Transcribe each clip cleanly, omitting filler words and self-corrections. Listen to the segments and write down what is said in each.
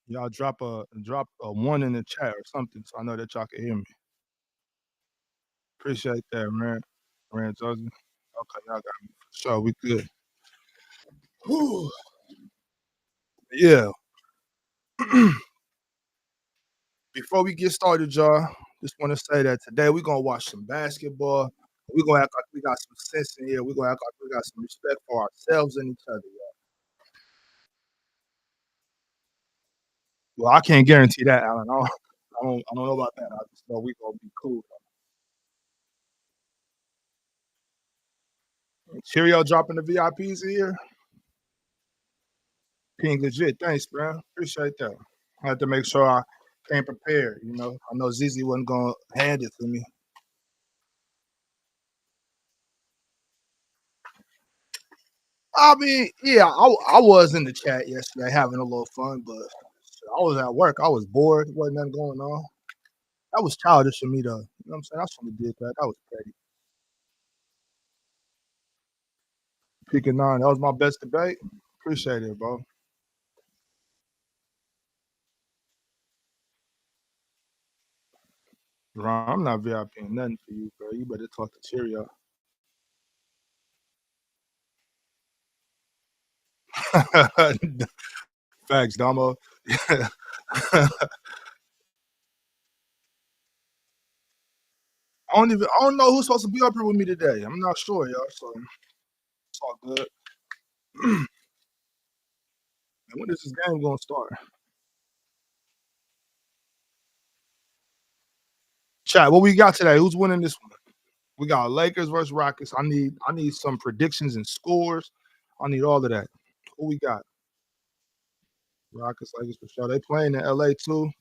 Y'all drop a one in the chat or something so I know that y'all can hear me. Appreciate that, man. Man, Joseph. Okay, y'all got me for sure. We good. Whew. Yeah. Before we get started, y'all, just want to say that today we're gonna watch some basketball. We're gonna act like we got some sense in here. We're gonna act like we got some respect for ourselves and each other, y'all. Well, I can't guarantee that, Alan. I don't know about that. I just know we gonna be cool. Cheerio dropping the VIPs in here. King legit. Thanks, man. Appreciate that. I had to make sure I came prepared, you know. I know Zizi wasn't gonna hand it to me. I mean, yeah, I was in the chat yesterday having a little fun, but I was at work. I was bored. Wasn't nothing going on. That was childish of me, though. You know what I'm saying? I shouldn't have did that. That was petty. Picking nine. That was my best debate. Appreciate it, bro. Ron, I'm not VIPing nothing for you, bro. You better talk to Cheerio. Facts, Damo. I don't know who's supposed to be up here with me today. I'm not sure, y'all. So it's all good. And when is this game gonna start? Chat, what we got today? Who's winning this one? We got Lakers versus Rockets. I need some predictions and scores. I need all of that. Who we got? Rockets, Lakers for sure. They playing in LA too.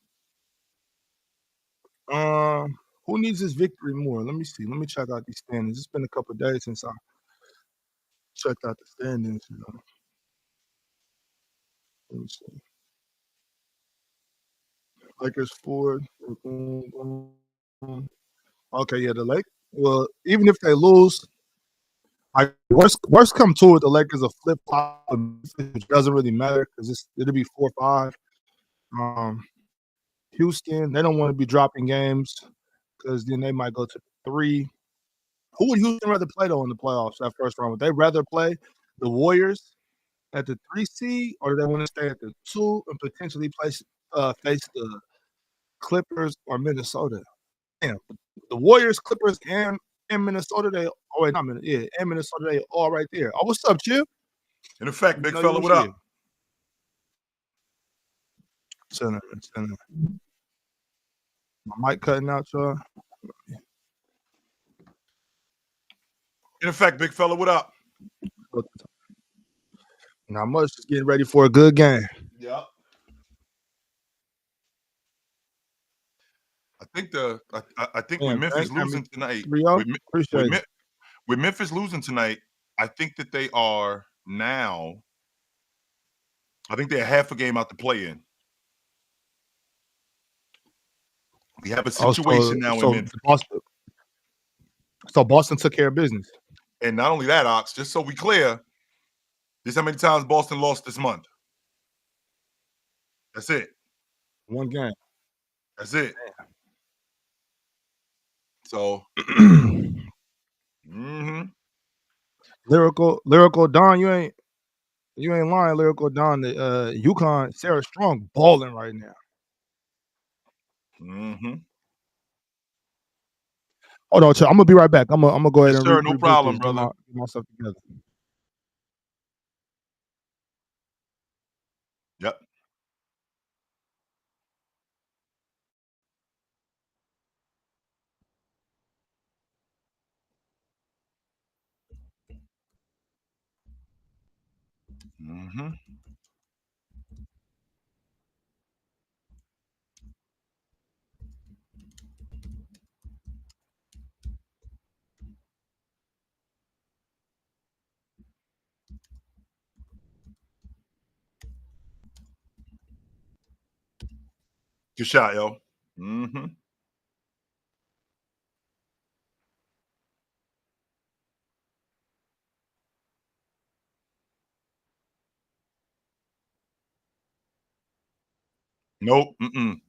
Who needs this victory more? Let me see. Let me check out these standings. It's been a couple days since I checked out the standings. You know. Let me see. Lakers forward. Okay, yeah, the Lake. Well, even if they lose, like worst come to it, the Lakers will flip flop, which doesn't really matter because it'll be 4-5. Um, Houston, they don't want to be dropping games because then they might go to 3. Who would Houston rather play though in the playoffs that first round? Would they rather play the Warriors at the 3 seed, or do they want to stay at the 2 and potentially face the Clippers or Minnesota? Damn, the Warriors, Clippers, and Minnesota, they oh wait, not Minnesota, yeah, and Minnesota, they all right there. Oh, what's up, Chip? In effect, big fella, what up? Chilling. My mic cutting out, y'all. In effect, big fella, what up? Not much. Just getting ready for a good game. Yep. I think with Memphis losing tonight, with Memphis losing tonight, I think that they are now. I think they're half a game out to play in. We have a situation now in Memphis. Boston took care of business. And not only that, Ox, just so we clear, this how many times Boston lost this month. That's it. One game. That's it. So, Lyrical Don, you ain't lying. Lyrical Don, the UConn, Sarah Strong balling right now. Hold on, I'm gonna be right back. I'm gonna go ahead and sir, no problem, brother. Get myself together. Yep. Good shot, yo. Nope. Mm-mm.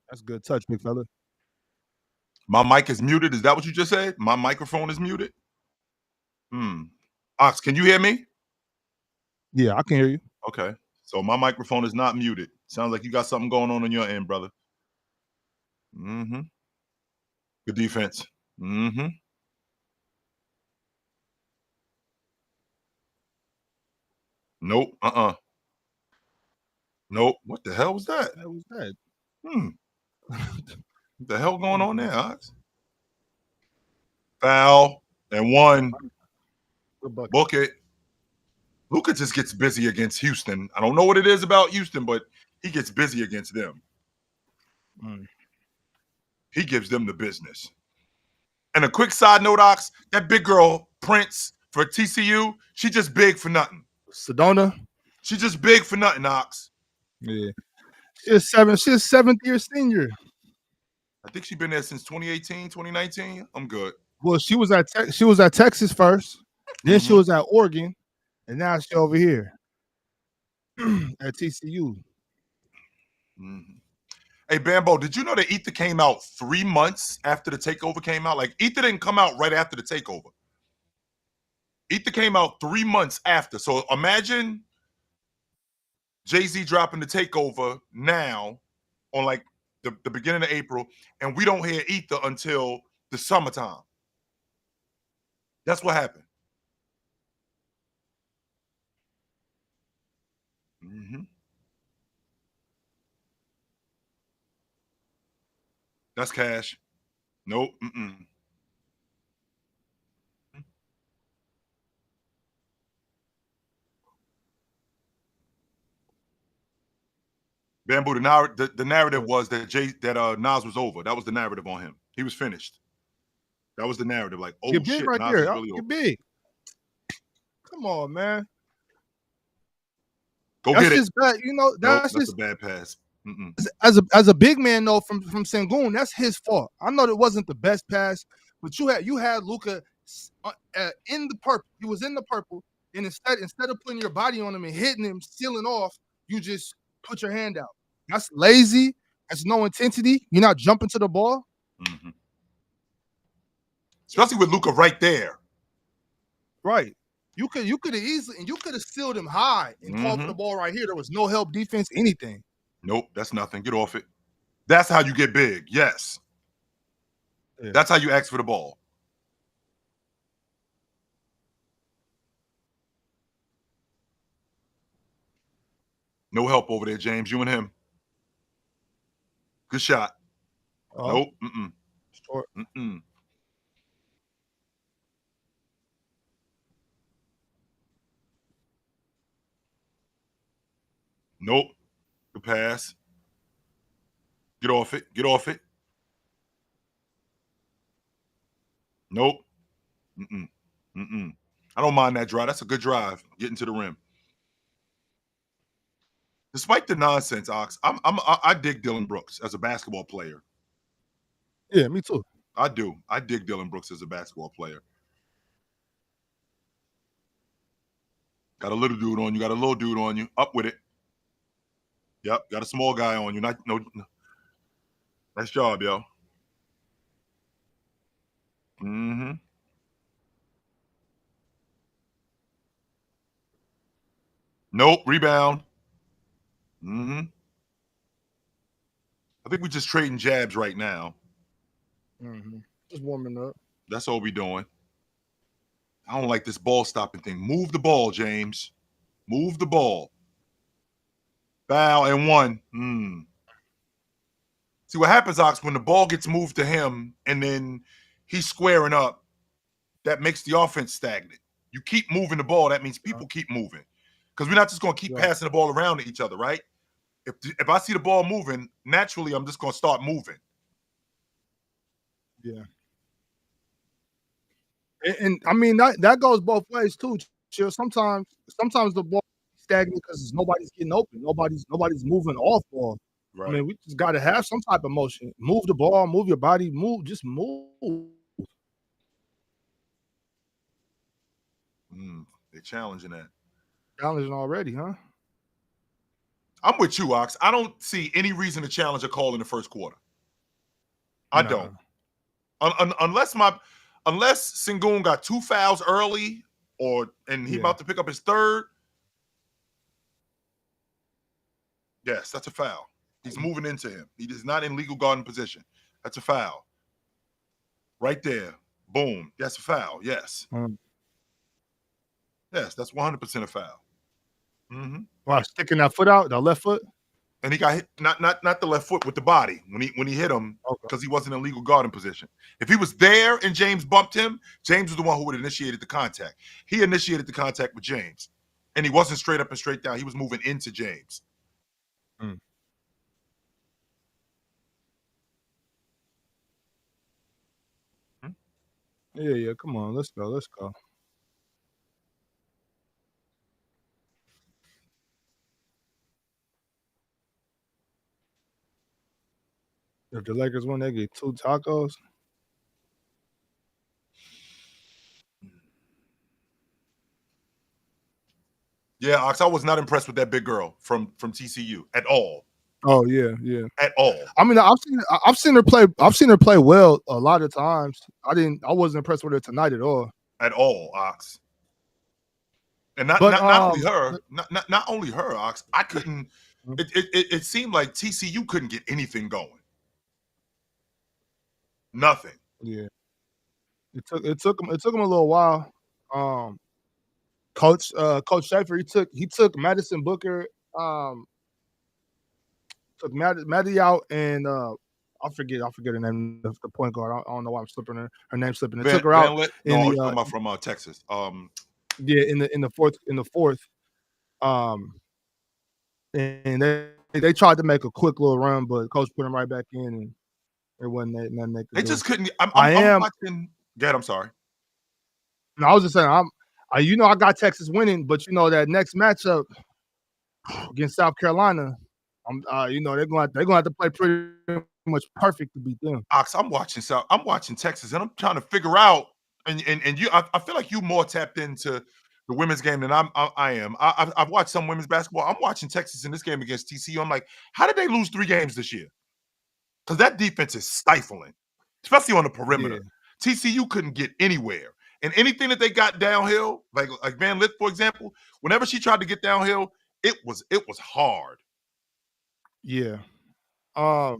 That's a good touch, big fella. My mic is muted. Is that what you just said? My microphone is muted? Ox, can you hear me? Yeah, I can hear you. Okay. So my microphone is not muted. Sounds like you got something going on your end, brother. Good defense. Nope. Nope. What the hell was that? What was that? What the hell going on there, Ox? Foul and one. Book it. Luka just gets busy against Houston. I don't know what it is about Houston, but he gets busy against them. He gives them the business. And a quick side note, Ox, that big girl, Prince, for TCU, she just big for nothing. Sedona? She just big for nothing, Ox. Yeah. She's a seventh year senior. I think she's been there since 2018, 2019. I'm good. Well, she was at Texas first, then she was at Oregon, and now she's over here at TCU. Hey, Bambo, did you know that Ether came out 3 months after the takeover came out? Like, Ether didn't come out right after the takeover. Ether came out 3 months after. So imagine Jay-Z dropping the takeover now on like the beginning of April, and we don't hear Ether until the summertime. That's what happened. That's cash. Nope. Bamboo, the narrative was that Nas was over. That was the narrative on him. He was finished. That was the narrative. Like, oh shit, right Nas there. is really over. Get big. Come on, man. Go that's get it. Just bad. You know, that's nope, just a bad pass. As a big man though, from Sengun, that's his fault. I know it wasn't the best pass, but you had Luka in the purple. He was in the purple, and instead of putting your body on him and hitting him, sealing off, you just put your hand out. That's lazy. That's no intensity. You're not jumping to the ball. Especially with Luka right there. Right. You could have easily, and you could have sealed him high and called for the ball right here. There was no help defense, anything. Nope, that's nothing. Get off it. That's how you get big. Yes. Yeah. That's how you ask for the ball. No help over there, James. You and him. Good shot. Nope. Short. Nope. Good pass. Get off it. Get off it. Nope. I don't mind that drive. That's a good drive. Getting to the rim. Despite the nonsense, Ox, I dig Dillon Brooks as a basketball player. Yeah, me too. I do. I dig Dillon Brooks as a basketball player. Got a little dude on you. Got a little dude on you. Up with it. Yep. Got a small guy on you. No. Nice job, yo. Nope. Rebound. I think we're just trading jabs right now. Just warming up. That's all we're doing. I don't like this ball stopping thing. Move the ball, James. Move the ball. Foul and one. See what happens, Ox, when the ball gets moved to him and then he's squaring up, that makes the offense stagnant. You keep moving the ball, that means people keep moving. Because we're not just going to keep passing the ball around to each other, right? If I see the ball moving, naturally, I'm just going to start moving. Yeah. And I mean, that goes both ways, too. Chill. Sometimes the ball is stagnant because nobody's getting open. Nobody's moving off ball. I mean, we just got to have some type of motion. Move the ball, move your body, just move. They're challenging that. Challenging already, huh? I'm with you, Ox. I don't see any reason to challenge a call in the first quarter. I don't. Unless Sengun got 2 fouls early, and he about to pick up his third. Yes, that's a foul. He's moving into him. He is not in legal guarding position. That's a foul. Right there. Boom. That's a foul. Yes. Yes, that's 100% a foul. Wow, sticking that foot out, the left foot. And he got hit, not the left foot, with the body when he hit him, because he wasn't in legal guarding position. If he was there and James bumped him, James was the one who would have initiated the contact. He initiated the contact with James, and he wasn't straight up and straight down. He was moving into James. Yeah. Come on, let's go. If the Lakers win, they get 2 tacos. Yeah, Ox, I was not impressed with that big girl from TCU at all. Oh yeah. At all. I mean, I've seen her play. I've seen her play well a lot of times. I wasn't impressed with her tonight at all. At all, Ox. And not only her, Ox. I couldn't. It seemed like TCU couldn't get anything going. Nothing. Yeah. It took him a little while. Coach Schaefer, he took Madison Booker, took Maddie out, and I forget her name, the point guard. I don't know why I'm slipping her name slipping. It took her out. No, talking about from Texas. Yeah, in the fourth. And they tried to make a quick little run, but coach put him right back in, and there wasn't nothing they could do. They just couldn't. I'm watching. Dad, I'm sorry. No, I was just saying, I got Texas winning, but that next matchup against South Carolina, they're going to have to play pretty much perfect to beat them. Ox, I'm watching Texas, and I'm trying to figure out, and you, I feel like you more tapped into the women's game than I am. I've watched some women's basketball. I'm watching Texas in this game against TCU. I'm like, how did they lose 3 games this year? Because that defense is stifling, especially on the perimeter. Yeah. TCU couldn't get anywhere. And anything that they got downhill, like Van Lith, for example, whenever she tried to get downhill, it was hard. Yeah. I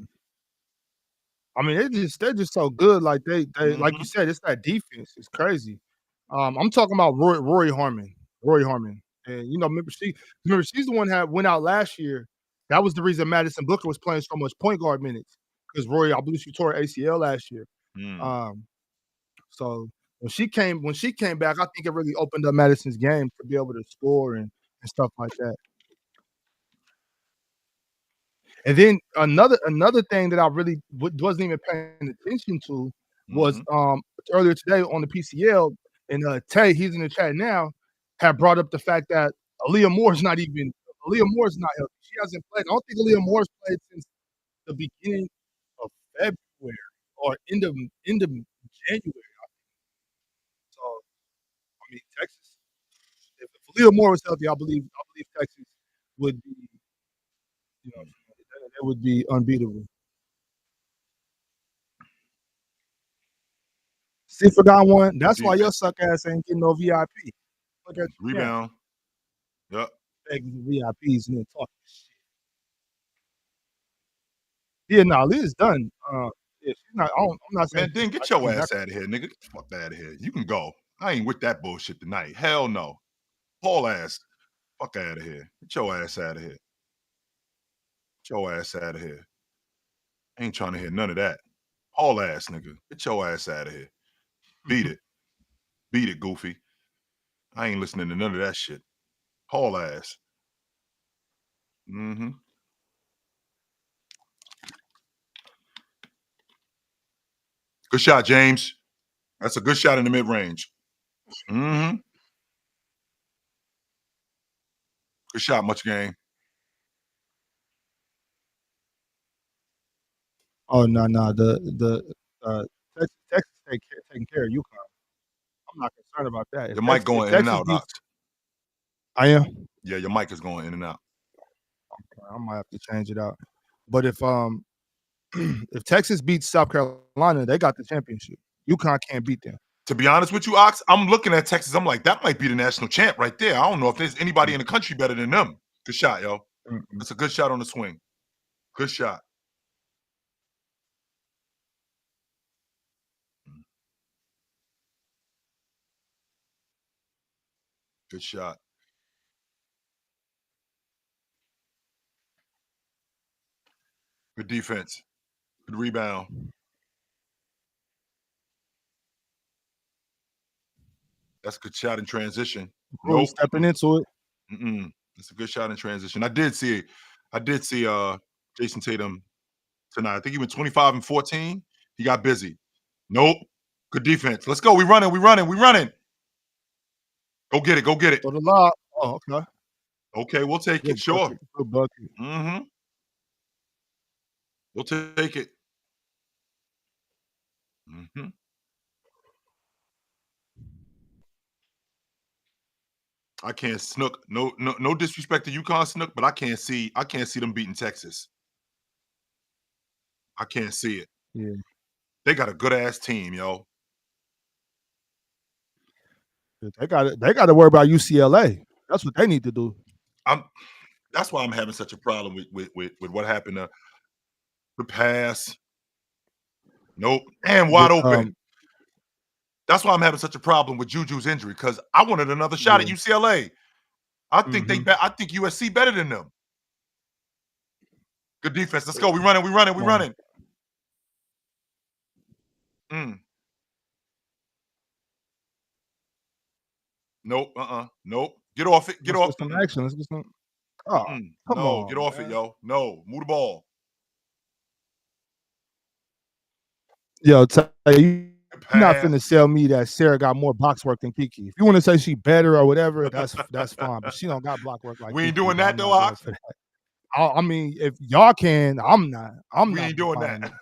mean, they're just so good. Like they like you said, it's that defense. It's crazy. I'm talking about Rory Harmon. And remember she's the one that went out last year. That was the reason Madison Booker was playing so much point guard minutes, because Rory, I believe she tore her ACL last year. So when she came back, I think it really opened up Madison's game to be able to score and stuff like that. And then another thing that I really wasn't even paying attention to was earlier today on the PCL, and Tay, he's in the chat now, had brought up the fact that Aaliyah Moore's not healthy. She hasn't played. I don't think Aaliyah Moore's played since the beginning of February or end of January. So I mean, Texas. If Aaliyah Moore was healthy, I believe Texas would be, it would be unbeatable. See, forgot one. That's why your suck ass ain't getting no VIP. Look at rebound. Yep. Begging VIPs and then talking shit. Yeah, no, Leah's done. Yeah, she's not. I'm not saying. Man, then get your ass out of here, nigga. Get the fuck out of here. You can go. I ain't with that bullshit tonight. Hell no. Paul ass. Fuck out of here. Get your ass out of here. Get your ass out of here. I ain't trying to hear none of that. Paul ass, nigga. Get your ass out of here. Beat it. Beat it, Goofy. I ain't listening to none of that shit. Paul ass. Good shot, James. That's a good shot in the mid-range. Good shot, much game. Oh no, Texas taking care of UConn. I'm not concerned about that. Your mic If going in and Texas out, beats, Ox. I am. Yeah, your mic is going in and out. I might have to change it out. But if Texas beats South Carolina, they got the championship. UConn can't beat them. To be honest with you, Ox, I'm looking at Texas. I'm like, that might be the national champ right there. I don't know if there's anybody in the country better than them. Good shot, yo. That's a good shot on the swing. Good shot. Good shot. Good defense. Good rebound. That's a good shot in transition. Really Nope. stepping into it. That's a good shot in transition. I did see Jason Tatum tonight. I think he went 25 and 14. He got busy. Nope. Good defense. Let's go. We running. Go get it. Go get it. For the lob. Oh, okay. Okay, we'll take it. Good Sure. bucket. Good bucket. We'll take it. I can't Snook. No disrespect to UConn Snook, but I can't see them beating Texas. I can't see it. Yeah. They got a good ass team, yo. They got to worry about UCLA. That's what they need to do. That's why I'm having such a problem with what happened to the pass. Nope. And wide open. That's why I'm having such a problem with Juju's injury, because I wanted another shot at UCLA. I think I think USC better than them. Good defense. Let's go. We running. Nope. Nope. Get off it. Get off. Some action. Let's get some. Oh, come no, on, get off it, yo. No, move the ball. Yo, you're not finna sell me that Sarah got more box work than Kiki. If you want to say she better or whatever, that's fine. But she don't got block work like we ain't Kiki, doing that though, Ox. I mean, if y'all can, I'm not. We ain't doing that.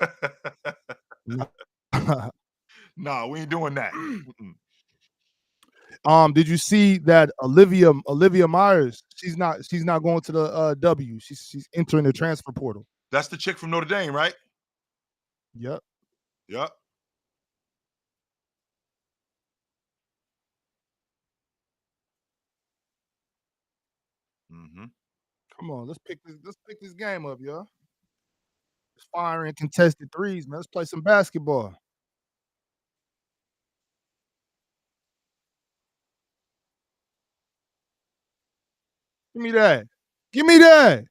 Nah, we ain't doing that. Did you see that Olivia Myers? She's not going to the W. She's entering the transfer portal. That's the chick from Notre Dame, right? Yep. Come on, let's pick this game up, y'all. It's firing contested threes, man. Let's play some basketball. Give me that. Give me that.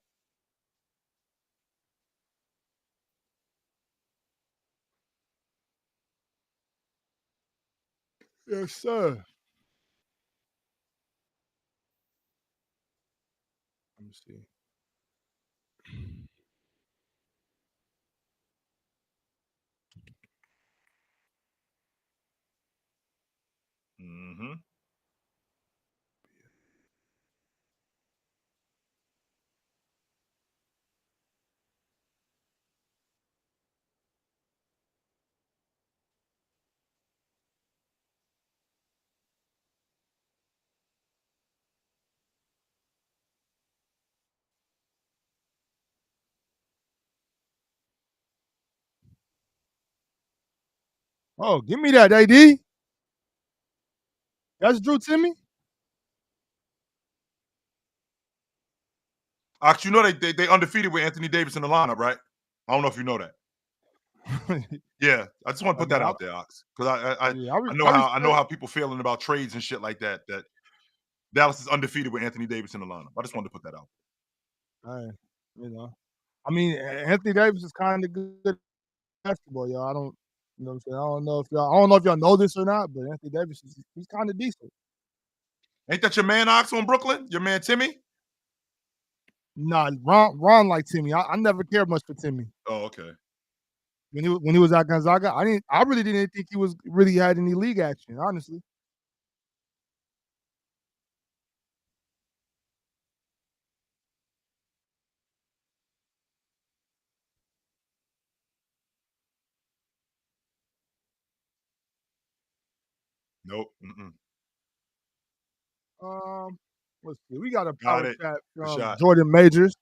Yes, sir. Let me see. Oh, give me that, AD. That's Drew Timmy. Ox, you know they undefeated with Anthony Davis in the lineup, right? I don't know if you know that. Yeah, I just want to put that out there, Ox, because I know how people feeling about trades and shit like that. That Dallas is undefeated with Anthony Davis in the lineup. I just wanted to put that out. I mean, Anthony Davis is kind of good basketball, y'all. I don't, you know what I'm saying? I don't know if y'all know this or not, but Anthony Davis he's kind of decent. Ain't that your man, Ox, on Brooklyn? Your man Timmy? Nah, Ron like Timmy. I never cared much for Timmy. Oh, okay. When he was at Gonzaga, I really didn't think he was really had any league action, honestly. Nope. Mm-mm. Let's see. We got a Got power it. chat Good from shot. Jordan Majors.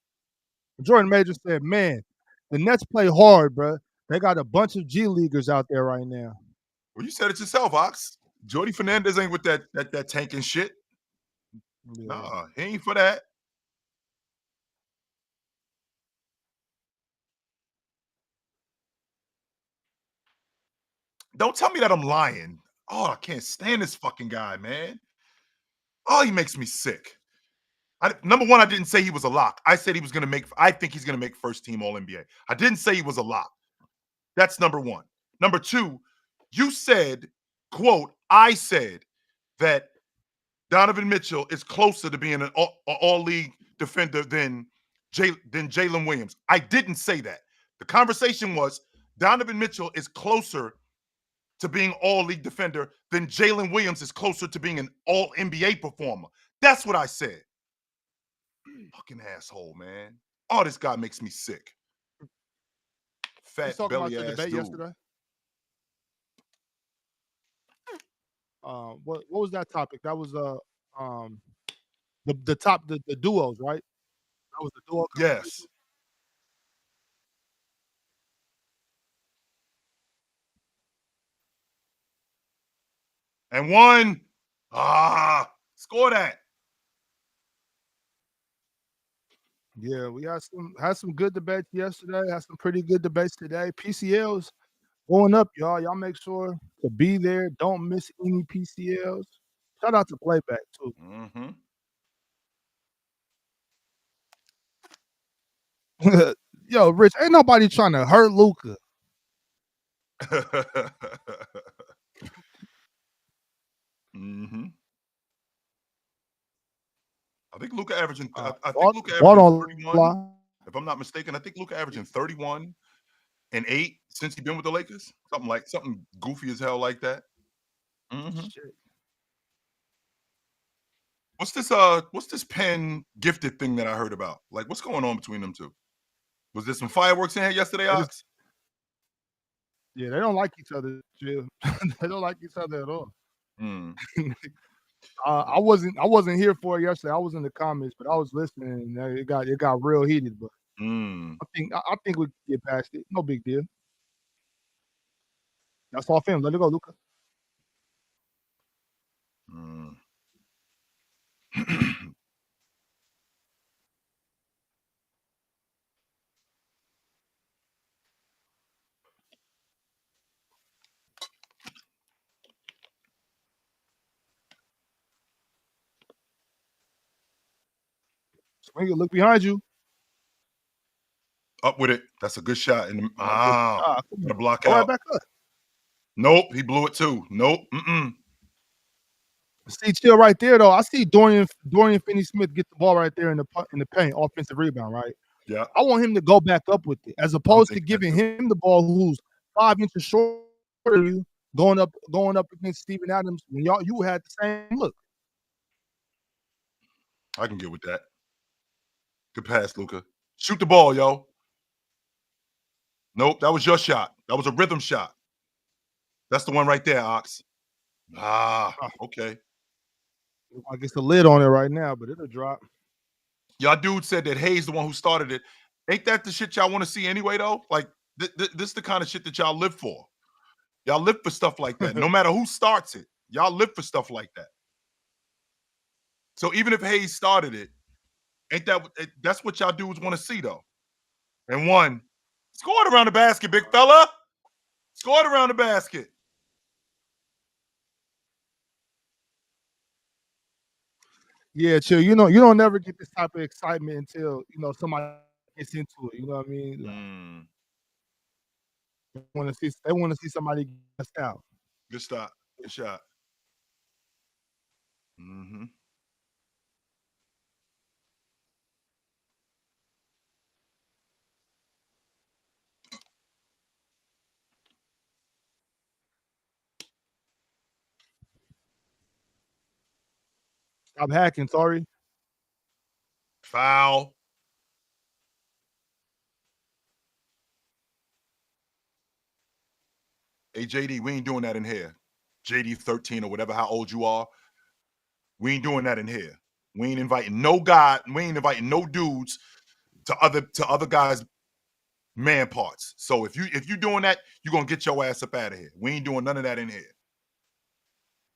Jordan Majors said, "Man, the Nets play hard, bro. They got a bunch of G leaguers out there right now." Well, you said it yourself, Ox. Jordy Fernandez ain't with that tanking shit. Yeah. Nah, he ain't for that. Don't tell me that I'm lying. Oh, I can't stand this fucking guy, man. Oh, he makes me sick. Number one, I didn't say he was a lock. I said he was going to make. I think he's going to make first team All NBA. I didn't say he was a lock. That's number one. Number two, you said, quote, I said that Donovan Mitchell is closer to being an all league defender than Jalen Williams. I didn't say that. The conversation was Donovan Mitchell is closer to being all league defender than Jalen Williams is closer to being an all NBA performer. That's what I said. Fucking asshole, man. Oh, this guy makes me sick. Fat talking belly about your ass debate dude. yesterday? What was that topic? That was the duos, right? That was the duo conversation. Yes. And one. Score that. Yeah, we had some good debates yesterday. Had some pretty good debates today. PCLs going up, y'all. Y'all make sure to be there. Don't miss any PCLs. Shout out to Playback too. Mm-hmm. Yo, Rich, ain't nobody trying to hurt Luka. Mm-hmm. I think Luka averaging. I think Ball, Luka ball averaging don't 31. lie. If I'm not mistaken, I think Luka averaging 31 and 8 since he's been with the Lakers. Something goofy as hell like that. Mm-hmm. Shit. What's this pen gifted thing that I heard about? Like, what's going on between them two? Was there some fireworks in here yesterday, Ox? Yeah, they don't like each other, Jill. They don't like each other at all. Mm. I wasn't here for it yesterday. I was in the comments, but I was listening. And it got real heated. But I think we can get past it. No big deal. That's all film. Let it go, Luka. Mm. Springer, look behind you. Up with it. That's a good shot. And the block Go out. right back up. Nope, he blew it too. Nope. See, chill right there though. I see Dorian Finney-Smith get the ball right there in the paint, offensive rebound, right? Yeah. I want him to go back up with it, as opposed to giving him the ball who's 5 inches shorter than you, going up against Steven Adams when you had the same look. I can get with that. Good pass, Luka. Shoot the ball, yo. Nope, that was your shot. That was a rhythm shot. That's the one right there, Ox. Okay. I guess the lid on it right now, but it'll drop. Y'all dude said that Hayes the one who started it. Ain't that the shit y'all want to see anyway, though? Like, this is the kind of shit that y'all live for. Y'all live for stuff like that. No matter who starts it, y'all live for stuff like that. So even if Hayes started it, that's what y'all dudes want to see, though. And one. Score it around the basket, big fella. Score it around the basket. Yeah, chill. You don't never get this type of excitement until somebody gets into it. You know what I mean? Like, they want to see somebody get out. Good stop. Good shot. Mm-hmm. Stop hacking, sorry. Foul. Hey, JD, we ain't doing that in here. JD13 or whatever, how old you are. We ain't doing that in here. We ain't inviting no God. We ain't inviting no dudes to other guys' man parts. So if you doing that, you're gonna get your ass up out of here. We ain't doing none of that in here.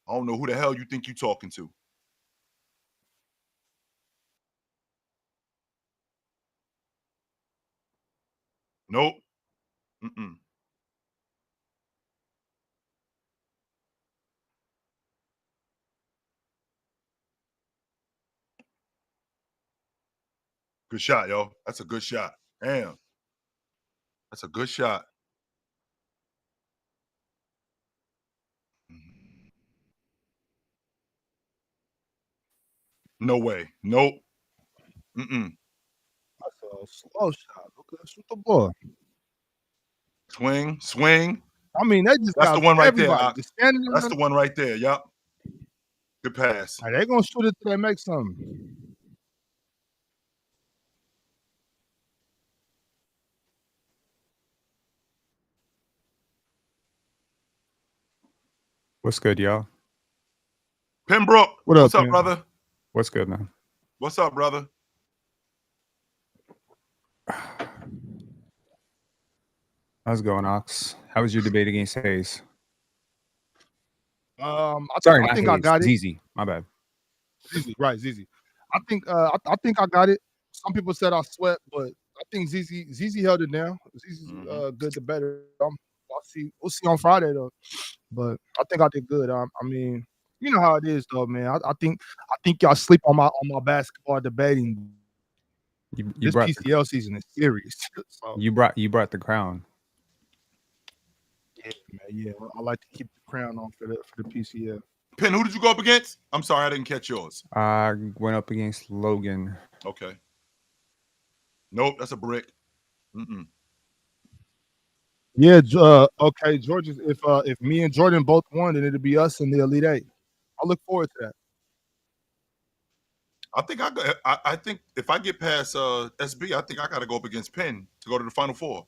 I don't know who the hell you think you talking to. Nope. Mm-mm. Good shot, yo. That's a good shot. Damn. That's a good shot. No way. Nope. Mm-mm. That's a slow shot. Okay, shoot the ball. Swing, swing. I mean, they just That's got the one right everybody there. just standing there. That's the one right there. Yup. Good pass. Are they gonna shoot it till they make something? What's good, y'all? Pembroke. What's up, brother? What's good, man? What's up, brother? How's it going, Ox? How was your debate against Hayes? I think I got it. ZZ, my bad. ZZ, right, ZZ. I think I got it. Some people said I sweat, but I think ZZ held it down. ZZ's good debater. We'll see on Friday though. But I think I did good. I mean, you know how it is though, man. I think y'all sleep on my basketball debating. This PCL season is serious. So. You brought the crown. Yeah, man. Yeah, I like to keep the crown on for the PCL. Penn, who did you go up against? I'm sorry, I didn't catch yours. I went up against Logan. Okay. Nope, that's a brick. Mm-mm. Yeah, okay, George. If me and Jordan both won, then it'll be us in the Elite Eight. I look forward to that. I think if I get past SB, I think I got to go up against Penn to go to the Final Four.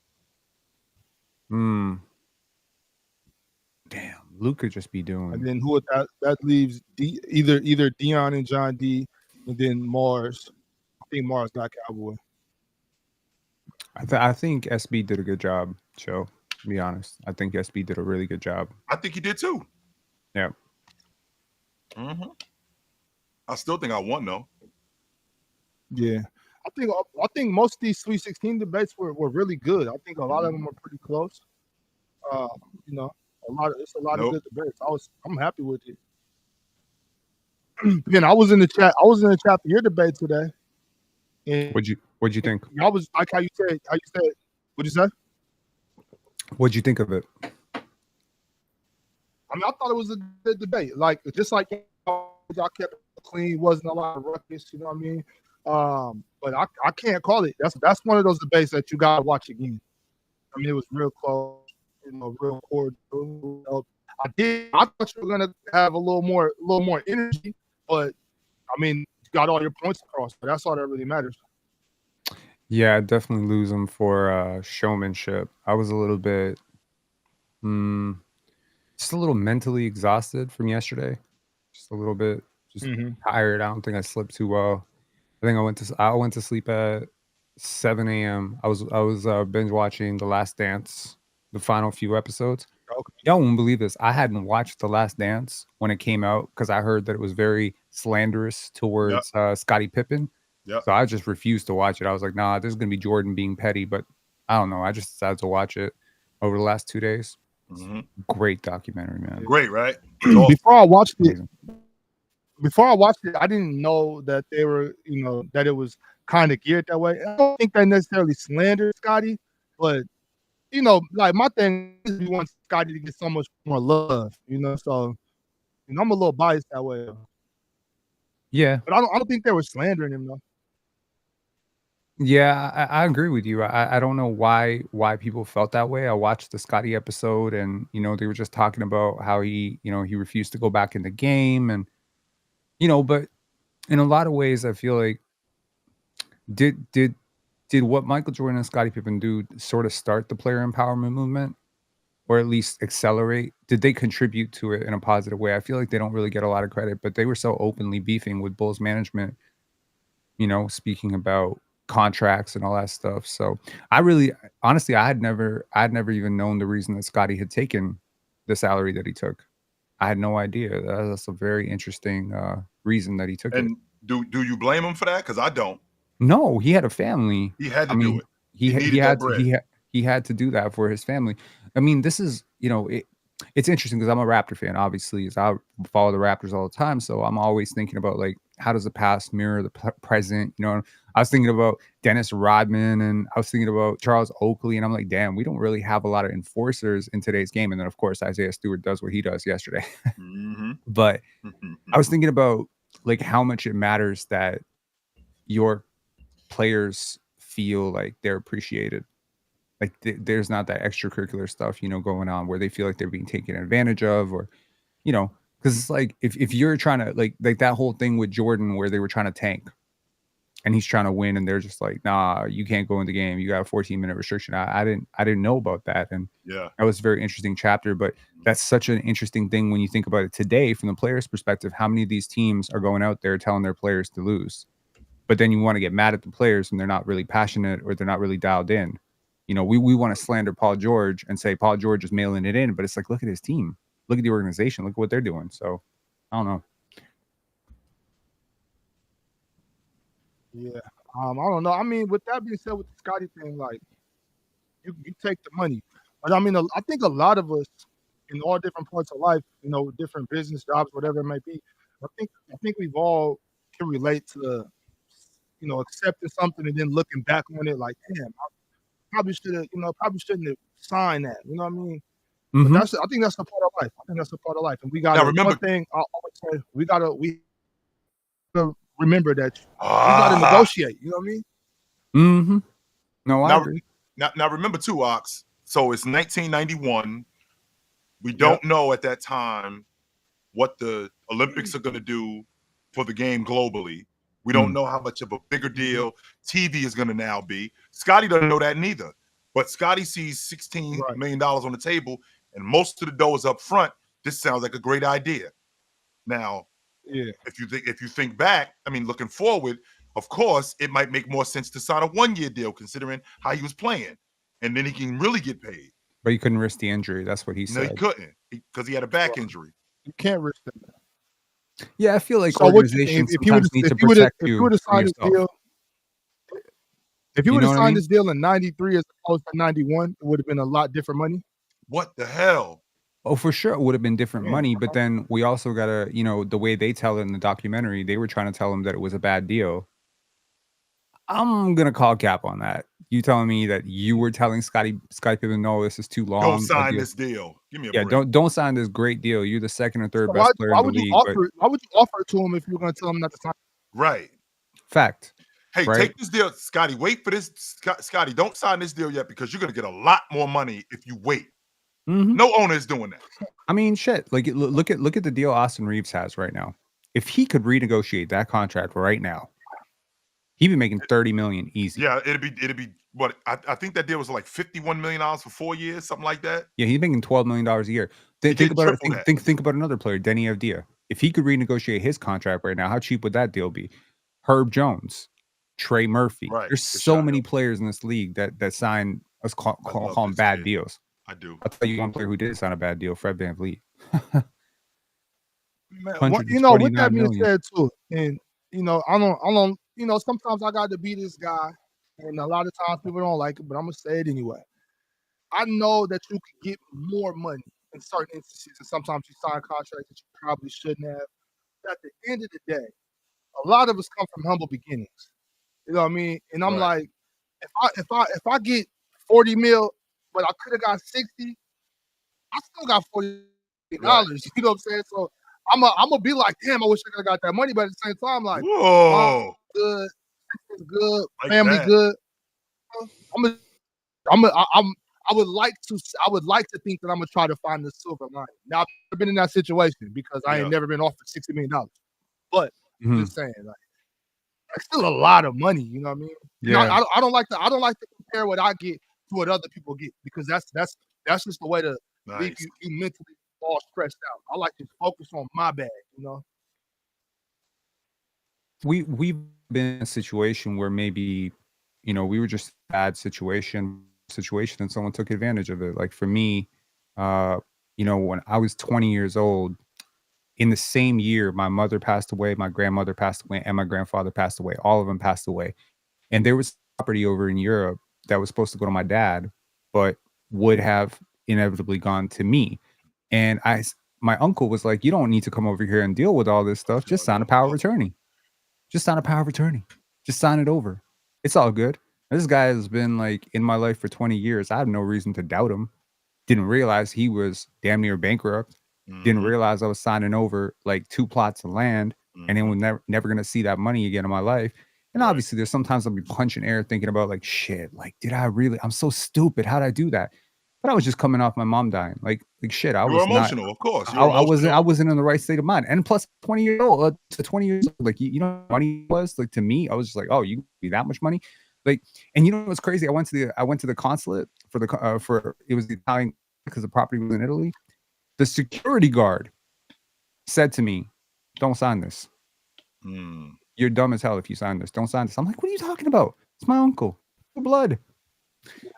Damn, Luke could just be doing. And then who that leaves either Dion and John D, and then Mars. I think Mars got Cowboy. I think SB did a good job, Joe. To be honest, I think SB did a really good job. I think he did too. Yeah. Mm-hmm. I still think I won though. Yeah, I think most of these Sweet 16 debates were really good. I think a lot of them were pretty close. You know, it's a lot of good debates. I'm happy with it. Again, I was in the chat. For your debate today. And what'd you think? I was like how you said. What'd you say? What'd you think of it? I mean, I thought it was a good debate. Like just like y'all kept it clean, wasn't a lot of ruckus. You know what I mean? But I can't call it. That's one of those debates that you gotta watch again. I mean, it was real close. You know, real cordial. I thought you were gonna have a little more energy, but I mean, you got all your points across. But that's all that really matters. Yeah, I definitely lose them for showmanship. I was a little bit, just a little mentally exhausted from yesterday. Just a little bit, tired. I don't think I slept too well. I think I went to sleep at 7 a.m. I was binge watching The Last Dance, the final few episodes. Okay. Y'all won't believe this. I hadn't watched The Last Dance when it came out because I heard that it was very slanderous towards Scottie Pippen. Yep. So I just refused to watch it. I was like, nah, this is going to be Jordan being petty. But I don't know. I just decided to watch it over the last 2 days. Great documentary, man. Great, right? Before I watched it, I didn't know that they were, that it was kind of geared that way. I don't think they necessarily slandered Scottie, but, like my thing is we want Scottie to get so much more love, so, I'm a little biased that way. Yeah. But I don't think they were slandering him, though. Yeah, I agree with you. I don't know why people felt that way. I watched the Scottie episode and, they were just talking about how he refused to go back in the game and, but in a lot of ways, I feel like did what Michael Jordan and Scottie Pippen do sort of start the player empowerment movement? or at least accelerate? Did they contribute to it in a positive way? I feel like they don't really get a lot of credit, but they were so openly beefing with Bulls management, speaking about contracts and all that stuff. So I really, honestly, I'd never even known the reason that Scotty had taken the salary that he took. I had no idea. That's a very interesting reason that he took it. And do you blame him for that? Because I don't. No, he had a family. He had to do it. He had to do that for his family. I mean, this is, it's interesting because I'm a Raptor fan, obviously. I follow the Raptors all the time. So I'm always thinking about, like, how does the past mirror the present? I was thinking about Dennis Rodman, and I was thinking about Charles Oakley, and I'm like, damn, we don't really have a lot of enforcers in today's game. And then, of course, Isaiah Stewart does what he does yesterday. But I was thinking about, like, how much it matters that your players feel like they're appreciated. Like there's not that extracurricular stuff, going on where they feel like they're being taken advantage of, or, because it's like if you're trying to like that whole thing with Jordan where they were trying to tank and he's trying to win and they're just like, nah, you can't go in the game. You got a 14-minute restriction. I didn't know about that. And yeah, that was a very interesting chapter, but that's such an interesting thing when you think about it today from the players' perspective. How many of these teams are going out there telling their players to lose? But then you want to get mad at the players when they're not really passionate or they're not really dialed in. We want to slander Paul George and say Paul George is mailing it in, but it's like, look at his team, look at the organization, look at what they're doing. So I don't know. Yeah, I don't know. I mean, with that being said, with the Scotty thing, like you take the money, but I mean, I think a lot of us in all different parts of life, different business jobs, whatever it may be. I think we've all can relate to, accepting something and then looking back on it like, damn, probably shouldn't have signed that. You know what I mean? Mm-hmm. But I think that's a part of life. And we got to remember one thing. I always say we gotta remember that we gotta negotiate. You know what I mean? Mm-hmm. No, I agree. Now remember too, Ox. So it's 1991. We don't know at that time what the Olympics are going to do for the game globally. We don't know how much of a bigger deal TV is going to now be. Scotty doesn't know that neither. But Scotty sees $16 million on the table, and most of the dough is up front. This sounds like a great idea. Now, if you think back, I mean, looking forward, of course, it might make more sense to sign a 1-year deal considering how he was playing, and then he can really get paid. But you couldn't risk the injury. That's what he said. No, he couldn't because he had a back injury. You can't risk that. Yeah, I feel like organizations sometimes need to protect you. If you would have signed this deal in 93 as opposed to 91, it would have been a lot different money. What the hell? Oh, for sure, it would have been different money. But then we also got to, the way they tell it in the documentary, they were trying to tell him that it was a bad deal. I'm going to call cap on that. You telling me that you were telling Scottie Pippen, no, this is too long. Don't sign this deal. Give me a break. Don't sign this great deal. You're the second or third best player in the league. Why would you offer it to him if you were going to tell him not to sign? Right. Fact. Hey, take this deal, Scotty. Wait for this, Scotty. Don't sign this deal yet because you're going to get a lot more money if you wait. Mm-hmm. No owner is doing that. I mean, shit. Like, look at the deal Austin Reeves has right now. If he could renegotiate that contract right now, he'd be making $30 million easy. Yeah, it'd be what I think that deal was like $51 million for 4 years, something like that. Yeah, he's making $12 million a year. Think about another player, Denny Avdia. If he could renegotiate his contract right now, how cheap would that deal be? Herb Jones, Trey Murphy. Right. There's so many players in this league that sign us call them bad deals. I do. I'll tell you one player who did sign a bad deal, Fred VanVleet. Man, with that being said too, and I don't. Sometimes I got to be this guy, and a lot of times people don't like it, but I'm gonna say it anyway. I know that you can get more money in certain instances, and sometimes you sign contracts that you probably shouldn't have. But at the end of the day, a lot of us come from humble beginnings. You know what I mean? And I'm like, if I get 40 mil, but I could have got 60, I still got $40. You know what I'm saying? So I'm gonna be like, damn, I wish I could have got that money, but at the same time, like, whoa, good, good, like family that. good. I would like to think that I'm gonna try to find the silver lining. Now I've never been in that situation because I ain't never been offered $60 million. But I'm just saying, like, it's still a lot of money. You know what I mean? Yeah. I don't like to compare what I get to what other people get because that's just the way the leave you mentally all stressed out. I like to focus on my bag, you know. We've been in a situation where maybe, you know, we were just in a bad situation and someone took advantage of it. Like for me, you know, when I was 20 years old, in the same year, my mother passed away, my grandmother passed away, and my grandfather passed away. All of them passed away. And there was property over in Europe that was supposed to go to my dad, but would have inevitably gone to me. And my uncle was like, "You don't need to come over here and deal with all this stuff. Just sign a power of attorney. Just sign a power of attorney. Just sign it over. It's all good." This guy has been like in my life for 20 years. I have no reason to doubt him. Didn't realize he was damn near bankrupt. Didn't realize I was signing over like 2 plots of land, and then we're never gonna see that money again in my life. And obviously, there's sometimes I'll be punching air thinking about like, shit, like, did I really? I'm so stupid. How'd I do that? But I was just coming off my mom dying. Like shit. I was emotional, of course. I wasn't in the right state of mind. And plus, 20 years old, to 20 years old, like you know, money was like to me. I was just like, oh, you give me that much money, like. And you know what's crazy? I went to the consulate for it was the Italian because the property was in Italy. The security guard said to me, "Don't sign this. You're dumb as hell if you sign this. Don't sign this." I'm like, "What are you talking about? It's my uncle. The blood."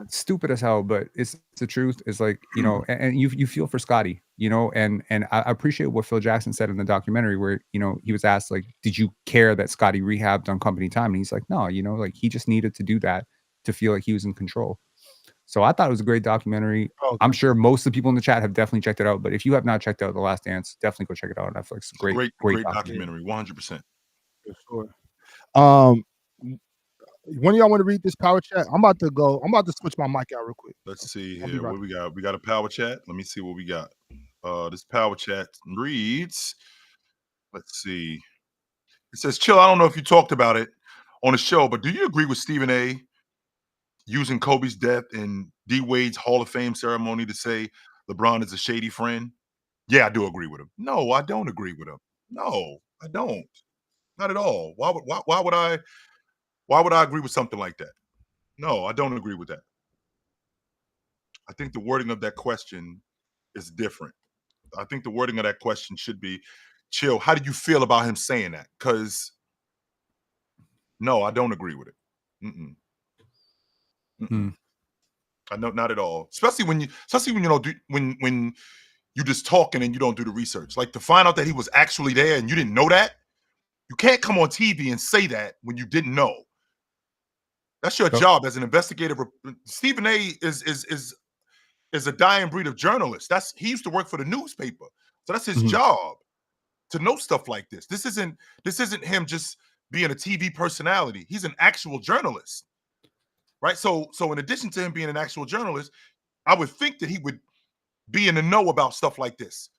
It's stupid as hell, but it's the truth. It's like, you know, and you feel for Scotty, you know, and I appreciate what Phil Jackson said in the documentary where, you know, he was asked like, "Did you care that Scotty rehabbed on company time?" And he's like, "No, you know, like he just needed to do that to feel like he was in control." So I thought it was a great documentary. Oh, I'm sure most of the people in the chat have definitely checked it out. But if you have not checked out The Last Dance, definitely go check it out on Netflix. Great documentary. 100%. For sure. One of y'all want to read this power chat? I'm about to switch my mic out real quick. Let's see here. What we got? We got a power chat. Let me see what we got. This power chat reads, let's see. It says, "Chill, I don't know if you talked about it on the show, but do you agree with Stephen A using Kobe's death and D Wade's Hall of Fame ceremony to say LeBron is a shady friend?" Yeah, I do agree with him. No, I don't agree with him. No, I don't. Not at all. Why would I agree with something like that? No, I don't agree with that. I think the wording of that question is different. I think the wording of that question should be, "Chill, how do you feel about him saying that?" Because no, I don't agree with it. I know, not at all. Especially when you know, when you just talking and you don't do the research. Like to find out that he was actually there and you didn't know that. You can't come on TV and say that when you didn't know. That's your job as an investigative. Stephen A is a dying breed of journalist. He used to work for the newspaper, so that's his job to know stuff like this. This isn't him just being a TV personality. He's an actual journalist, right? So in addition to him being an actual journalist, I would think that he would be in the know about stuff like this.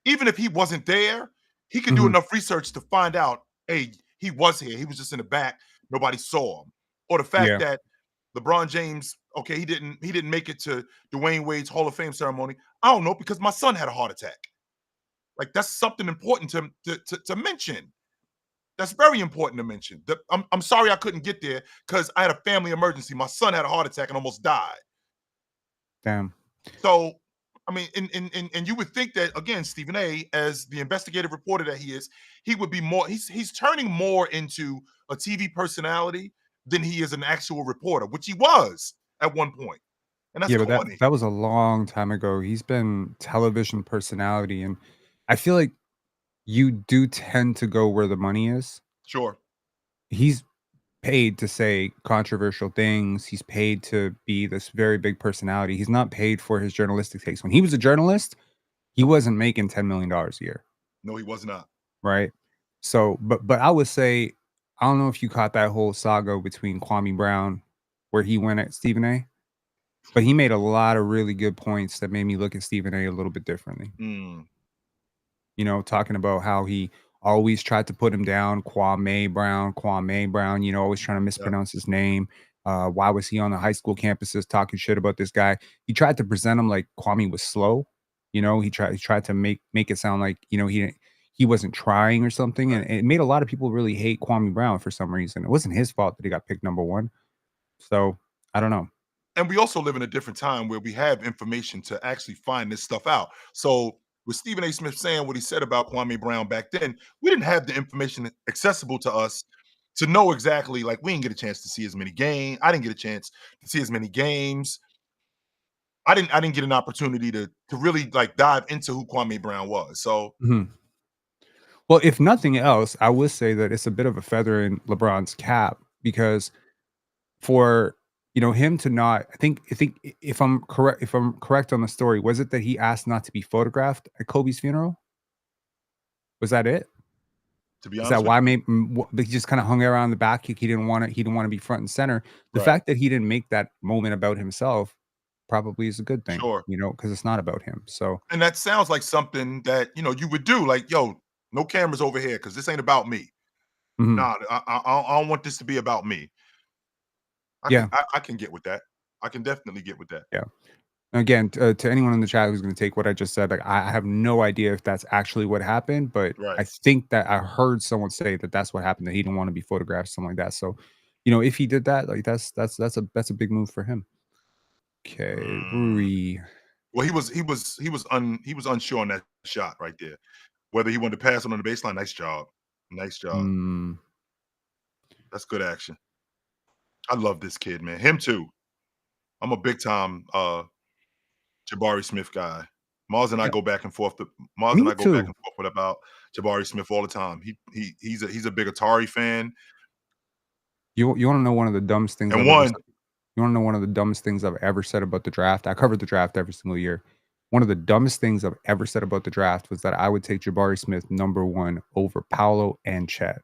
Even if he wasn't there, he could do enough research to find out, hey, he was here. He was just in the back. Nobody saw him. Or the fact that LeBron James, okay, he didn't make it to Dwayne Wade's Hall of Fame ceremony. I don't know, because my son had a heart attack. Like that's something important to mention. That's very important to mention. I'm sorry I couldn't get there because I had a family emergency. My son had a heart attack and almost died. Damn. So, I mean, and you would think that, again, Stephen A, as the investigative reporter that he is, he would be more, he's turning more into a TV personality than he is an actual reporter, which he was at one point. And that's but that was a long time ago. He's been television personality, and I feel like you do tend to go where the money is. Sure. He's paid to say controversial things. He's paid to be this very big personality. He's not paid for his journalistic takes. When he was a journalist, he wasn't making $10 million a year. No, he was not. Right. So, but I would say, I don't know if you caught that whole saga between Kwame Brown, where he went at Stephen A. But he made a lot of really good points that made me look at Stephen A little bit differently. You know, talking about how he always tried to put him down, Kwame Brown, you know, always trying to mispronounce his name. Why was he on the high school campuses talking shit about this guy? He tried to present him like Kwame was slow. You know, he tried to make it sound like, you know, he wasn't trying or something. And it made a lot of people really hate Kwame Brown for some reason. It wasn't his fault that he got picked number one. So I don't know. and we also live in a different time where we have information to actually find this stuff out. So with Stephen A. Smith saying what he said about Kwame Brown back then, we didn't have the information accessible to us to know exactly. Like, we didn't get a chance to see as many games. I didn't get a chance to see as many games. I didn't get an opportunity to really like dive into who Kwame Brown was. So well, if nothing else, I would say that it's a bit of a feather in LeBron's cap because for him to not, I think if I'm correct on the story, was it that he asked not to be photographed at Kobe's funeral? Was that it? to be Is honest that with why you, he just kind of hung around the back? He didn't want to. He didn't want to be front and center. The right. fact that he didn't make that moment about himself probably is a good thing, Sure. because it's not about him. So, And that sounds like something that you would do. Like, yo, no cameras over here because this ain't about me. mhm. Nah, I don't want this to be about me. Yeah, I can get with that. I can definitely get with that. yeah. Again, to anyone in the chat who's going to take what I just said, like I have no idea if that's actually what happened, but Right. I think that I heard someone say that that's what happened. That he didn't want to be photographed, something like that. So, if he did that, like that's a big move for him. Okay, Rui. Well, he was unsure on that shot right there. Whether he wanted to pass it on the baseline. Nice job. Nice job. Mm, That's good action. I love this kid, man. Him too. I'm a big time Jabari Smith guy. Mars and I yeah, go back and forth. Mars and me I go back too. and forth with about Jabari Smith all the time. He's a big Atari fan. You want to know one of the dumbest things And I've ever said? one, You want to know one of the dumbest things I've ever said about the draft? I covered the draft every single year. One of the dumbest things I've ever said about the draft was that I would take Jabari Smith #1 over Paolo and Chet.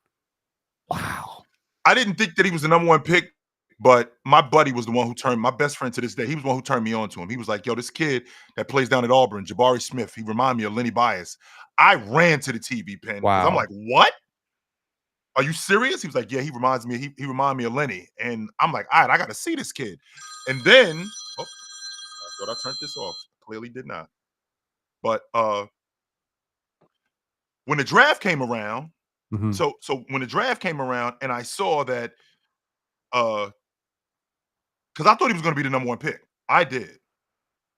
Wow. I didn't think that he was the number one pick, but my buddy was the one who turned my best friend to this day. He was the one who turned me on to him. He was like, yo, this kid that plays down at Auburn, Jabari Smith, he reminded me of Lenny Bias. I ran to the TV pen because I'm Wow. like, what? Are you serious? He was like, yeah, he reminds me, he reminded me of Lenny. And I'm like, all right, I gotta see this kid. And then I thought I turned this off. Clearly did not. But when the draft came around, Mhm. so when the draft came around and I saw that because I thought he was gonna be the number one pick. I did,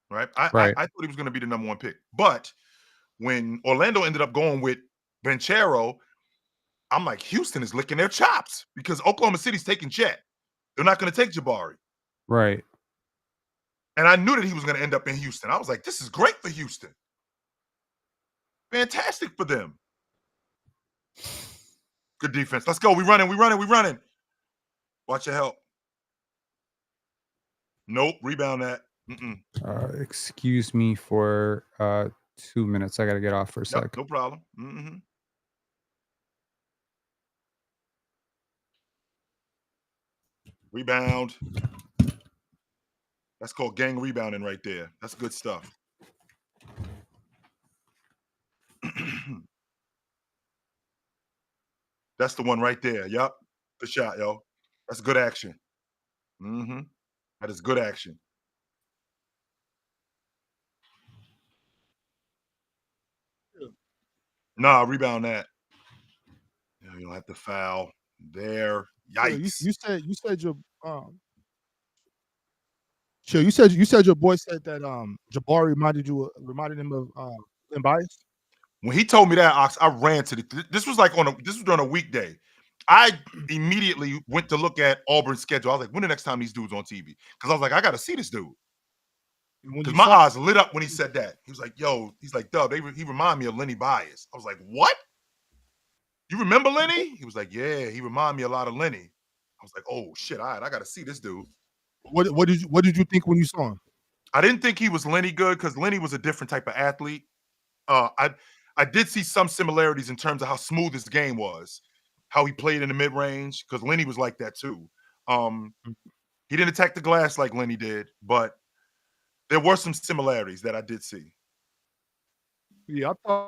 right? Right. I thought he was gonna be the number one pick. But when Orlando ended up going with Banchero, I'm like, Houston is licking their chops because Oklahoma City's taking Jet. They're not gonna take Jabari. Right. And I knew that he was gonna end up in Houston. I was like, this is great for Houston. Fantastic for them. Good defense. Let's go. We running. Watch your help. Nope. Rebound that. Excuse me for 2 minutes. I got to get off for a Yep, sec. no problem. Rebound. That's called gang rebounding right there. That's good stuff. That's the one right there. Yep. Good shot, yo. That's good action. That is good action. Nah, rebound that. You don't have to foul. There. Yikes. You said your sure you said your boy said that Jabari reminded him of Len Bias. When he told me that, Ox, I ran to this was like this was during a weekday. I immediately went to look at Auburn's schedule. I was like, when the next time these dudes on TV? Because I was like, I gotta see this dude. Because my eyes lit up when he said that. He was like, yo, he's like, Dub, he remind me of Lenny Bias. I was like, what? You remember Lenny? He was like, yeah, he remind me a lot of Lenny. I was like, oh shit, all right, I gotta see this dude. What did you think when you saw him? I didn't think he was Lenny good because Lenny was a different type of athlete. I did see some similarities in terms of how smooth his game was, how he played in the mid range, because Lenny was like that too. He didn't attack the glass like Lenny did, but there were some similarities that I did see. Yeah, I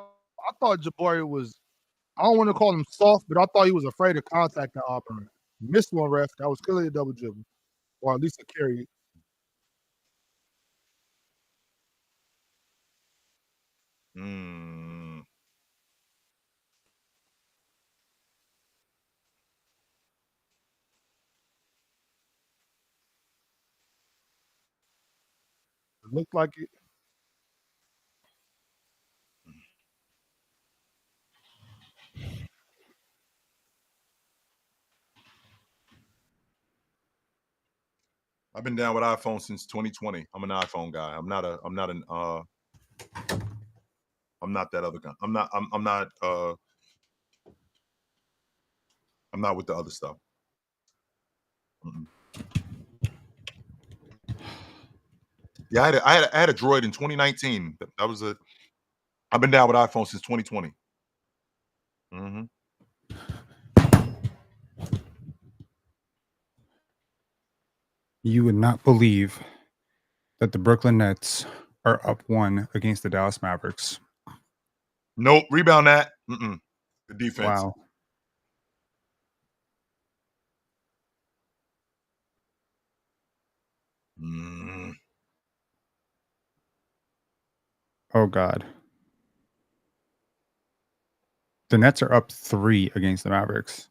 thought Jabari was. I don't want to call him soft, but I thought he was afraid of contact at Auburn. Missed one ref. That was clearly a double dribble, or at least a carry. Looked like it. I've been down with iPhone since 2020. I'm an iPhone guy. I'm not that other guy. I'm not with the other stuff. Mm-mm. Yeah, I had a Droid in 2019. I've been down with iPhone since 2020. Mm-hmm. You would not believe that the Brooklyn Nets are up 1 against the Dallas Mavericks. Nope. Rebound that. Mm-mm. The defense. Wow. Mm. Oh, God. The Nets are up 3 against the Mavericks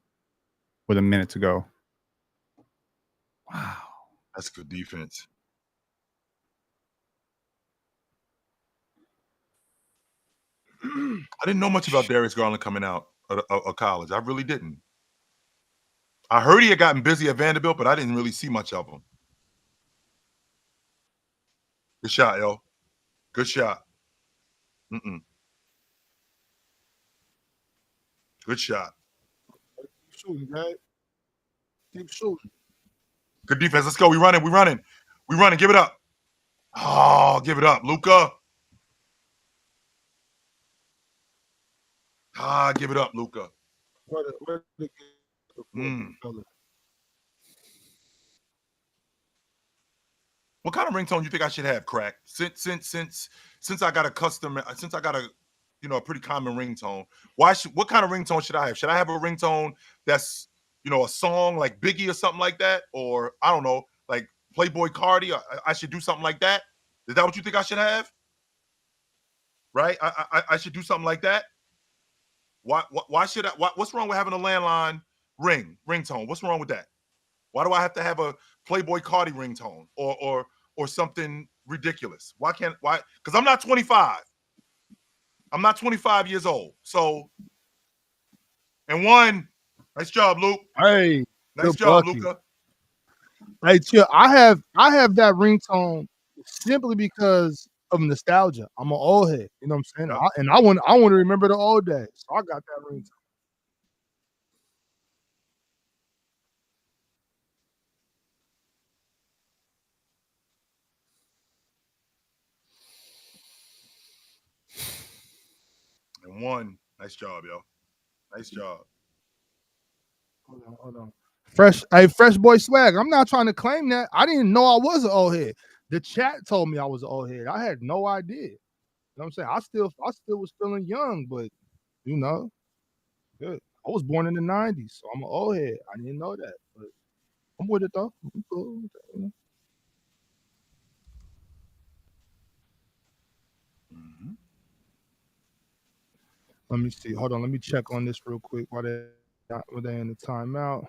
with a minute to go. Wow. That's good defense. I didn't know much about Darius Garland coming out of college. I really didn't. I heard he had gotten busy at Vanderbilt, but I didn't really see much of him. Good shot, yo. Good shot. Mm-mm. Good shot. Keep shooting, guys. Keep shooting. Good defense. Let's go. We running. Give it up. Oh, give it up, Luka. Give it up, Luka. What kind of ringtone you think I should have, Crack? Since I got a a pretty common ringtone. What kind of ringtone should I have? Should I have a ringtone that's a song like Biggie or something like that, or I don't know, like Playboy Cardi? I should do something like that. Is that what you think I should have? Right? I should do something like that. Why should I? What's wrong with having a landline ringtone? What's wrong with that? Why do I have to have a Playboy Cardi ringtone or something ridiculous? Why? Because I'm not 25. I'm not 25 years old. So, and one, nice job, Luke. Hey, nice job, Luka. Hey, chill. I have that ringtone simply because of nostalgia. I'm an old head. You know what I'm saying? Yeah. I want to remember the old days. So I got that ringtone. And one, nice job, yo. Nice job. Hold on. Fresh boy swag. I'm not trying to claim that. I didn't know I was an old head. The chat told me I was an old head. I had no idea. You know what I'm saying? I still was feeling young, but good. I was born in the 90s, so I'm an old head. I didn't know that, but I'm with it though. I'm cool with that, you know? Mm-hmm. Let me see. Hold on. Let me check on this real quick while they're in the timeout.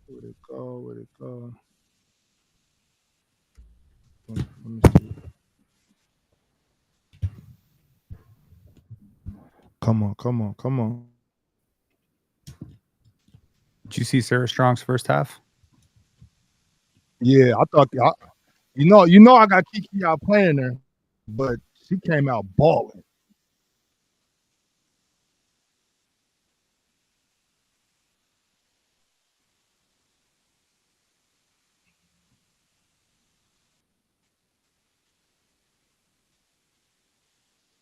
Where'd it go? Let me see. Come on. Did you see Sarah Strong's first half? Yeah, I thought I got Kiki out playing her, but she came out balling.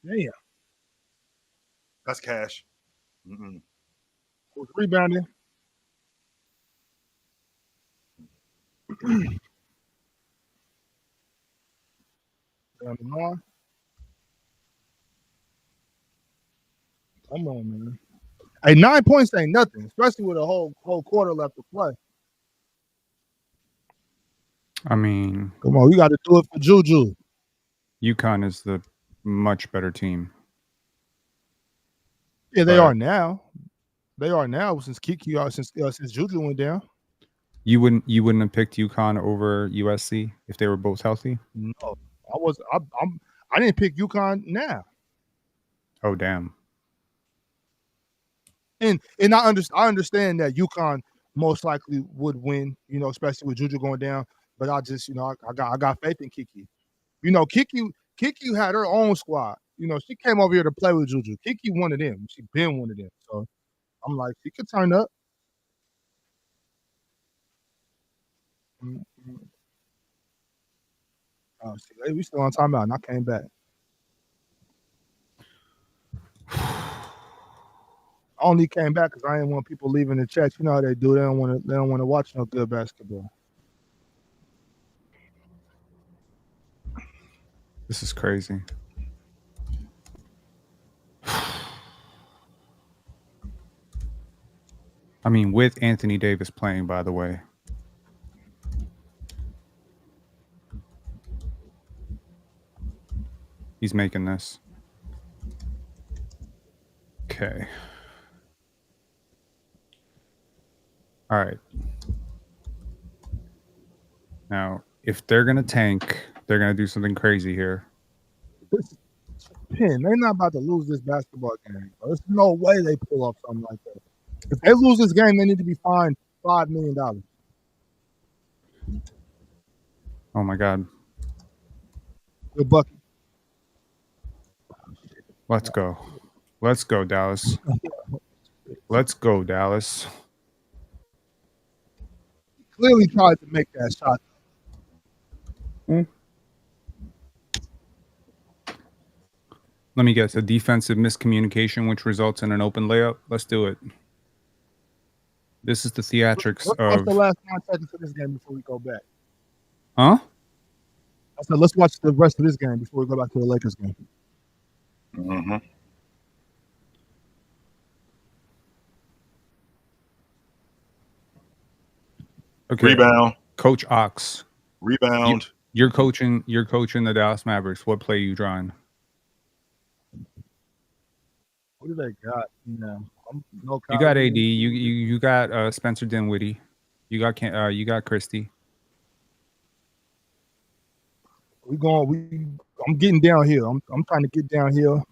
Damn. That's cash. Mm-mm. Who's rebounding? Down the line. Come on, man. Hey, 9 points ain't nothing, especially with a whole quarter left to play. I mean, come on, we got to do it for Juju. UConn is the much better team. Yeah, they are now. They are now since Kiki, since Juju went down. You wouldn't have picked UConn over USC if they were both healthy? No, I didn't pick UConn now. Oh damn. And I understand that UConn most likely would win, especially with Juju going down. But I just, I got faith in Kiki. Kiki had her own squad. She came over here to play with Juju. Kiki one of them. She been one of them. So I'm like, she could turn up. Mm-hmm. Oh, see, we still on timeout, and I came back. I only came back because I didn't want people leaving the chat. You know how they do. They don't want to watch no good basketball. This is crazy. I mean, with Anthony Davis playing, by the way. He's making this. Okay. All right. Now, if they're going to tank, they're going to do something crazy here. They're not about to lose this basketball game. Bro. There's no way they pull off something like that. If they lose this game, they need to be fined $5 million. Oh, my God. Good bucket. Let's go. Let's go, Dallas. Let's go, Dallas. He clearly tried to make that shot. Let me guess. A defensive miscommunication, which results in an open layup. Let's do it. This is the theatrics What's of... the last 9 seconds of this game before we go back? Huh? I said, let's watch the rest of this game before we go back to the Lakers game. Mm-hmm. Okay. Rebound. Coach Ox. Rebound. You're coaching the Dallas Mavericks. What play are you drawing? What do they got? You got AD. You got Spencer Dinwiddie. You got Christie. I'm getting downhill. I'm trying to get downhill.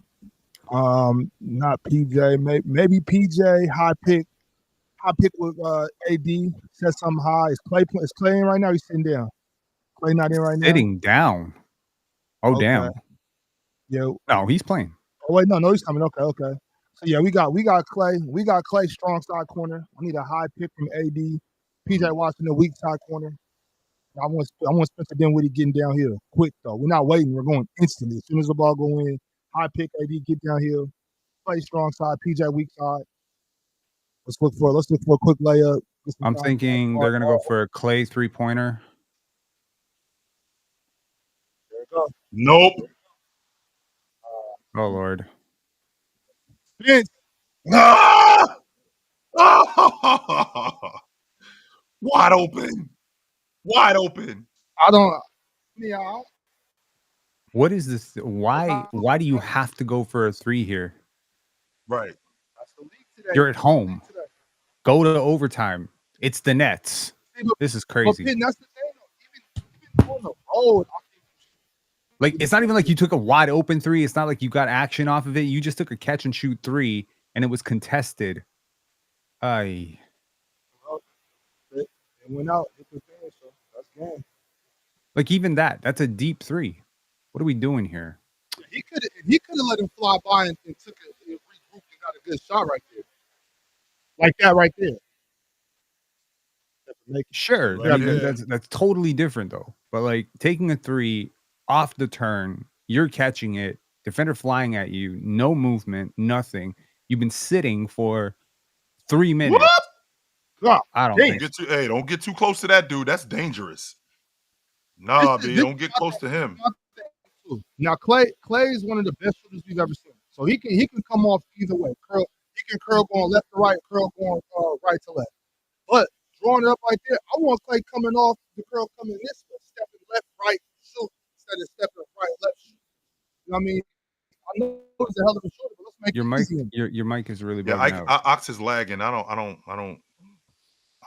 Not PJ. Maybe PJ. High pick with AD. Set something high. Is Clay in right now? He's sitting down. Clay not in right now. Sitting down. Oh okay. Damn. Yeah. No, he's playing. Oh wait, no, he's coming. Okay. So yeah, we got Clay. We got Clay strong side corner. I need a high pick from AD. PJ Washington weak side corner. I want Spencer Dinwiddie getting downhill quick though. We're not waiting. We're going instantly. As soon as the ball go in, high pick AD get downhill. Play strong side. PJ weak side. Let's look for a quick layup. I'm thinking they're gonna go for a Clay 3-pointer. There we go. Nope. Oh Lord. Vince. Ah! Wide open. Wide open. I don't. Yeah. What is this? Why do you have to go for a 3 here? Right. You're at home. Go to overtime. It's the Nets. This is crazy. But that's the thing. Even on the road, like, it's not even like you took a wide open 3. It's not like you got action off of it. You just took a catch and shoot 3, and it was contested. It went out. It was there, so that's game. Like, even that's a deep 3. What are we doing here? He could have let him fly by and took a regroup and got a good shot right there. Like that right there. Sure. Right, That's totally different though. But like taking a 3 off the turn, you're catching it, defender flying at you, no movement, nothing. You've been sitting for 3 minutes. What? I don't think. Don't get too close to that dude. That's dangerous. Nah, B, don't get close to him. Now Clay is one of the best shooters we've ever seen. So he can come off either way. He can curl going left to right, curl going right to left. But drawing it up right there, I want Clay coming off the curl coming this way, stepping left, right, shoot instead of stepping right, left, shoot. You know what I mean? I know it's a hell of a shooter, but let's make it easy. Your mic is really bugging out. Ox is lagging. I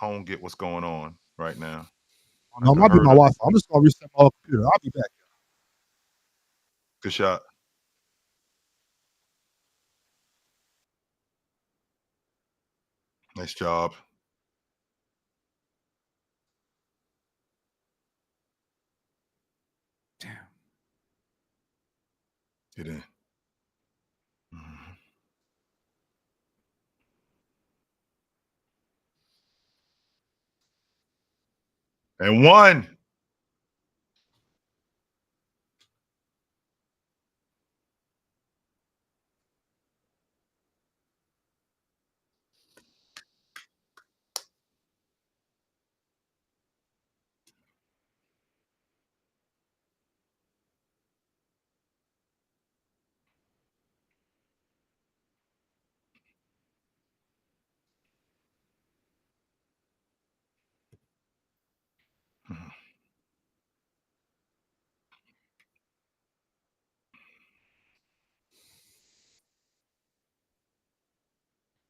don't get what's going on. right now. No, it might be my Wi-Fi. I'm just gonna reset my computer. I'll be back. Good shot. Nice job. Damn. Get in. Mm-hmm. And one.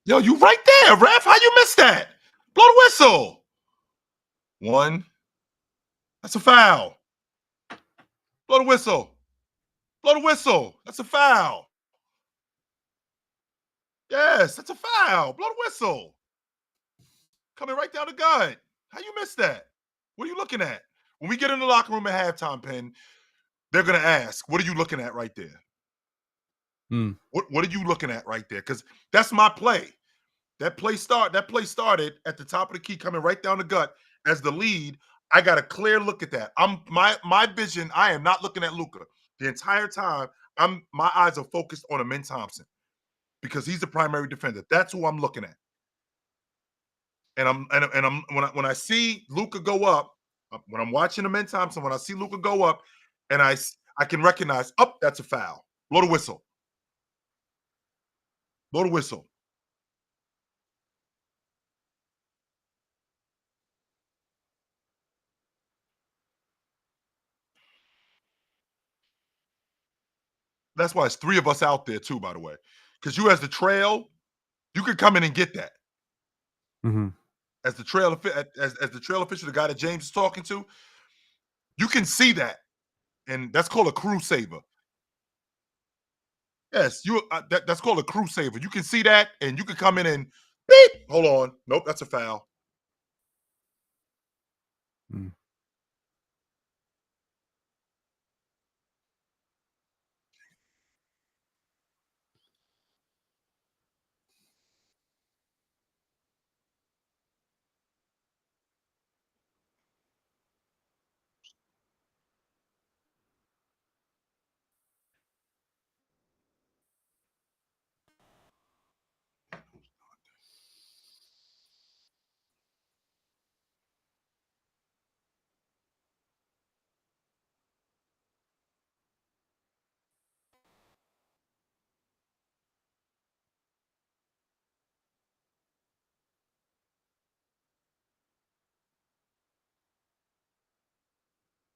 Yo, you right there, ref. How you missed that? Blow the whistle. One. That's a foul. Blow the whistle. Blow the whistle. That's a foul. Yes, that's a foul. Blow the whistle. Coming right down the gut. How you missed that? What are you looking at? When we get in the locker room at halftime, Penn, they're going to ask, what are you looking at right there? What are you looking at right there? Because that's my play. That play started at the top of the key, coming right down the gut as the lead. I got a clear look at that. My vision. I am not looking at Luka the entire time. My eyes are focused on Amin Thompson because he's the primary defender. That's who I'm looking at. And I'm when I see Luka go up, when I'm watching Amin Thompson, when I see Luka go up, and I can recognize, that's a foul. Blow the whistle. Blow the whistle. That's why it's 3 of us out there too, by the way. Because you as the trail, you could come in and get that. Mm-hmm. As the trail official, the guy that James is talking to, you can see that. And that's called a crew saver. Yes, that's called a crew saver. You can see that, and you can come in and beep. Hold on. Nope, that's a foul. Mm.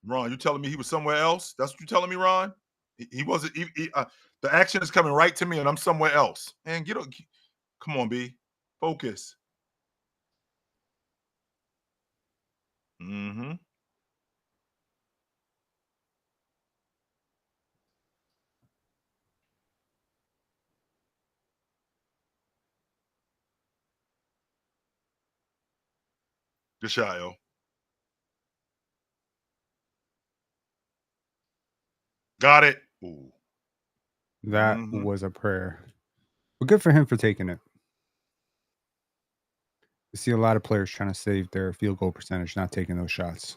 Ron, you telling me he was somewhere else? That's what you telling me, Ron? He wasn't. The action is coming right to me, and I'm somewhere else. Man, come on, B, focus. Mm-hmm. Good shot, yo. Got it. Ooh. That was a prayer. But good for him for taking it. You see a lot of players trying to save their field goal percentage, not taking those shots.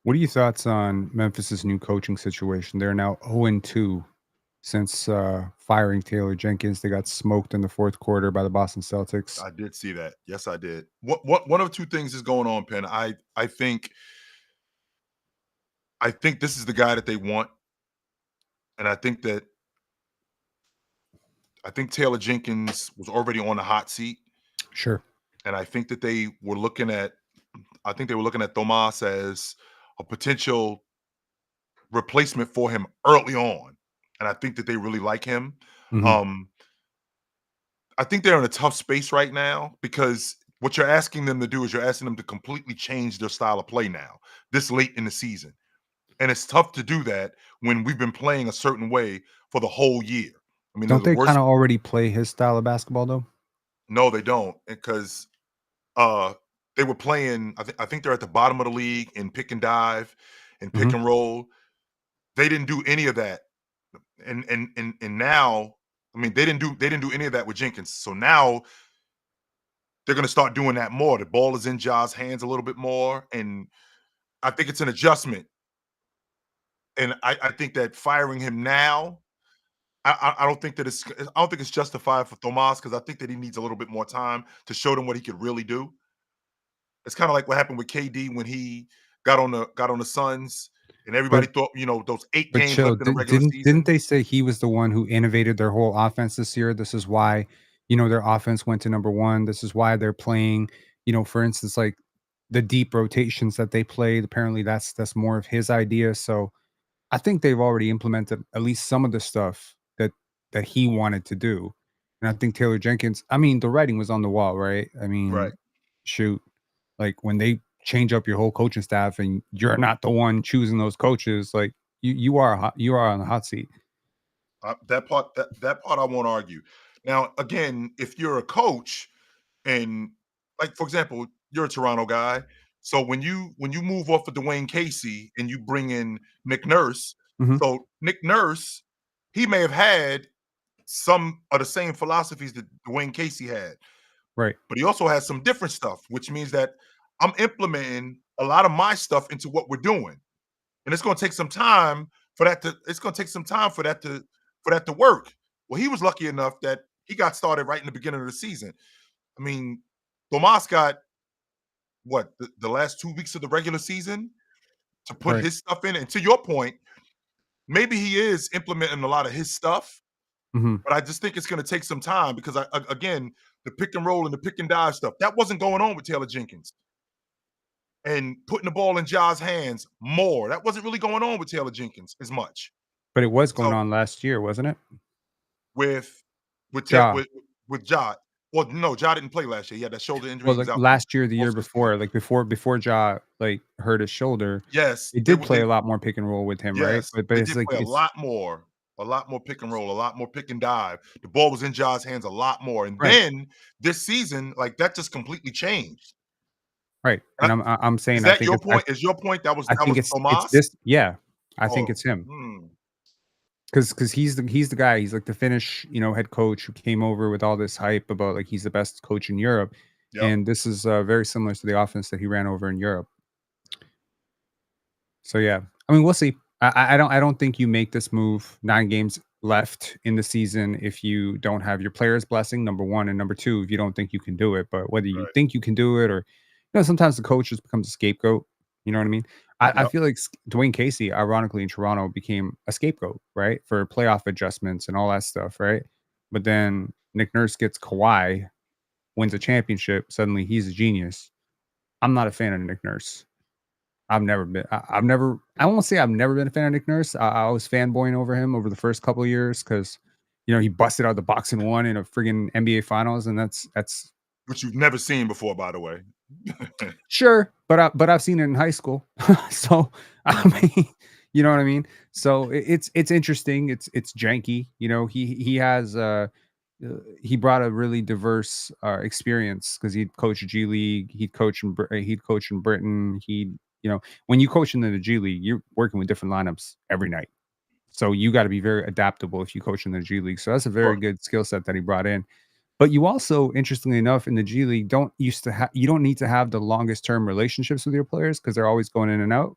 What are your thoughts on Memphis's new coaching situation? They're now 0-2 since firing Taylor Jenkins. They got smoked in the fourth quarter by the Boston Celtics. I did see that. Yes, I did. One of two things is going on, Penn. I think this is the guy that they want, and I think Taylor Jenkins was already on the hot seat. Sure. And I think that they were looking at Tomas as a potential replacement for him early on. And I think that they really like him. Mhm. I think they're in a tough space right now because what you're asking them to do is you're asking them to completely change their style of play now, this late in the season. And it's tough to do that when we've been playing a certain way for the whole year. I mean, they're Don't the they worst. kinda already play his style of basketball, though? No, they don't, because uh they were playing. I think they're at the bottom of the league in pick and dive and pick Mhm. and roll. They didn't do any of that, and now, I mean, they didn't do any of that with Jenkins. So now they're going to start doing that more. The ball is in Ja's hands a little bit more, and I think it's an adjustment. And I think that firing him now, I don't think that I don't think it's justified for Tomas, because I think that he needs a little bit more time to show them what he could really do. It's kind of like what happened with KD when he got on the Suns, and everybody But thought, those 8 games chill, left in the di regular didn't season. they say he was the one who innovated their whole offense this year? This is why, their offense went to number 1. This is why they're playing, for instance, like, the deep rotations that they played, apparently that's more of his idea, so I think they've already implemented at least some of the stuff that he wanted to do, and I think Taylor Jenkins, I mean, the writing was on the wall, right? I Right. mean, shoot, like, when they change up your whole coaching staff and you're not the one choosing those coaches, like, you are on the hot seat. That part I won't argue. Now, again, if you're a coach and, like, for example, you're a Toronto guy, so when you move off of Dwayne Casey and you bring in Nick Nurse, Mhm. so Nick Nurse, he may have had some of the same philosophies that Dwayne Casey had, Right, but he also has some different stuff, which means that I'm implementing a lot of my stuff into what we're doing. And it's going to take some time for that to work. Well, he was lucky enough that he got started right in the beginning of the season. I mean, Tomas got what, the last 2 weeks of the regular season to put right. his stuff in. And to your point, maybe he is implementing a lot of his stuff, Mhm. but I just think it's going to take some time because again, the pick and roll and the pick and dive stuff, that wasn't going on with Taylor Jenkins. And putting the ball in Ja's hands more, that wasn't really going on with Taylor Jenkins as much. But it was going So on last year, wasn't it? with with Ta- Ja. with Ja, well, no, Ja didn't play last year. He had that shoulder injury. Well, He was like, out for last year, the year most of the season. before, like, before Ja, like, hurt his shoulder, Yes, they they did would. play a lot more pick and roll with him, right? Yes, But they it's did like play it's a lot more pick and roll, a lot more pick and dive. The ball was in Ja's hands a lot more. And right, then this season, like, that just completely changed. right, Uh, and I'm Is saying that your point? Is your point that was I that think was it's Tomas? this yeah, I think Oh, it's him. hmm. Because he's the guy, he's like the Finnish, head coach who came over with all this hype about, like, he's the best coach in Europe, Yep. and this is, very similar to the offense that he ran over in Europe. So, yeah, I mean, we'll see. I don't think you make this move 9 games left in the season if you don't have your players' blessing, number 1, and number 2, if you don't think you can do it, but whether you Right. think you can do it or sometimes the coach just becomes a scapegoat, you know what I mean? I Yep. feel like Dwayne Casey, ironically, in Toronto, became a scapegoat, right, for playoff adjustments and all that stuff, right? But then Nick Nurse gets Kawhi, wins a championship, suddenly he's a genius. I'm not a fan of Nick Nurse. I've never I won't say I've never been a fan of Nick Nurse. I was fanboying over him over the first couple of years because, he busted out the box and won in a friggin' NBA finals, and that's Which you've never seen before, by the way. sure, but I've seen it in high school. So, I mean, you know what I mean? So it's interesting. It's janky. He brought a really diverse experience because he'd coach G League, he'd coach in Britain. When you coach in the G League, you're working with different lineups every night. So you got to be very adaptable if you coach in the G League. So that's a very Sure. good skill set that he brought in. But you also, interestingly enough, in the G League, you don't need to have the longest term relationships with your players because they're always going in and out.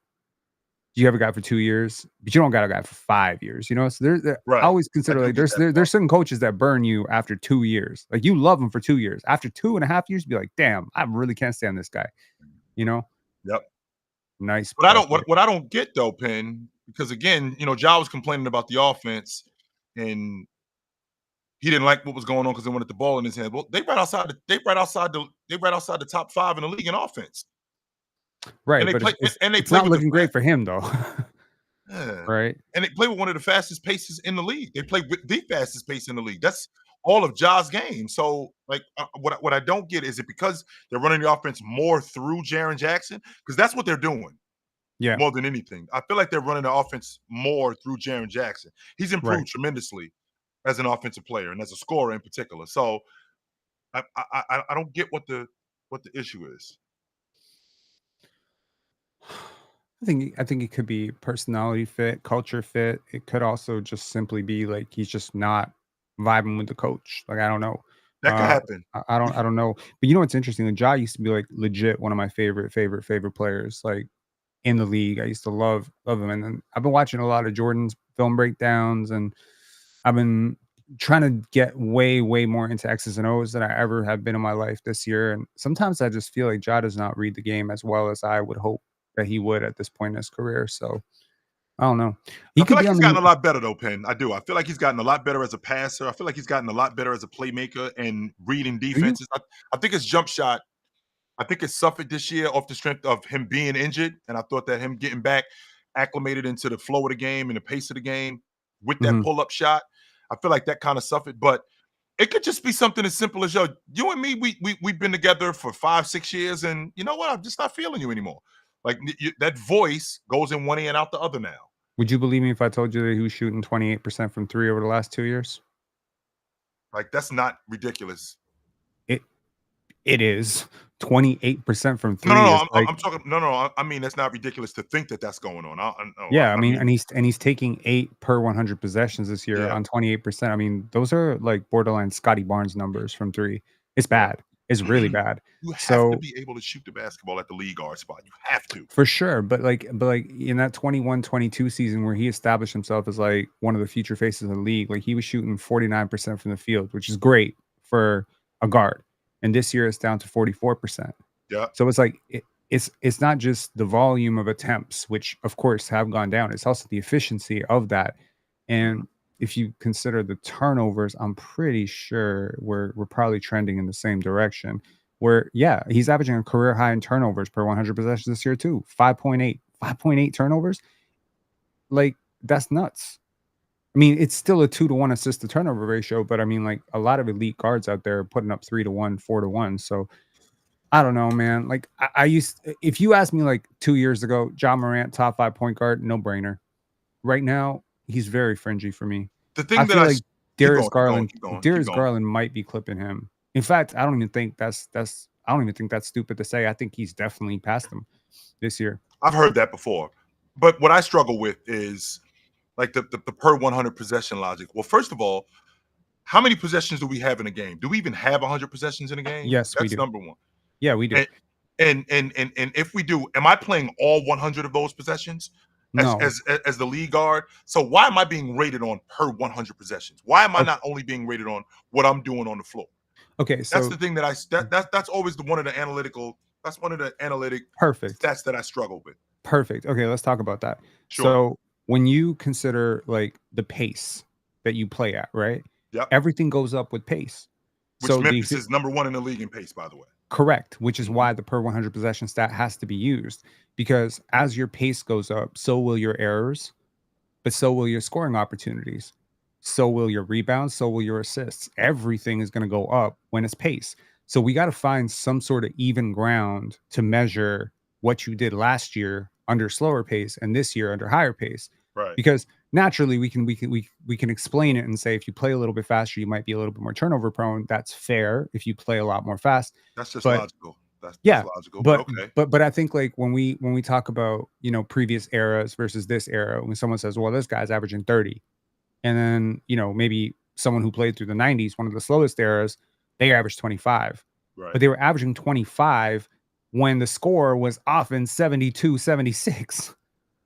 You have a guy for 2 years, but you don't got a guy for 5 years. So I Right. always I consider, do like, get that there's part. certain coaches that burn you after 2 years. Like, you love them for 2 years. After 2.5 years, be like, damn, I really can't stand this guy. You know, Yep. nice But I don't player. what I don't get though, Penn, because again, Ja was complaining about the offense, and he didn't like what was going on because they wanted the ball in his hand. Well, they right outside the top 5 in the league in offense. Right, and they but play it's not looking great for him though. Yeah. Right? And they play with one of the fastest paces in the league. They play with the fastest pace in the league. That's all of Ja's game. So, like, what I don't get is it because they're running the offense more through Jaren Jackson? Because that's what they're doing Yeah, more than anything. I feel like they're running the offense more through Jaren Jackson. He's right. improved tremendously as an offensive player and as a scorer in particular. So, I don't get what the issue is. I think it could be personality fit, culture fit. It could also just simply be like he's just not vibing with the coach. Like I don't know. That could happen. I don't know. But you know what's interesting? Like Ja used to be like legit one of my favorite players like in the league. I used to love him. And then I've been watching a lot of Jordan's film breakdowns, and I've been trying to get way more into X's and O's than I ever have been in my life this year. And sometimes I just feel like Ja does not read the game as well as I would hope that he would at this point in his career. So I don't know. I feel like he's gotten a lot better though, Penn. I do. I feel like he's gotten a lot better as a passer. I feel like he's gotten a lot better as a playmaker and reading defenses. I think his jump shot, I think it suffered this year off the strength of him being injured. And I thought that him getting back acclimated into the flow of the game and the pace of the game with that pull-up shot, I feel like that kind of suffered. But it could just be something as simple as, yo, you and me, we've been together for 5-6 years, and you know what? I'm just not feeling you anymore. Like that voice goes in one ear and out the other now. Would you believe me if I told you that he was shooting 28% from 3 over the last 2 years? Like, that's not ridiculous. It is 28% from 3. No, I'm talking. No, I mean that's not ridiculous to think that that's going on. I mean, and he's taking 8 per 100 possessions this year on 28%. I mean, those are like borderline Scotty Barnes numbers from 3. It's bad. It's really bad. You have to be able to shoot the basketball at the league guard spot. You have to. For sure. But like in that 21-22 season where he established himself as like one of the future faces of the league, like he was shooting 49% from the field, which is great for a guard. And this year it's down to 44%. Yeah. So it's like it's not just the volume of attempts, which of course have gone down. It's also the efficiency of that. And if you consider the turnovers, I'm pretty sure we're probably trending in the same direction. Where he's averaging a career high in turnovers per 100 possessions this year too. 5.8 turnovers. Like that's nuts. I mean, it's still a 2-to-1 assist to turnover ratio, but I mean, like a lot of elite guards out there are putting up 3-to-1, 4-to-1. So I don't know, man. Like if you asked me like 2 years ago, Ja Morant, top 5 point guard, no brainer. Right now, he's very fringy for me. The thing I that feel like Darius Garland might be clipping him. In fact, I don't even think that's stupid to say. I think he's definitely past him this year. I've heard that before. But what I struggle with is like the per 100 possession logic. Well, first of all, how many possessions do we have in a game? Do we even have 100 possessions in a game? Yes, that's we do. Number one. Yeah, we do. And if we do, am I playing all 100 of those possessions as the league guard? So why am I being rated on per 100 possessions? Why am I not only being rated on what I'm doing on the floor? Okay, so that's the thing that that's always one of the analytic perfect stats that I struggle with. Perfect. Okay, let's talk about that. Sure. So when you consider like the pace that you play at, right? Yep. Everything goes up with pace. Which so Memphis is number 1 in the league in pace, by the way. Correct, which is why the per 100 possession stat has to be used, because as your pace goes up, so will your errors, but so will your scoring opportunities. So will your rebounds, so will your assists. Everything is going to go up when it's pace. So we got to find some sort of even ground to measure what you did last year under slower pace and this year under higher pace. Right. Because naturally we can explain it and say if you play a little bit faster, you might be a little bit more turnover prone. That's fair. If you play a lot more fast, that's just logical. That's logical. But okay. But I think like when we talk about, you know, previous eras versus this era, when someone says, well, this guy's averaging 30, and then, you know, maybe someone who played through the 90s, one of the slowest eras, they averaged 25. Right. But they were averaging 25 when the score was often 72, 76,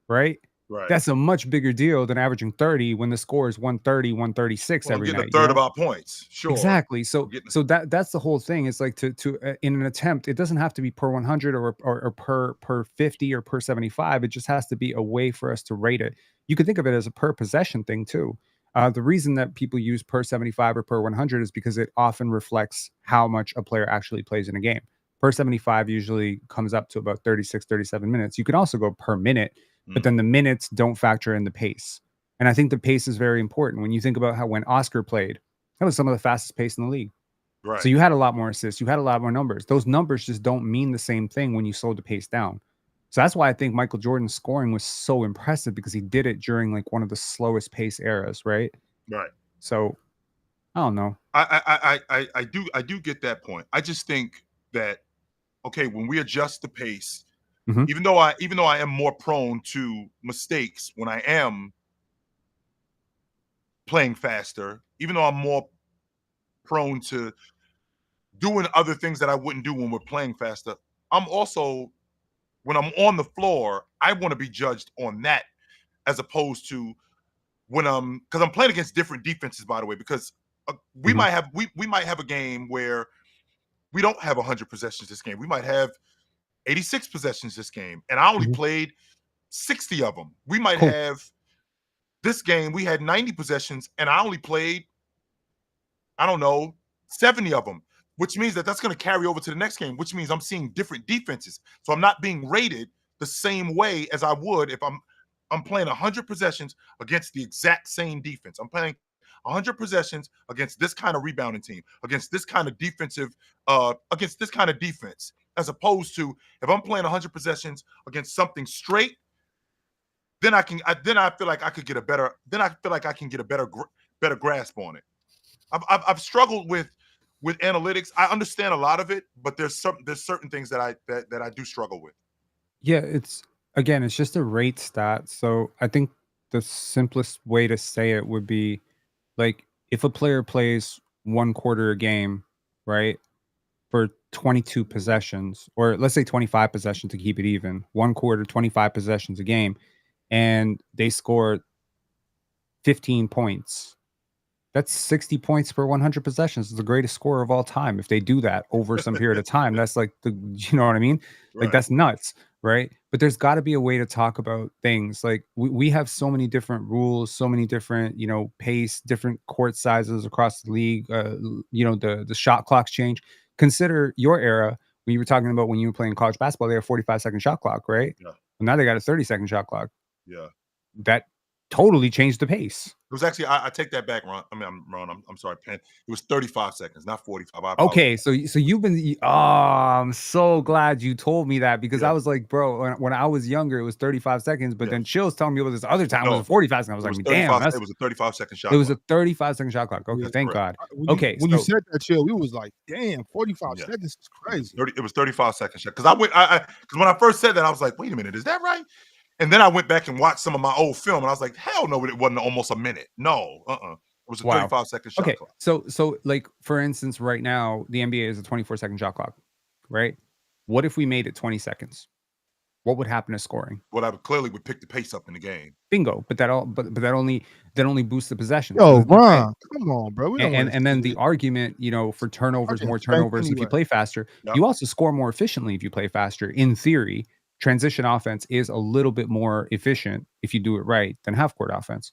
right? Right. That's a much bigger deal than averaging 30 when the score is 130, 136 every night. A third of our points. Sure. Exactly. So that's the whole thing. It's like to in an attempt, it doesn't have to be per 100 or per 50 or per 75. It just has to be a way for us to rate it. You could think of it as a per possession thing too. The reason that people use per 75 or per 100 is because it often reflects how much a player actually plays in a game. Per 75 usually comes up to about 36, 37 minutes. You can also go per minute, but then the minutes don't factor in the pace. And I think the pace is very important. When you think about how when Oscar played, that was some of the fastest pace in the league. Right. So you had a lot more assists. You had a lot more numbers. Those numbers just don't mean the same thing when you slow the pace down. So that's why I think Michael Jordan's scoring was so impressive, because he did it during like one of the slowest pace eras, right? Right. So I don't know. I do get that point. I just think that, okay, when we adjust the pace, even though I am more prone to mistakes when I am playing faster, even though I'm more prone to doing other things that I wouldn't do when we're playing faster, I'm also, when I'm on the floor, I want to be judged on that, as opposed to when because I'm playing against different defenses, by the way, because we might have we might have a game where we don't have 100 possessions this game. We might have 86 possessions this game, and I only played 60 of them. We might have this game, we had 90 possessions, and I only played, I don't know, 70 of them, which means that that's going to carry over to the next game, which means I'm seeing different defenses. So I'm not being rated the same way as I would if I'm playing 100 possessions against the exact same defense. I'm playing 100 possessions against this kind of rebounding team, against this kind of defensive, against this kind of defense, as opposed to if I'm playing 100 possessions against something straight, then I feel like I could get a better, better grasp on it. I've struggled with analytics. I understand a lot of it, but there's certain things that I do struggle with. Yeah, it's just a rate stat. So I think the simplest way to say it would be like if a player plays 1/4 a game, right, for 22 possessions, or let's say 25 possessions to keep it even, 1/4, 25 possessions a game, and they score 15 points. That's 60 points per 100 possessions. It's the greatest score of all time. If they do that over some period of time, that's like you know what I mean? Like that's nuts, right? But there's got to be a way to talk about things. Like we have so many different rules, so many different, pace, different court sizes across the league. The shot clocks change. Consider your era when you were talking about when you were playing college basketball, they had a 45-second shot clock, right? Yeah. Well, now they got a 30-second shot clock. Yeah. That totally changed the pace. It was actually, I take that back, Ron. I mean, I'm wrong. I'm sorry, Penn. It was 35 seconds, not 45. Okay, so you've been. Oh, I'm so glad you told me that, because I was like, bro, when I was younger, it was 35 seconds, but then Chill's telling me about this other time it was 45 seconds. I was like, damn, it was a 35-second shot. It was a 35-second shot clock. Okay, thank God. When you said that, Chill, we was like, damn, 45 seconds is crazy. It was 35-second shot. Because because when I first said that, I was like, wait a minute, is that right? And then I went back and watched some of my old film, and I was like, hell no, it wasn't almost a minute. No, It was a 35-second shot clock. So like, for instance, right now, the NBA is a 24-second shot clock, right? What if we made it 20 seconds? What would happen to scoring? Well, I would pick the pace up in the game. Bingo. But that only boosts the possession. Yo, Ron, come on, bro. And then the argument, for turnovers, more turnovers if you play faster. Yep. You also score more efficiently if you play faster. In theory, transition offense is a little bit more efficient if you do it right than half-court offense.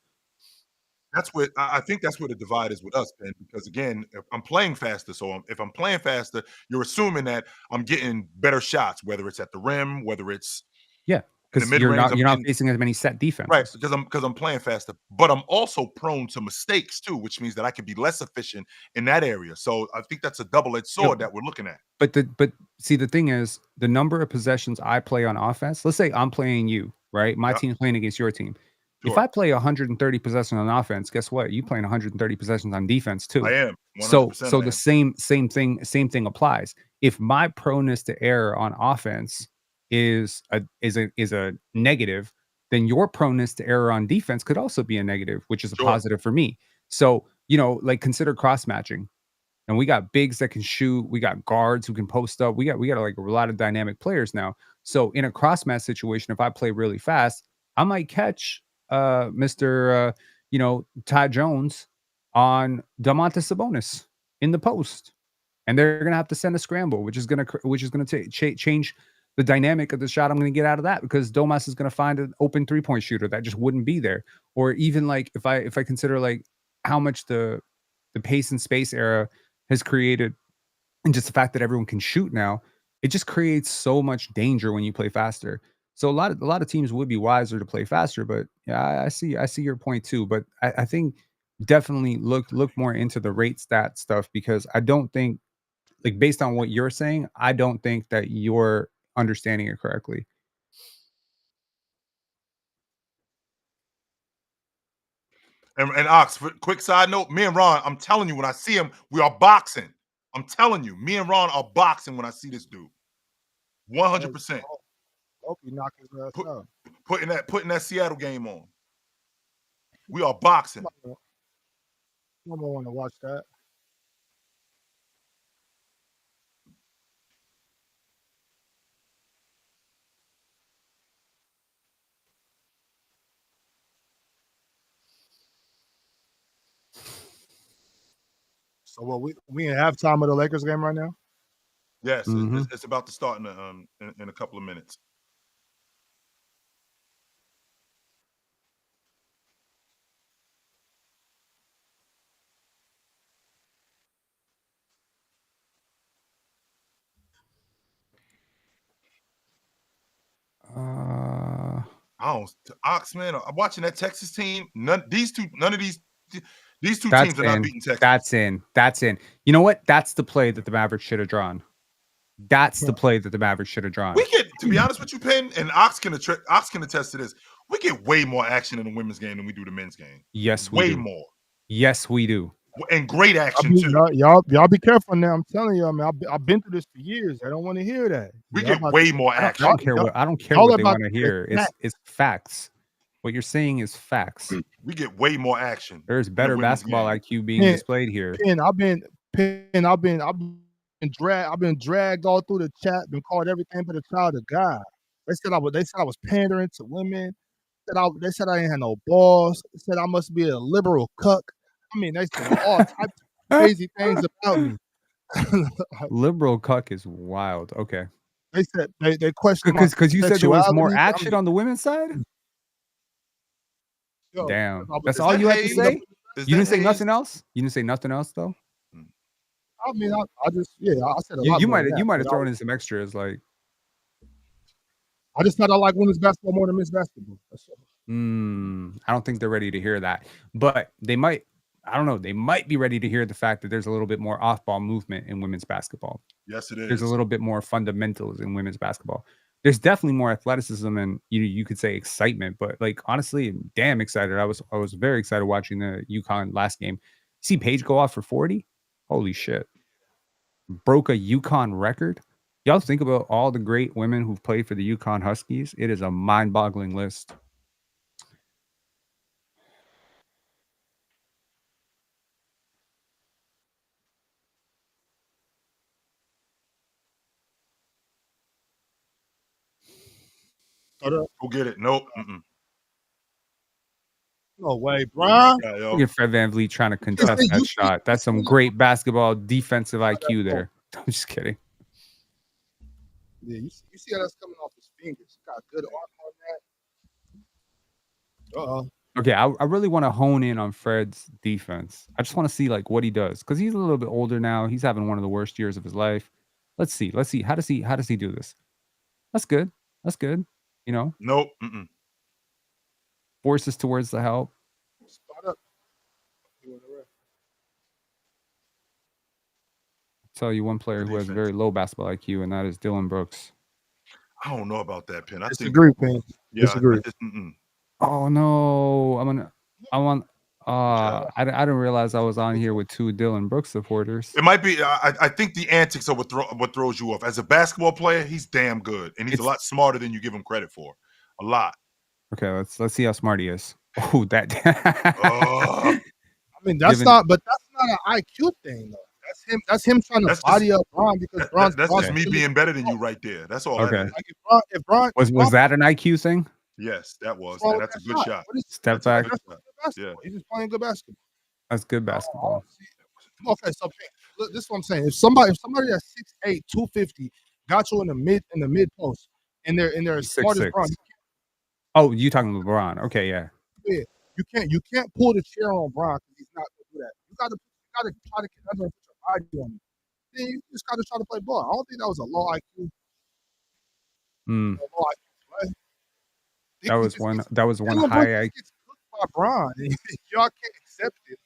I think that's where the divide is with us, Ben, because again, if I'm playing faster, if I'm playing faster, you're assuming that I'm getting better shots, whether it's at the rim, whether it's because you're not facing as many set defenses, right? Because I'm playing faster, but I'm also prone to mistakes too, which means that I can be less efficient in that area. So I think that's a double-edged sword that we're looking at. But see, the thing is, the number of possessions I play on offense. Let's say I'm playing you, right? My team's playing against your team. Sure. If I play 130 possessions on offense, guess what? You playing 130 possessions on defense too. I am. So the same thing applies. If my proneness to error on offense is a negative, then your proneness to error on defense could also be a negative, which is a positive for me. So like, consider cross matching. And we got bigs that can shoot. We got guards who can post up. We got like a lot of dynamic players now. So in a cross match situation, if I play really fast, I might catch Mr. Ty Jones on Domantas Sabonis in the post, and they're gonna have to send a scramble, which is gonna change the dynamic of the shot I'm going to get out of that, because Domas is going to find an open 3-point shooter that just wouldn't be there. Or even like if I consider like how much the pace and space era has created, and just the fact that everyone can shoot now, it just creates so much danger when you play faster. So a lot of teams would be wiser to play faster. But yeah, I see your point too. But I think definitely look more into the rate stat stuff, because I don't think, like, based on what you're saying, I don't think that you're understanding it correctly. And Ox, quick side note, me and Ron, I'm telling you, when I see him, we are boxing. I'm telling you, me and Ron are boxing when I see this dude. 100%. Hope you knock his ass out. Putting that Seattle game on. We are boxing. I don't want to watch that. So what, we in halftime of the Lakers game right now? Yes, it's about to start in a couple of minutes. I don't, Ox, man, I'm watching that Texas team. None of these two teams are not beating Texas. That's in. You know what? That's the play that the Mavericks should have drawn. That's the play that the Mavericks should have drawn. We get, to be honest with you, Penn, and Ox can attest to this. We get way more action in the women's game than we do the men's game. Yes, we do. Way more. Yes, we do. And great action too. Y'all be careful now. I'm telling you, I mean, I've been through this for years. I don't want to hear that. We get way more action. I don't care what they want to hear. It's facts. What you're saying is facts. We get way more action. There's better basketball IQ being displayed here. I've been dragged all through the chat, been called everything but a child of God. They said I was pandering to women. They said I ain't had no balls. They said I must be a liberal cuck. I mean, they said all types of crazy things about me. Liberal cuck is wild. Okay. They said they questioned because you said there was more action on the women's side. Yo, damn, that's all you had to say. You didn't say nothing else. You didn't say nothing else though. I mean, I just I said a lot. You might have thrown in some extras like. I just thought I like women's basketball more than men's basketball. I don't think they're ready to hear that, but they might. I don't know. They might be ready to hear the fact that there's a little bit more off-ball movement in women's basketball. Yes, it is. There's a little bit more fundamentals in women's basketball. There's definitely more athleticism and you could say excitement, but like honestly, I'm damn excited. I was very excited watching the UConn last game. See Paige go off for 40. Holy shit! Broke a UConn record. Y'all think about all the great women who've played for the UConn Huskies. It is a mind-boggling list. Go get it. Nope. No way, bro. Look at Fred VanVleet trying to contest that shot. That's some great basketball defensive IQ there. I'm just kidding. Yeah, you see how that's coming off his fingers. Got good arm on that. Okay, I really want to hone in on Fred's defense. I just want to see like what he does because he's a little bit older now. He's having one of the worst years of his life. Let's see. How does he do this? That's good. You know. Nope. Forces towards the help. Spot up. I'll tell you one player who has very low basketball IQ, and that is Dylan Brooks. I don't know about that, Penn. I disagree, Penn. Yeah, disagree. Oh no, I didn't realize I was on here with two Dylan Brooks supporters. It might be. I think the antics are what throws you off. As a basketball player, he's damn good, and he's a lot smarter than you give him credit for. A lot. Okay, let's see how smart he is. Oh, that. I mean, that's not an IQ thing though. That's him trying to body up Bron because Bron's. That's just me being better than you right there. That's all. Okay. Like if Bron was that an IQ thing? Yes, that was. And that's a good shot. Step back. Yeah, he's just playing good basketball. That's good basketball. Okay, so look, this is what I'm saying. If somebody that's 6'8", 250 got you in the mid post, and they're as smart as Bron. Oh, you talking LeBron? Okay, yeah. Yeah, you can't pull the chair on Bron because he's not gonna do that. You gotta try to get under and put your body on him. Then you just gotta try to play ball. I don't think that was a low IQ. Low IQ play. That was one high IQ. Gets cooked by Bron. Y'all can't accept it.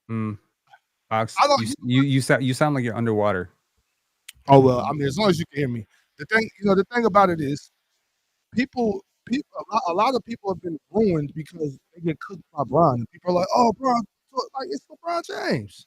Like, Fox, you sound like you're underwater. Oh well, I mean, as long as you can hear me. The thing about it is, a lot of people have been ruined because they get cooked by Bron. And people are like, "Oh, Bron, like it's LeBron James."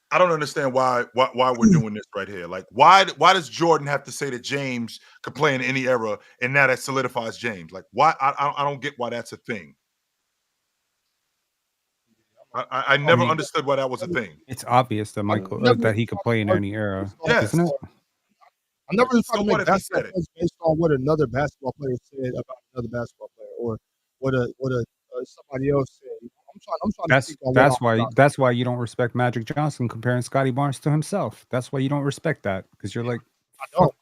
I don't understand why we're doing this right here. Like, why does Jordan have to say that James could play in any era, and now that solidifies James? Like, why? I don't get why that's a thing. I never understood why that was a thing. It's obvious that that he could play in any era, isn't it? I never tried to make basketball plays based on what another basketball player said about another basketball player, or what somebody else said. I'm trying. That's why you don't respect Magic Johnson comparing Scotty Barnes to himself. That's why you don't respect that, because you're like, I don't.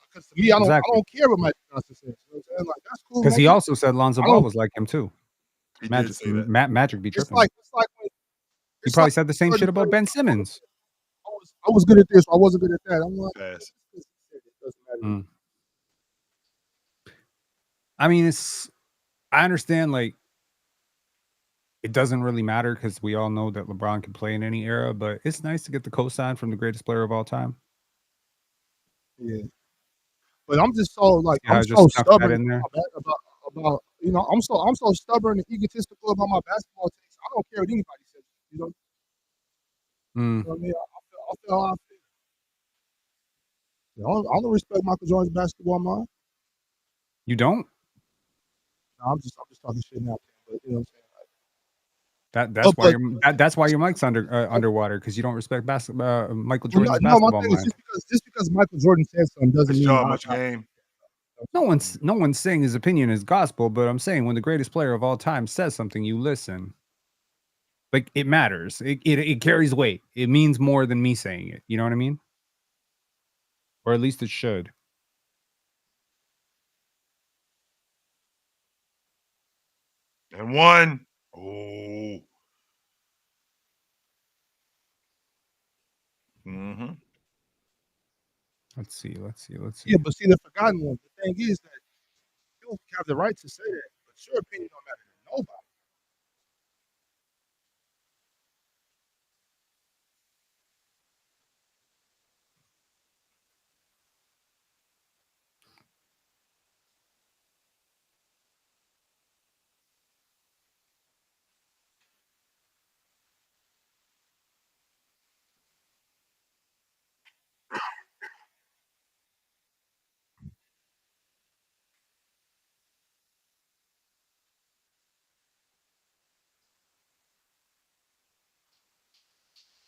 Because to me, I don't care what Magic Johnson says. You know what I'm saying? Like, that's cool. Because he also said Lonzo Ball was like him too. Magic be tripping. It's like he probably said the same shit about Ben Simmons. I was good at this. I wasn't good at that. I'm like, it doesn't matter. I mean, I understand, like, it doesn't really matter because we all know that LeBron can play in any era, but it's nice to get the cosign from the greatest player of all time. Yeah. But I'm just so like I'm so stubborn about I'm so stubborn and egotistical about my basketball takes. I don't care what anybody says. You know what I mean? I feel how I feel. I don't respect Michael Jordan's basketball mind. You don't? No, I'm just talking shit now. But you know what I'm saying? That's why your mic's underwater, because you don't respect Michael Jordan's basketball mind. Just because Michael Jordan said something doesn't mean much game. No one's saying his opinion is gospel, but I'm saying when the greatest player of all time says something, you listen. Like, it matters. It carries weight. It means more than me saying it. You know what I mean? Or at least it should. And one. Oh. Let's see. Yeah, but see, the forgotten one. The thing is that you have the right to say that, but your opinion don't matter to nobody.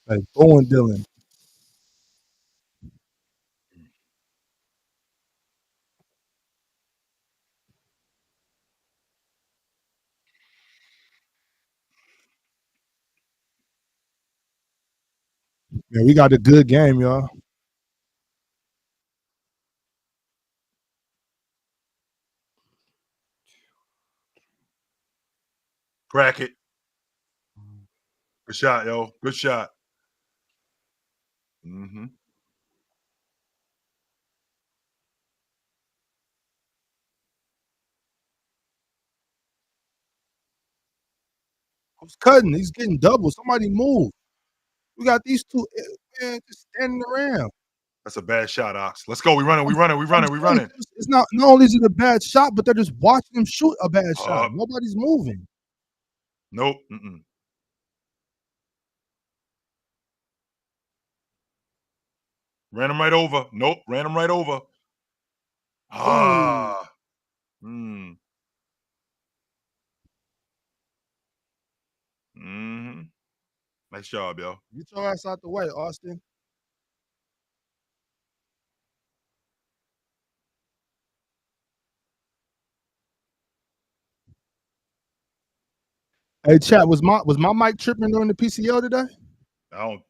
Like Bowen Dylan. Man, we got a good game, y'all. Crack it. Good shot, yo. Good shot. Who's cutting? He's getting double. Somebody move. We got these two, man, just standing around. That's a bad shot, Ox. Let's go. We running. It's not only is it a bad shot, but they're just watching him shoot a bad shot. Nobody's moving. Nope. Ran him right over. Nope. Ran him right over. Nice job, yo. Get your ass out the way, Austin. Hey, chat, was my mic tripping during the PCL today? I don't.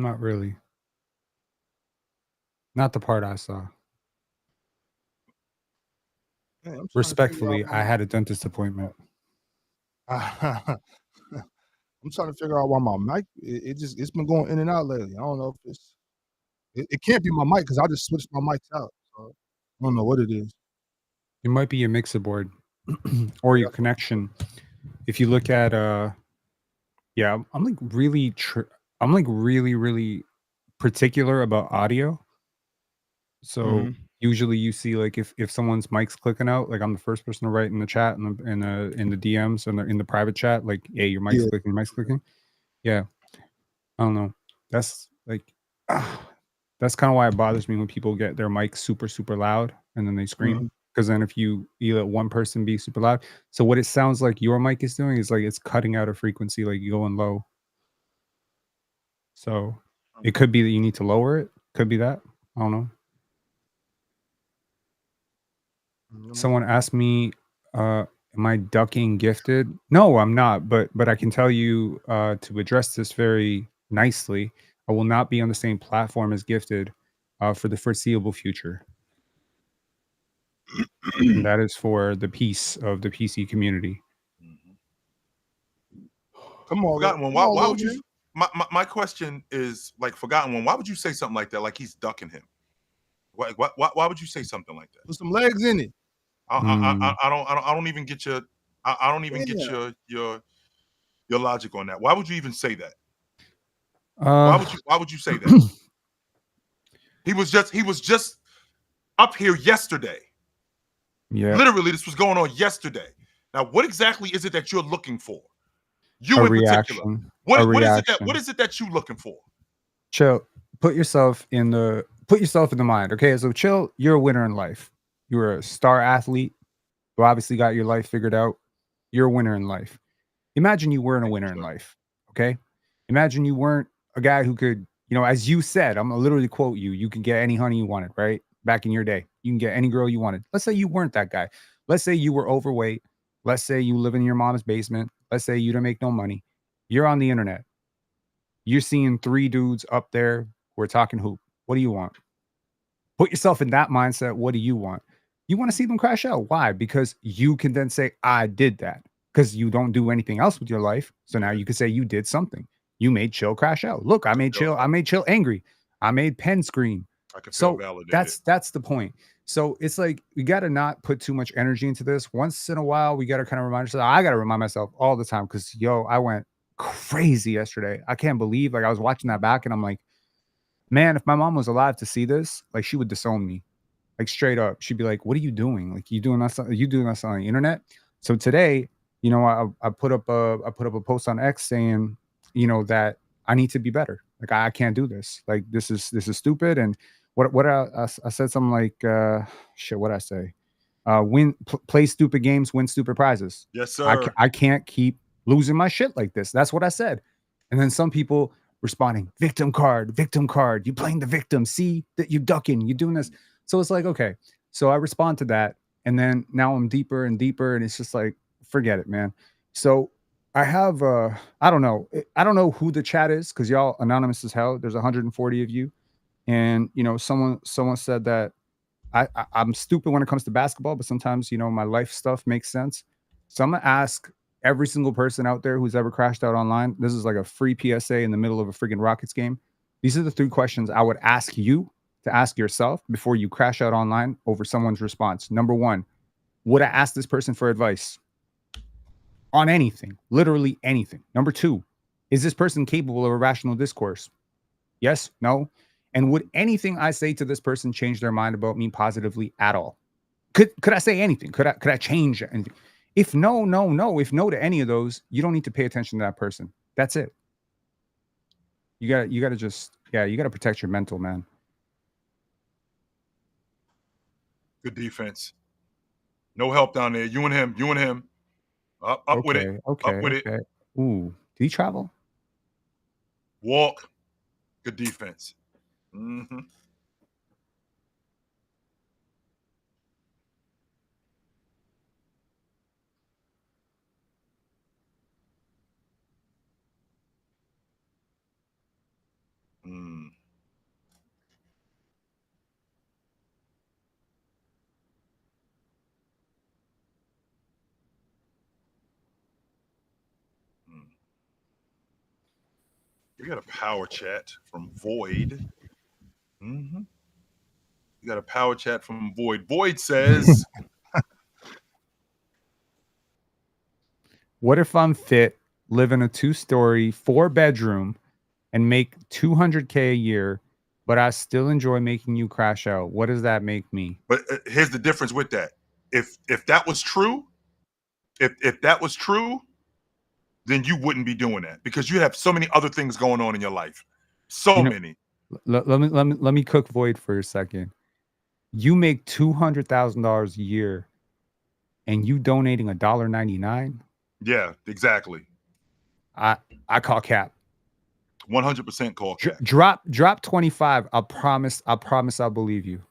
Not really. Not the part I saw. Man, respectfully, I had a dentist appointment. I'm trying to figure out why my mic it's been going in and out lately. I don't know if it can't be my mic because I just switched my mics out. So I don't know what it is. It might be your mixer board or your connection. If you look at yeah, I'm like really really particular about audio. So usually you see like if someone's mic's clicking out, like I'm the first person to write in the chat and in the DMs and in the private chat, like, hey, your mic's clicking, your mic's clicking. Yeah. I don't know. That's like that's kind of why it bothers me when people get their mic super, super loud and then they scream. Because then if you let one person be super loud, so what it sounds like your mic is doing is like it's cutting out a frequency, like you going low. So it could be that you need to lower it. Could be that. I don't know. Someone asked me, am I ducking gifted? No, I'm not. But I can tell you to address this very nicely, I will not be on the same platform as gifted for the foreseeable future. And that is for the peace of the PC community. Come on, Forgotten one. Why would you? My question is like Forgotten one. Why would you say something like that? Like he's ducking him. Why would you say something like that? Put some legs in it. I don't even get your. I don't even get your logic on that. Why would you even say that? Why would you say that? He was just up here yesterday. Yeah. Literally, this was going on yesterday. Now, what exactly is it that you're looking for? You a in reaction. particular. What is it that you looking for? Chill. Put yourself in the mind. Okay, so Chill, you're a winner in life. You're a star athlete. You obviously got your life figured out. You're a winner in life. Imagine you weren't a winner in life. Okay. Imagine you weren't a guy who could, as you said, I'm gonna literally quote you, you can get any honey you wanted, right? Back in your day, you can get any girl you wanted. Let's say you weren't that guy. Let's say you were overweight. Let's say you live in your mom's basement. Let's say you don't make no money. You're on the internet. You're seeing 3 dudes up there who are talking hoop. What do you want? Put yourself in that mindset. What do you want? You want to see them crash out. Why? Because you can then say, I did that. Because you don't do anything else with your life. So now you can say you did something. You made Chill crash out. Look, I made Chill angry. I made Penn scream. So that's the point. So it's like we got to not put too much energy into this. Once in a while, we got to kind of remind ourselves. I got to remind myself all the time because I went crazy yesterday. I can't believe I was watching that back and I'm like, man, if my mom was alive to see this, like she would disown me. Like straight up, she'd be like, "What are you doing? Like you doing this on the internet?" So today, I put up a post on X saying, that I need to be better. Like I can't do this. Like this is stupid. And what I said something like, shit. What I say? Play stupid games, win stupid prizes. Yes, sir. I can't keep losing my shit like this. That's what I said. And then some people responding, victim card. You playing the victim. See that you ducking. You doing this. So it's like, okay. So I respond to that. And then now I'm deeper and deeper. And it's just like, forget it, man. So I have, I don't know who the chat is because y'all anonymous as hell. There's 140 of you. And, someone said that I'm stupid when it comes to basketball, but sometimes, my life stuff makes sense. So I'm going to ask every single person out there who's ever crashed out online. This is like a free PSA in the middle of a freaking Rockets game. These are the 3 questions I would ask you to ask yourself before you crash out online over someone's response. Number 1, would I ask this person for advice on anything, literally anything? Number 2, is this person capable of a rational discourse? Yes, no. And would anything I say to this person change their mind about me positively at all? Could I say anything? Could I change anything? If no to any of those, you don't need to pay attention to that person. That's it. You gotta just, you gotta protect your mental, man. Good defense. No help down there. You and him. Up with it. Up with it. Ooh, did he travel? Walk. Good defense. Mm-hmm. Mm. We got a power chat from Void. Mm-hmm. We got a power chat from Void. Void says, what if I'm fit, live in a 2-story, 4-bedroom, and make $200K a year, but I still enjoy making you crash out? What does that make me? But here's the difference with that. If that was true, if that was true, then you wouldn't be doing that because you have so many other things going on in your life. So many. Let me cook Void for a second. You make $200,000 a year, and you donating $1.99. Yeah, exactly. I call cap. 100% call cap. Drop 25. I promise I'll believe you.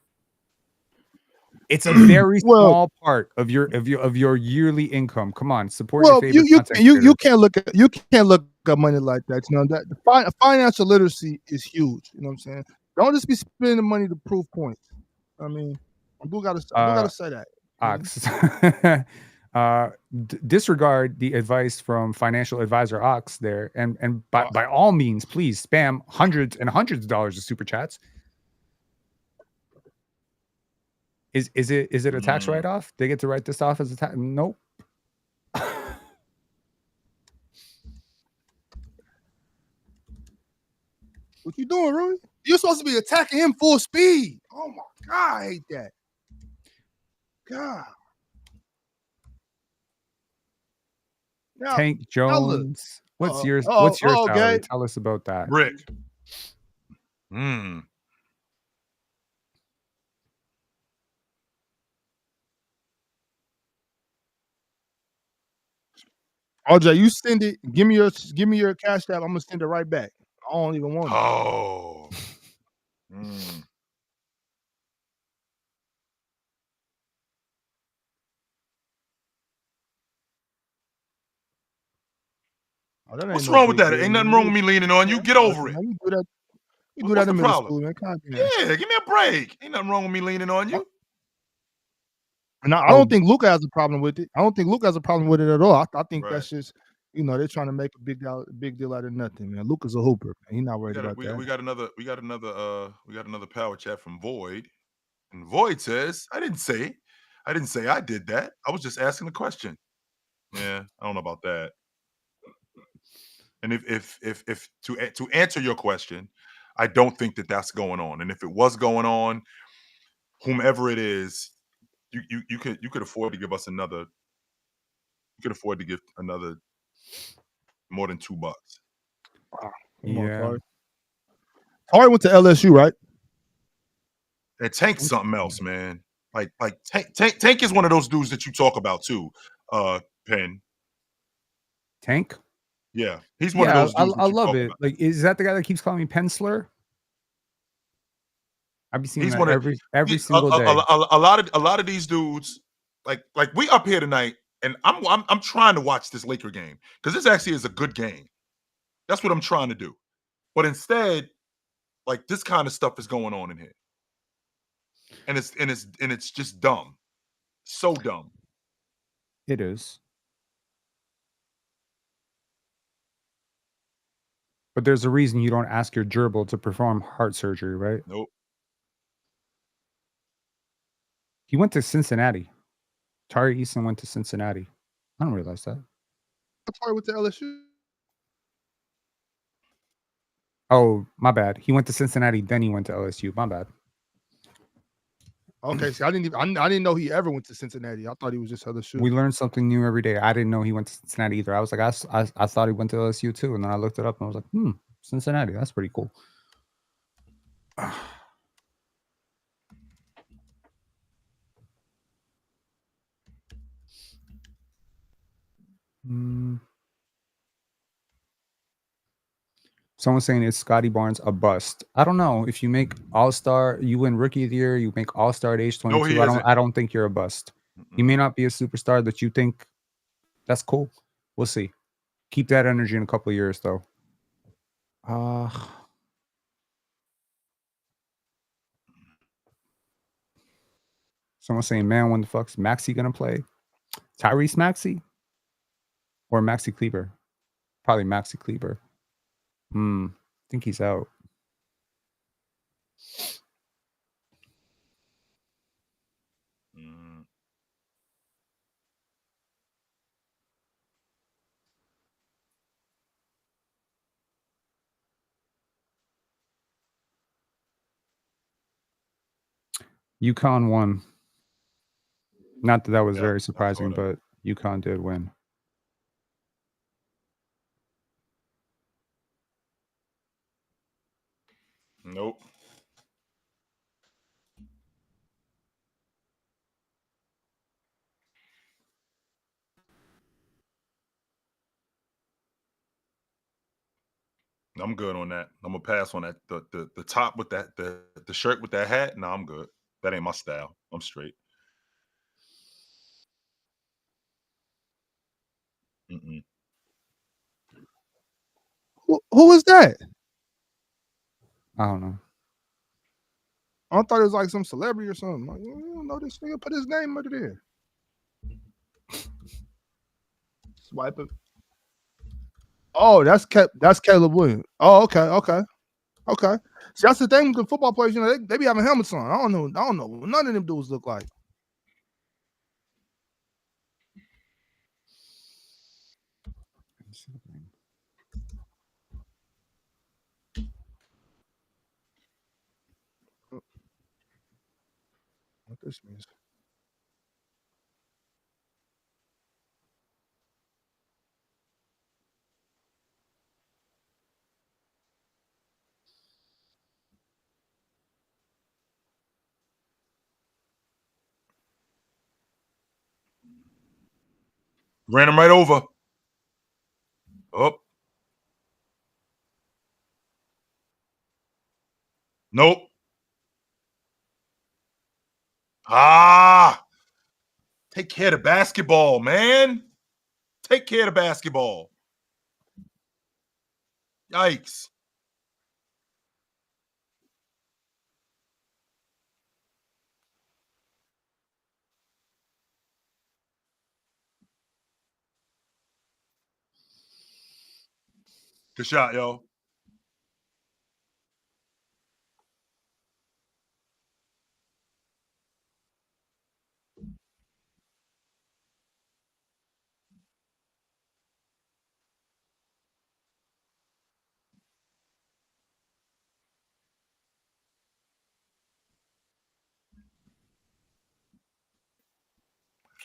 It's a very small part of your yearly income. Come on, support your favorite content creator. You can't look at money like that. You know that the financial literacy is huge. You know what I'm saying? Don't just be spending money to prove points. I mean, I do gotta say that. Ox. Disregard the advice from financial advisor Ox there, and by all means, please spam hundreds and hundreds of dollars of super chats. Is it a tax write-off? They get to write this off as a tax? Nope. What you doing, Rui? You're supposed to be attacking him full speed. Oh my God, I hate that. God. Now, Tank Jones. What's your salary? Okay. Tell us about that. Rick. RJ, you send it. Give me your cash app. I'm gonna send it right back. I don't even want it. Oh. What's wrong with that? Ain't nothing wrong with me leaning on you. Get over it. You do that in middle school, man. Yeah, give me a break. Ain't nothing wrong with me leaning on you. And I don't think Luka has a problem with it. I don't think Luka has a problem with it at all. I think that's just, they're trying to make a big deal out of nothing, man. Luka's a hooper, man. He's not worried about that. We got another power chat from Void. And Void says, I didn't say I did that. I was just asking the question. Yeah, I don't know about that. And if to answer your question, I don't think that that's going on. And if it was going on, whomever it is, you could afford to give us another. You could afford to give another more than $2. Wow. Yeah. Tari went to LSU, right? And Tank's something else, man. Like Tank is one of those dudes that you talk about too, Penn. Tank? Yeah, he's one of those dudes. I love it. About. Like, is that the guy that keeps calling me Penciler? I've been seeing that every single day. A lot of these dudes, like we up here tonight, and I'm trying to watch this Laker game because this actually is a good game. That's what I'm trying to do. But instead, like this kind of stuff is going on in here, and it's just dumb, so dumb. It is. But there's a reason you don't ask your gerbil to perform heart surgery, right? Nope. He went to Cincinnati. Tari Eason went to Cincinnati. I don't realize that. Tari went to LSU. Oh, my bad. He went to Cincinnati, then he went to LSU. My bad. Okay, see, I didn't know he ever went to Cincinnati. I thought he was just LSU. We learn something new every day. I didn't know he went to Cincinnati either. I was like, I thought he went to LSU too, and then I looked it up and I was like, Cincinnati. That's pretty cool. Someone's saying, is Scotty Barnes a bust? I don't know. If you make All-Star, you win Rookie of the Year, you make All-Star at age 22. No, I don't think you're a bust. He may not be a superstar that you think. That's cool. We'll see. Keep that energy in a couple of years, though. Someone's saying, man, when the fuck's Maxey gonna play? Tyrese Maxey or Maxi Kleber? Probably Maxi Kleber. I think he's out. UConn won. Not that was very surprising, but UConn did win. Nope. I'm good on that. I'm gonna pass on that. The top with that the shirt with that hat. No, I'm good. That ain't my style. I'm straight. Who is that? I don't know. I thought it was like some celebrity or something. Like, you don't know this nigga. Put his name under there. Swipe it. Oh, that's Caleb Williams. Oh, okay. See, that's the thing with the football players. You know, they be having helmets on. I don't know. None of them dudes look like. What this means? Ran him right over. Oh. Nope. Take care of the basketball, man. Take care of the basketball. Yikes. Good shot, yo.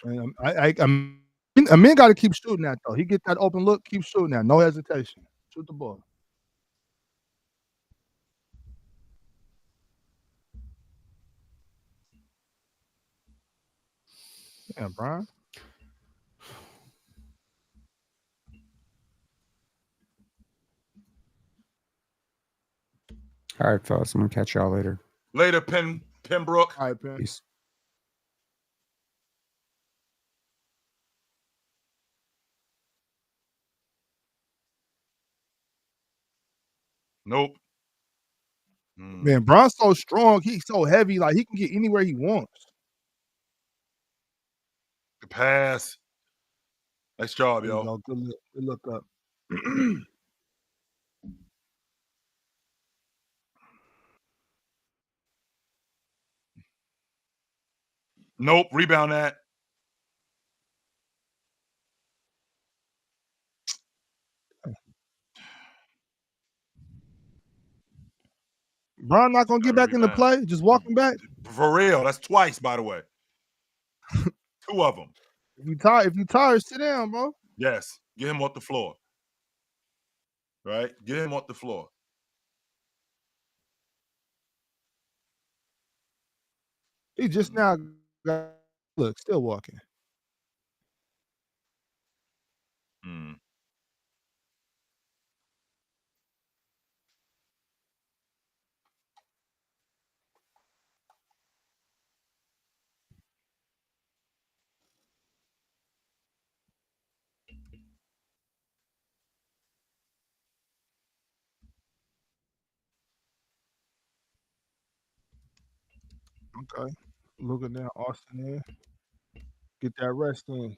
A man got to keep shooting that though. He get that open look, keep shooting that, no hesitation. Shoot the ball. Yeah, Brian. All right, fellas. I'm gonna catch y'all later. Later, Pembroke. All right, Pen. Peace. Nope. Man, Bron's so strong. He's so heavy. Like he can get anywhere he wants. Good pass. Nice job, There yo. you go. Good look up. Nope. Rebound that. Bron not gonna get back into play. Just walking back. For real, that's twice, by the way. 2 of them. If you tired, sit down, bro. Yes, get him off the floor. Right, get him off the floor. He just now look, still walking. Okay. Look at that, Austin there. Get that rest in.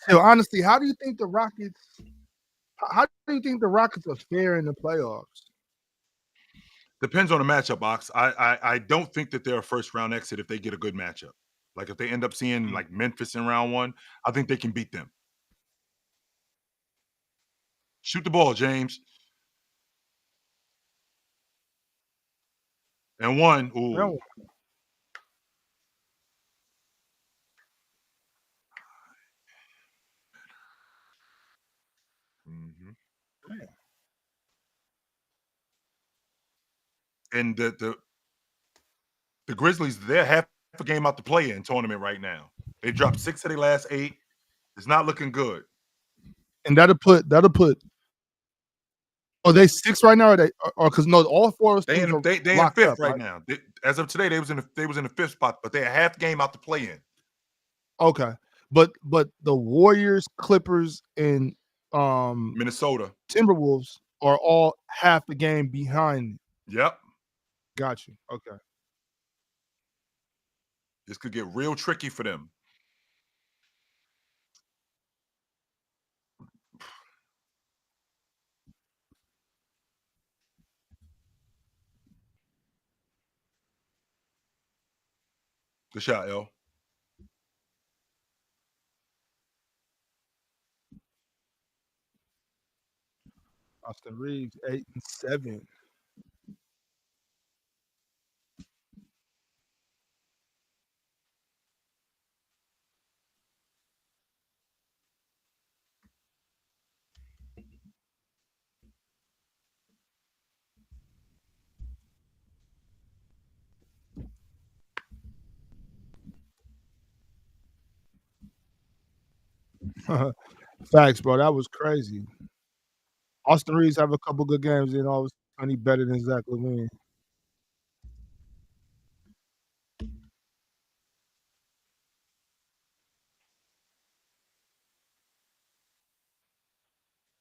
So honestly, how do you think the Rockets are fair in the playoffs? Depends on the matchup, Box. I don't think that they're a first round exit if they get a good matchup. Like if they end up seeing like Memphis in round 1, I think they can beat them. Shoot the ball, James. And 1. Ooh. And the Grizzlies, they're half a game out the play-in tournament right now. They dropped 6 of their last 8. It's not looking good. And that'll put. Are they 6 right now? Or because no, all 4 of those teams they in 5th right now. As of today, they was in the 5th spot, but they're a half game out the play-in. Okay, but the Warriors, Clippers, and Minnesota Timberwolves are all half the game behind. Yep. Got you. Okay. This could get real tricky for them. Good shot, yo. Austin Reeves, 8 and 7. Facts, bro. That was crazy. Austin Reeves have a couple good games, and all of a sudden he better than Zach LaVine.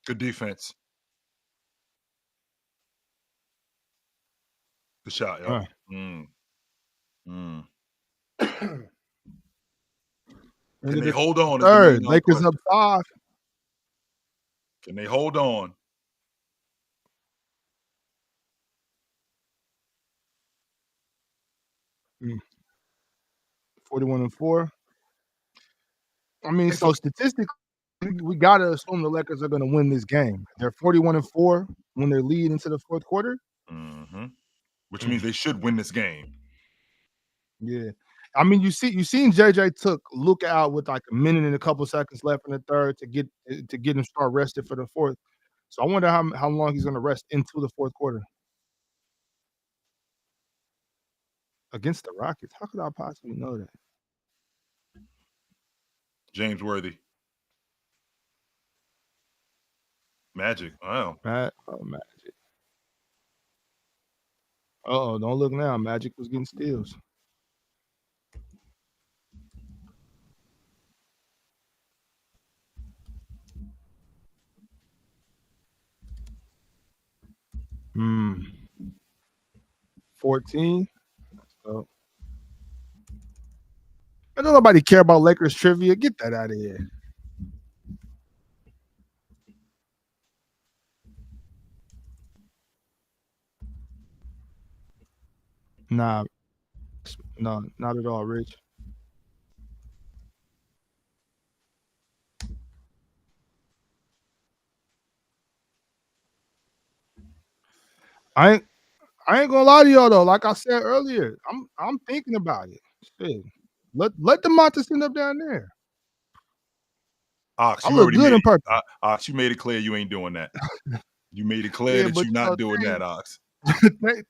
Good defense. Good shot, yo. Can they hold on? Third, Lakers up 5. Can they hold on? Mm. 41 and 4. I mean, so statistically, we gotta assume the Lakers are gonna win this game. They're 41 and 4 when they lead into the 4th quarter. Which means they should win this game. Yeah. I mean, you seen JJ took Luka out with like a minute and a couple seconds left in the 3rd to get him start rested for the 4th. So I wonder how long he's gonna rest into the 4th quarter. Against the Rockets. How could I possibly know that? James Worthy. Magic. Wow. Magic. Uh-oh, don't look now. Magic was getting steals. Hmm. 14. So I don't nobody care about Lakers trivia. Get that out of here. Nah, no, not at all, Rich. I ain't gonna lie to y'all though. Like I said earlier, I'm thinking about it. Shit. Let the Montes end up down there. Ox, I you look already good in made purple. Ox, you made it clear you ain't doing that. You made it clear that you're not doing that, Ox.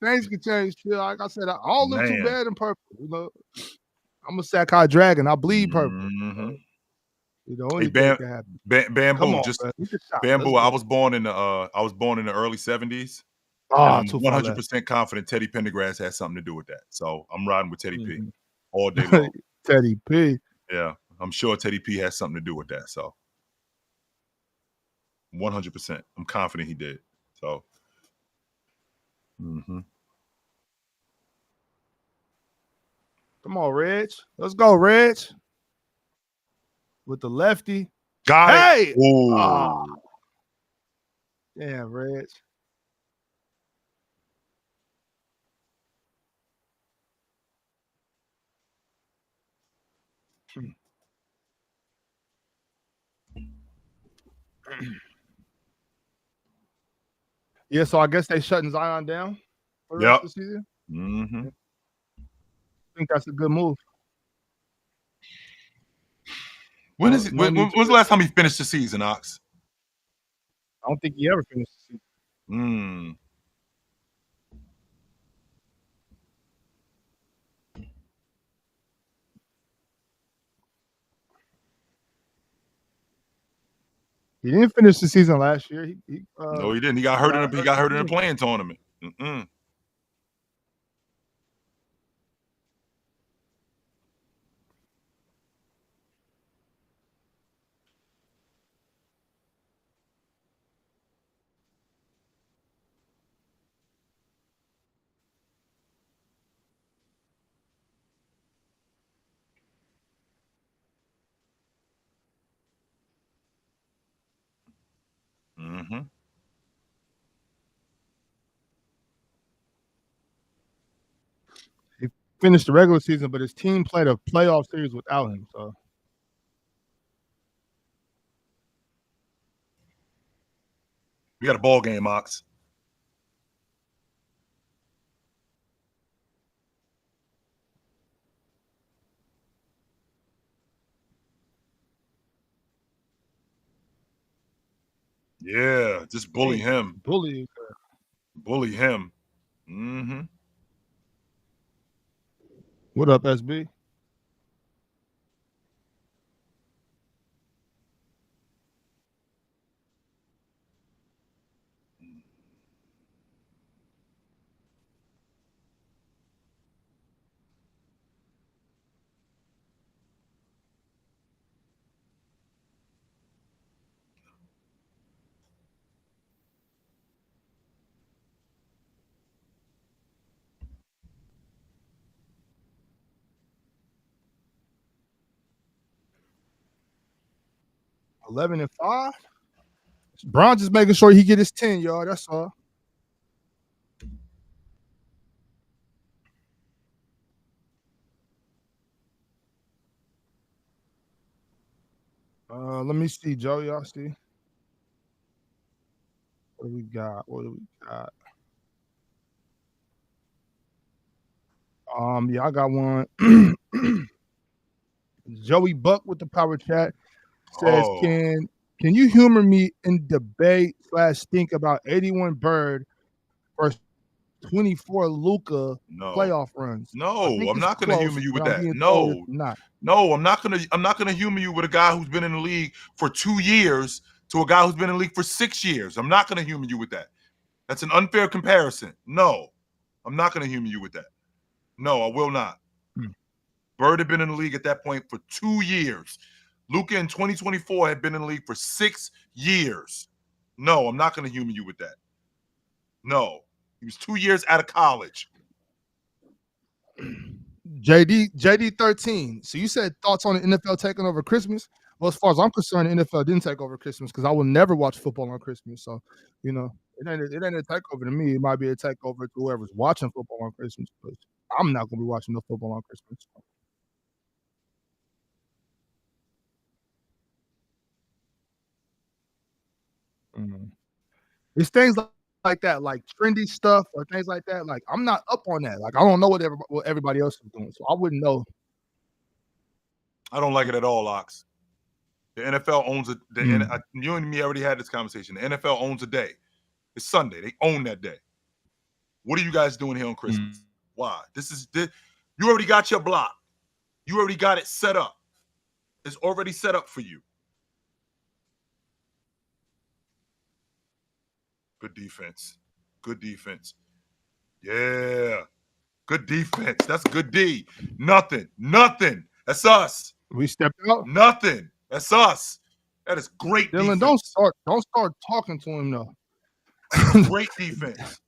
Things can change. Like I said, I don't look too bad in purple. You know, I'm a Sakai Dragon. I bleed purple. Mm-hmm. You know, anything can happen. Bamboo, Come on, Bamboo. I was born in the early 70s. Ah, I'm 100% confident Teddy Pendergrass has something to do with that. So I'm riding with Teddy P all day long. Teddy P. Yeah, I'm sure Teddy P has something to do with that. So 100%. I'm confident he did. So. Mm-hmm. Come on, Reg. Let's go, Reg. With the lefty. Got it. Ooh. Oh. Damn, Reg. Yeah, so I guess they shutting Zion down for the rest of the season. Mm-hmm. I think that's a good move. When's the last time he finished the season, Ox? I don't think he ever finished the season. He didn't finish the season last year. No, he didn't. He got hurt in the playing tournament. Mm-mm. Mm-hmm. He finished the regular season, but his team played a playoff series without him. So we got a ball game, Ox. Yeah, just bully him. Bully him. Mm-hmm. What up, SB? $11-5. Bron just making sure he get his 10, y'all. That's all. Let me see, Joe. Y'all see? What do we got? Yeah, I got one. Joey Buck with the power chat says, Can you humor me in debate / think about 81 Bird versus 24 Luka playoff runs? No, I'm not gonna humor you with that. No, I'm not gonna humor you with a guy who's been in the league for 2 years to a guy who's been in the league for 6 years. I'm not gonna humor you with that. That's an unfair comparison. No, I'm not gonna humor you with that. No, I will not. Bird had been in the league at that point for 2 years. Luka in 2024 had been in the league for 6 years. No, I'm not going to humor you with that. No, he was 2 years out of college. JD 13. So you said thoughts on the NFL taking over Christmas? Well, as far as I'm concerned, the NFL didn't take over Christmas because I will never watch football on Christmas. So, you know, it ain't a takeover to me. It might be a takeover to whoever's watching football on Christmas. But I'm not gonna be watching no football on Christmas. It's things like that, like trendy stuff or things like that. Like I'm not up on that. Like I don't know what everybody else is doing, so I wouldn't know. I don't like it at all, Ox. The NFL owns it. You and me already had this conversation. The NFL owns a day. It's Sunday. They own that day. What are you guys doing here on Christmas? Why? You already got your block. You already got it set up. It's already set up for you. Good defense. Good defense. Yeah. Good defense. That's good D. Nothing. That's us. We stepped out. Nothing. That's us. That is great Dylan, defense. don't start talking to him though. Great defense.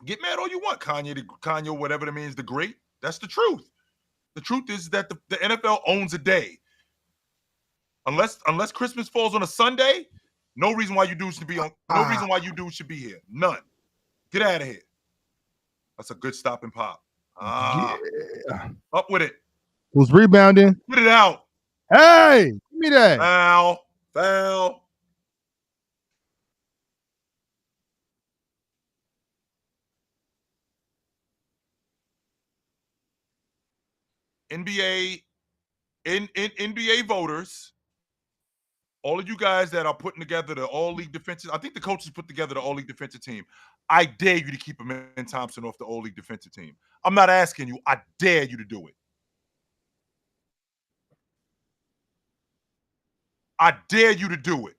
Get mad all you want, Kanye, whatever that means, the great. That's the truth. The truth is that the NFL owns a day. Unless Christmas falls on a Sunday, no reason why you dudes should be on. No reason why you dudes should be here. None. Get out of here. That's a good stop and pop. Yeah. Up with it. Who's rebounding? Put it out. Hey, give me that. Foul. NBA voters, all of you guys that are putting together the all-league defensive, I think the coaches put together the all-league defensive team. I dare you to keep Amen Thompson off the all-league defensive team. I'm not asking you. I dare you to do it. I dare you to do it.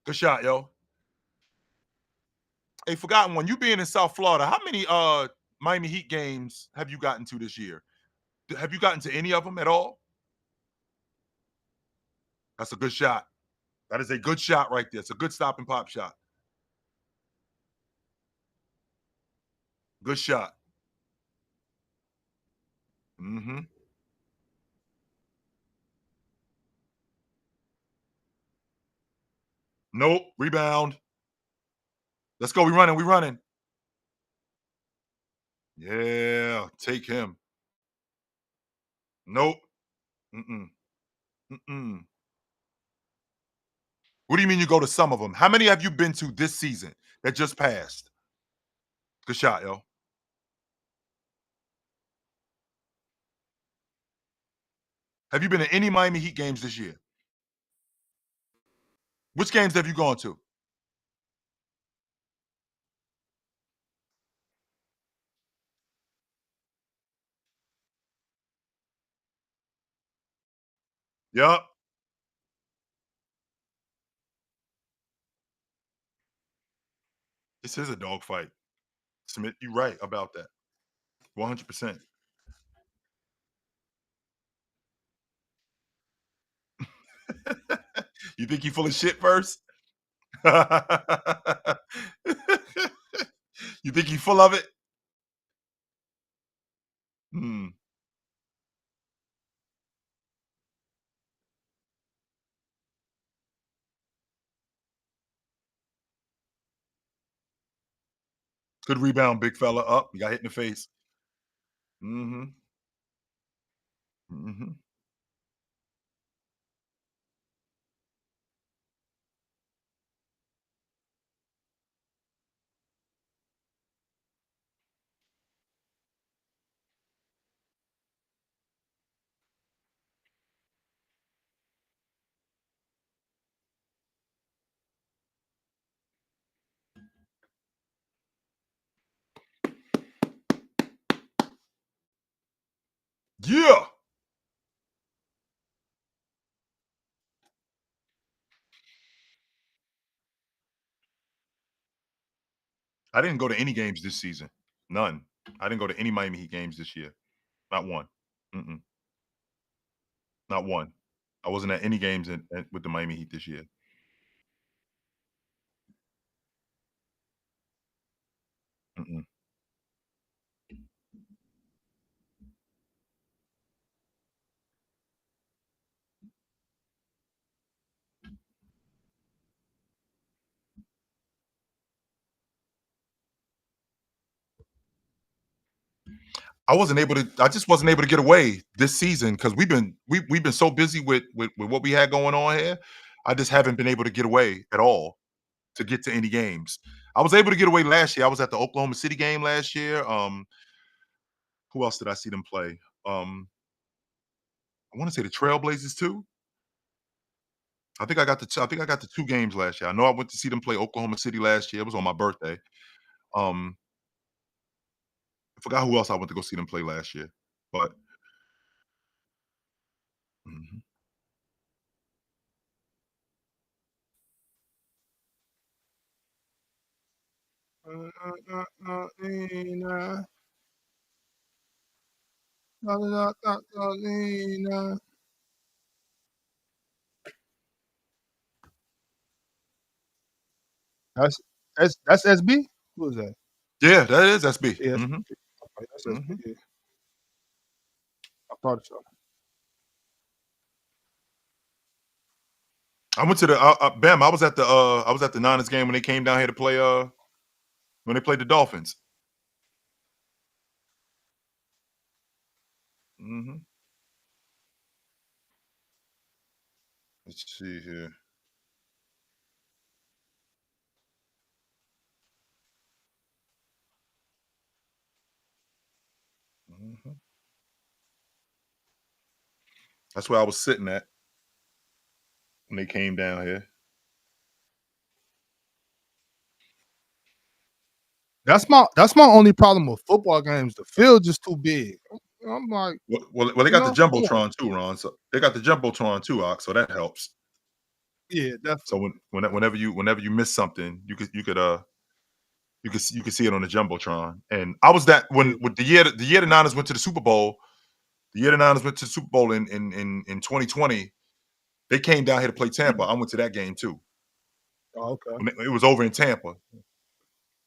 Good shot, yo. Hey, forgotten one. You being in South Florida, how many Miami Heat games have you gotten to this year? Have you gotten to any of them at all? That's a good shot. That is a good shot right there. It's a good stop and pop shot. Good shot. Mm-hmm. Nope. Rebound. Let's go. We running. Yeah. Take him. Nope. What do you mean you go to some of them? How many have you been to this season that just passed? Good shot, yo. Have you been to any Miami Heat games this year? Which games have you gone to? Yup. This is a dogfight. Smith, you're right about that. 100%. You think you full of shit first? You think you full of it? Good rebound, big fella. Up. You got hit in the face. Mm-hmm. Yeah. I didn't go to any games this season. None. I didn't go to any Miami Heat games this year. Not one. Not one. I wasn't at any games with the Miami Heat this year. I just wasn't able to get away this season because we've been so busy with what we had going on here. I just haven't been able to get away at all to get to any games. I was able to get away last year. I was at the Oklahoma City game last year. Who else did I see them play? I want to say the Trailblazers too. I think I got the 2 games last year. I know I went to see them play Oklahoma City last year. It was on my birthday. I forgot who else I went to go see them play last year, but mhm. That's SB? Who is that? Yeah, that is SB. Yeah, Mhm. okay, that's SB. Mhm. Yeah. I thought so. I went to the Bam. I was at the Niners game when they came down here to play when they played the Dolphins. Mhm. Let's see here. Mhm. That's where I was sitting at when they came down here. That's my only problem with football games. The field just too big. I'm like, Well, they got the jumbotron too, Ron. So they got the jumbotron too, Ox. So that helps. Yeah, definitely. So whenever you miss something, you could see it on the jumbotron. And I was that when with the year the Niners went to the Super Bowl. The year the Niners went to the Super Bowl in 2020, they came down here to play Tampa. I went to that game too. Oh, okay. It was over in Tampa.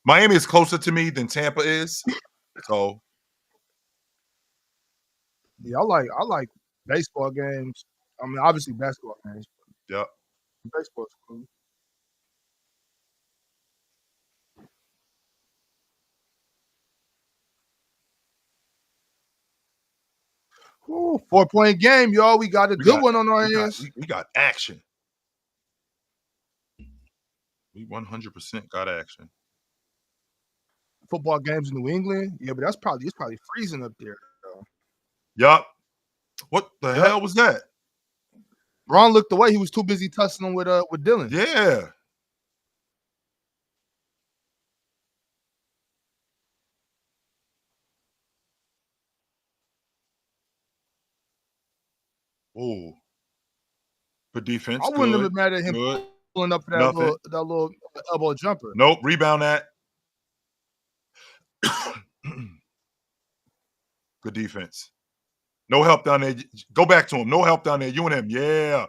Miami is closer to me than Tampa is, so yeah, I like baseball games. I mean, obviously basketball games. Yep. Baseball's cool. Ooh, 4-point game, y'all. We got a good one on our hands. We got action. We 100% got action. Football games in New England, yeah, but it's probably freezing up there. Yup. What the hell was that? Ron looked away. He was too busy tussling with Dylan. Yeah. Oh. Good defense. I wouldn't Good. have been mad at him Good. pulling up that little elbow jumper. Nope. Rebound that. Good defense. No help down there. Go back to him. No help down there. You and him. Yeah.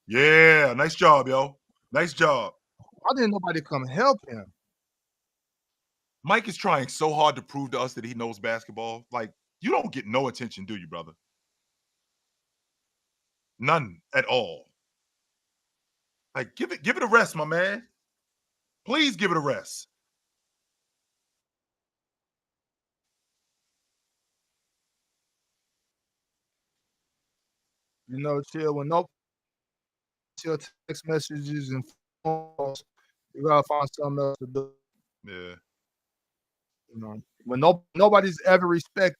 Yeah. Nice job, yo. Nice job. Why didn't nobody come help him? Mike is trying so hard to prove to us that he knows basketball. Like, you don't get no attention, do you, brother? None at all. Like, give it a rest, my man. Please give it a rest. You know, chill when text messages and phones, you gotta find something else to do. Yeah. You know, when nobody's ever responded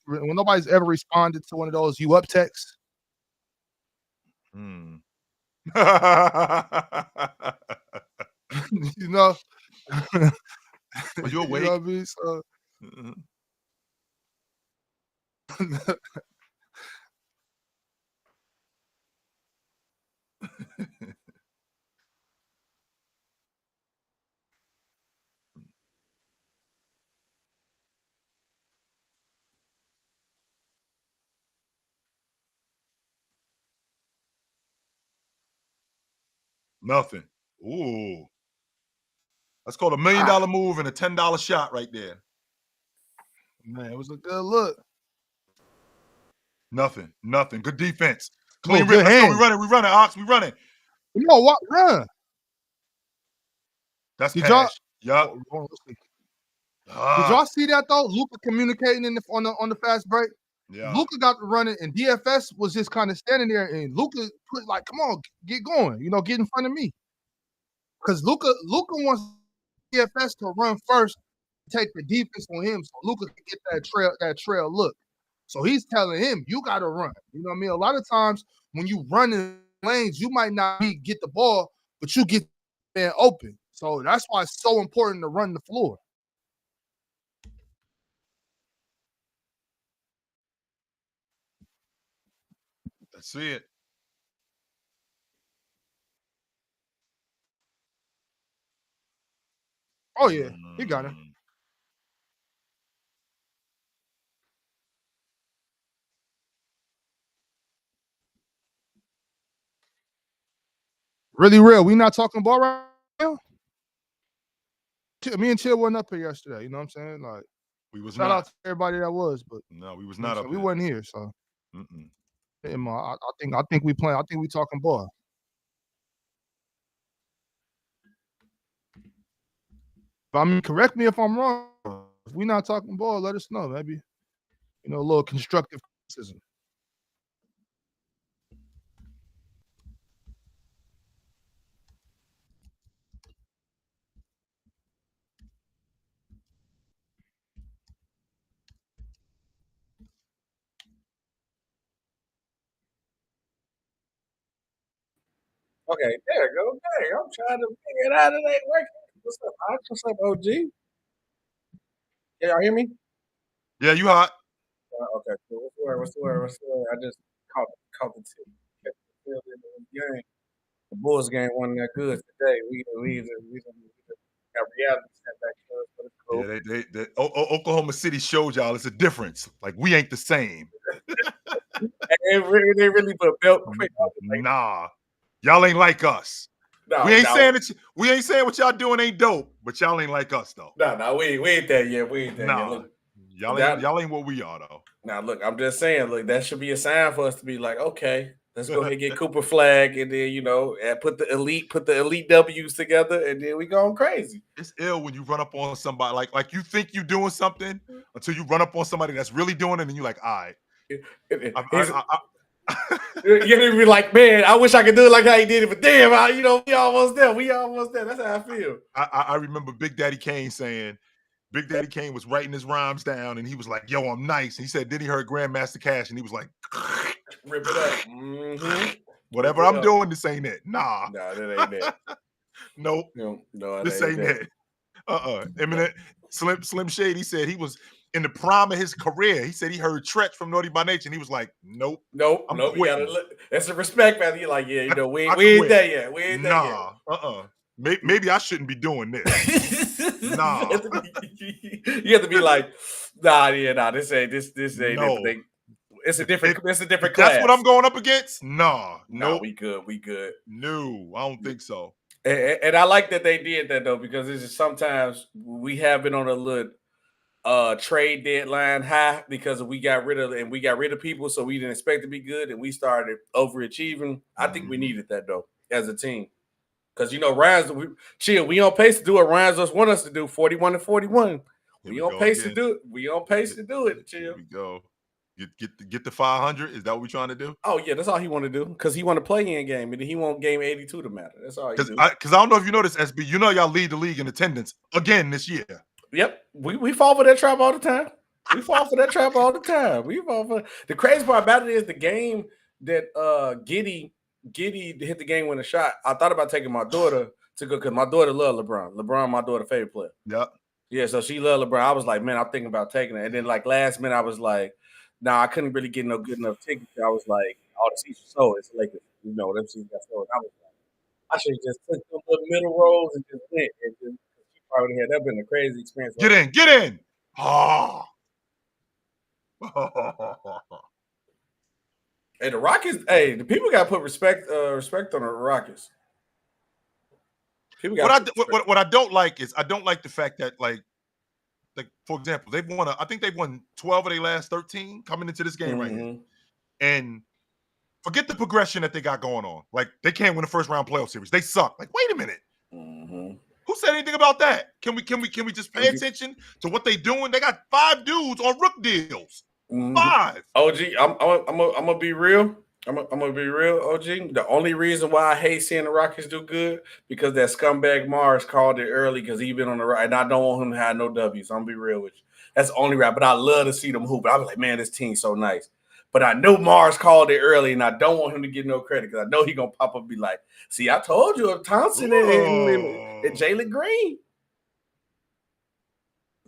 to one of those "you up" texts. Hmm. You know, are you awake? You know what I mean? So, Nothing. Ooh. That's called $1 million move and a $10 shot right there. Man, it was a good look. Nothing. Good defense. Clean rip. Let's go. We running, Ox. We running. You know what? Run. That's cash. Yup. Did y'all see that though? Luka communicating on the fast break. Yeah. Luka got to run it, and DFS was just kind of standing there, and Luka put like, "Come on, get going, get in front of me," because Luka wants DFS to run first, take the defense on him, so Luka can get that trail look. So he's telling him, "You got to run." You know what I mean? A lot of times when you run in lanes, you might not get the ball, but you get man open. So that's why it's so important to run the floor. That's it. Oh yeah, he got it. Really real. We not talking ball right now. Me and Chill wasn't up here yesterday. You know what I'm saying? Like, we was shout not. out to everybody that was, but no, we was not up. We wasn't here, so. Yeah, I think we playing. I think we talking ball. But I mean, correct me if I'm wrong. If we not talking ball, let us know. Maybe a little constructive criticism. Okay, there you go. Dang, I'm trying to figure it out. It ain't working. What's up, Ox? What's up, OG? Can y'all hear me? Yeah, you hot. Okay, cool. What's the word? I just caught the tip. Kept the field in the game. The Bulls game wasn't that good today. We got reality set back to us, but it's cool. Yeah, Oklahoma City showed y'all it's a difference. Like, we ain't the same. They really put a belt quick. Nah, y'all ain't like us. No, we ain't saying what y'all doing ain't dope, but y'all ain't like us though. No, we ain't there yet. We ain't there yet. Look, y'all ain't what we are though. Now look, I'm just saying, look, that should be a sign for us to be like, okay, let's go ahead and get Cooper Flag, and then and put the elite W's together, and then we going crazy. It's ill when you run up on somebody like you think you doing something until you run up on somebody that's really doing it, and you're like, all right. You're gonna be like, man, I wish I could do it like how he did it, but damn, we almost there. That's how I feel. I remember Big Daddy Kane saying, Big Daddy Kane was writing his rhymes down, and he was like, yo, I'm nice. And he said, then he heard Grandmaster Cash, and he was like, rip it up. Mm-hmm. Whatever I'm doing, this ain't it. Nah, that ain't it. Nope. No, this ain't it. Eminem, Slim Shady said he was in the prime of his career. He said he heard Tretch from Naughty by Nature, and he was like, nope. That's a respect factor. You're like, yeah, we ain't there yet. We ain't there yet. Maybe I shouldn't be doing this. Nah. You have to be like, this ain't everything. It's a different class. That's what I'm going up against? Nope. We good. No, I don't think so. And I like that they did that though, because it's just sometimes we have been on a little trade deadline high because we got rid of people, so we didn't expect to be good, and we started overachieving. I think we needed that though as a team, because Ryan's we on pace to do what Ryan's just want us to do, 41-41. We on pace to do it. We on pace to do it. Chill. Here we go. Get the 500. Is that what we're trying to do? Oh yeah, that's all he want to do, because he want to play in game, and he want game 82 to matter. That's all. Because I don't know if you noticed, SB. Y'all lead the league in attendance again this year. Yep, we fall for that trap all the time. We fall for that trap all the time. We fall for the crazy part about it is the game that Giddy hit the game winning shot. I thought about taking my daughter to go, because my daughter love LeBron. LeBron, my daughter's favorite player. Yep. Yeah, so she loved LeBron. I was like, man, I'm thinking about taking it. And then like last minute, I was like, I couldn't really get no good enough tickets. I was like, all the seats were sold. It's like, them seats got sold. I was like, I should have just took some little middle rows and just went. And just, she probably had that been a crazy experience. Get in. Oh. Hey, the Rockets. Hey, the people got to put respect on the Rockets. What I don't like is I don't like the fact that like for example, I think they've won 12 of their last 13 coming into this game right here. And forget the progression that they got going on. Like, they can't win a first round playoff series. They suck. Like, wait a minute. Who said anything about that? Can we just pay attention to what they doing? They got 5 dudes on rook deals. 5. OG, I'm gonna be real. I'm gonna be real, OG. The only reason why I hate seeing the Rockets do good because that scumbag Mars called it early because he been on the right, and I don't want him to have no W's. I'm gonna be real with you. That's the only right. But I love to see them hoop. I was like, man, this team's so nice. But I know Mars called it early, and I don't want him to get no credit because I know he's gonna pop up and be like, "See, I told you, Thompson and Jalen Green."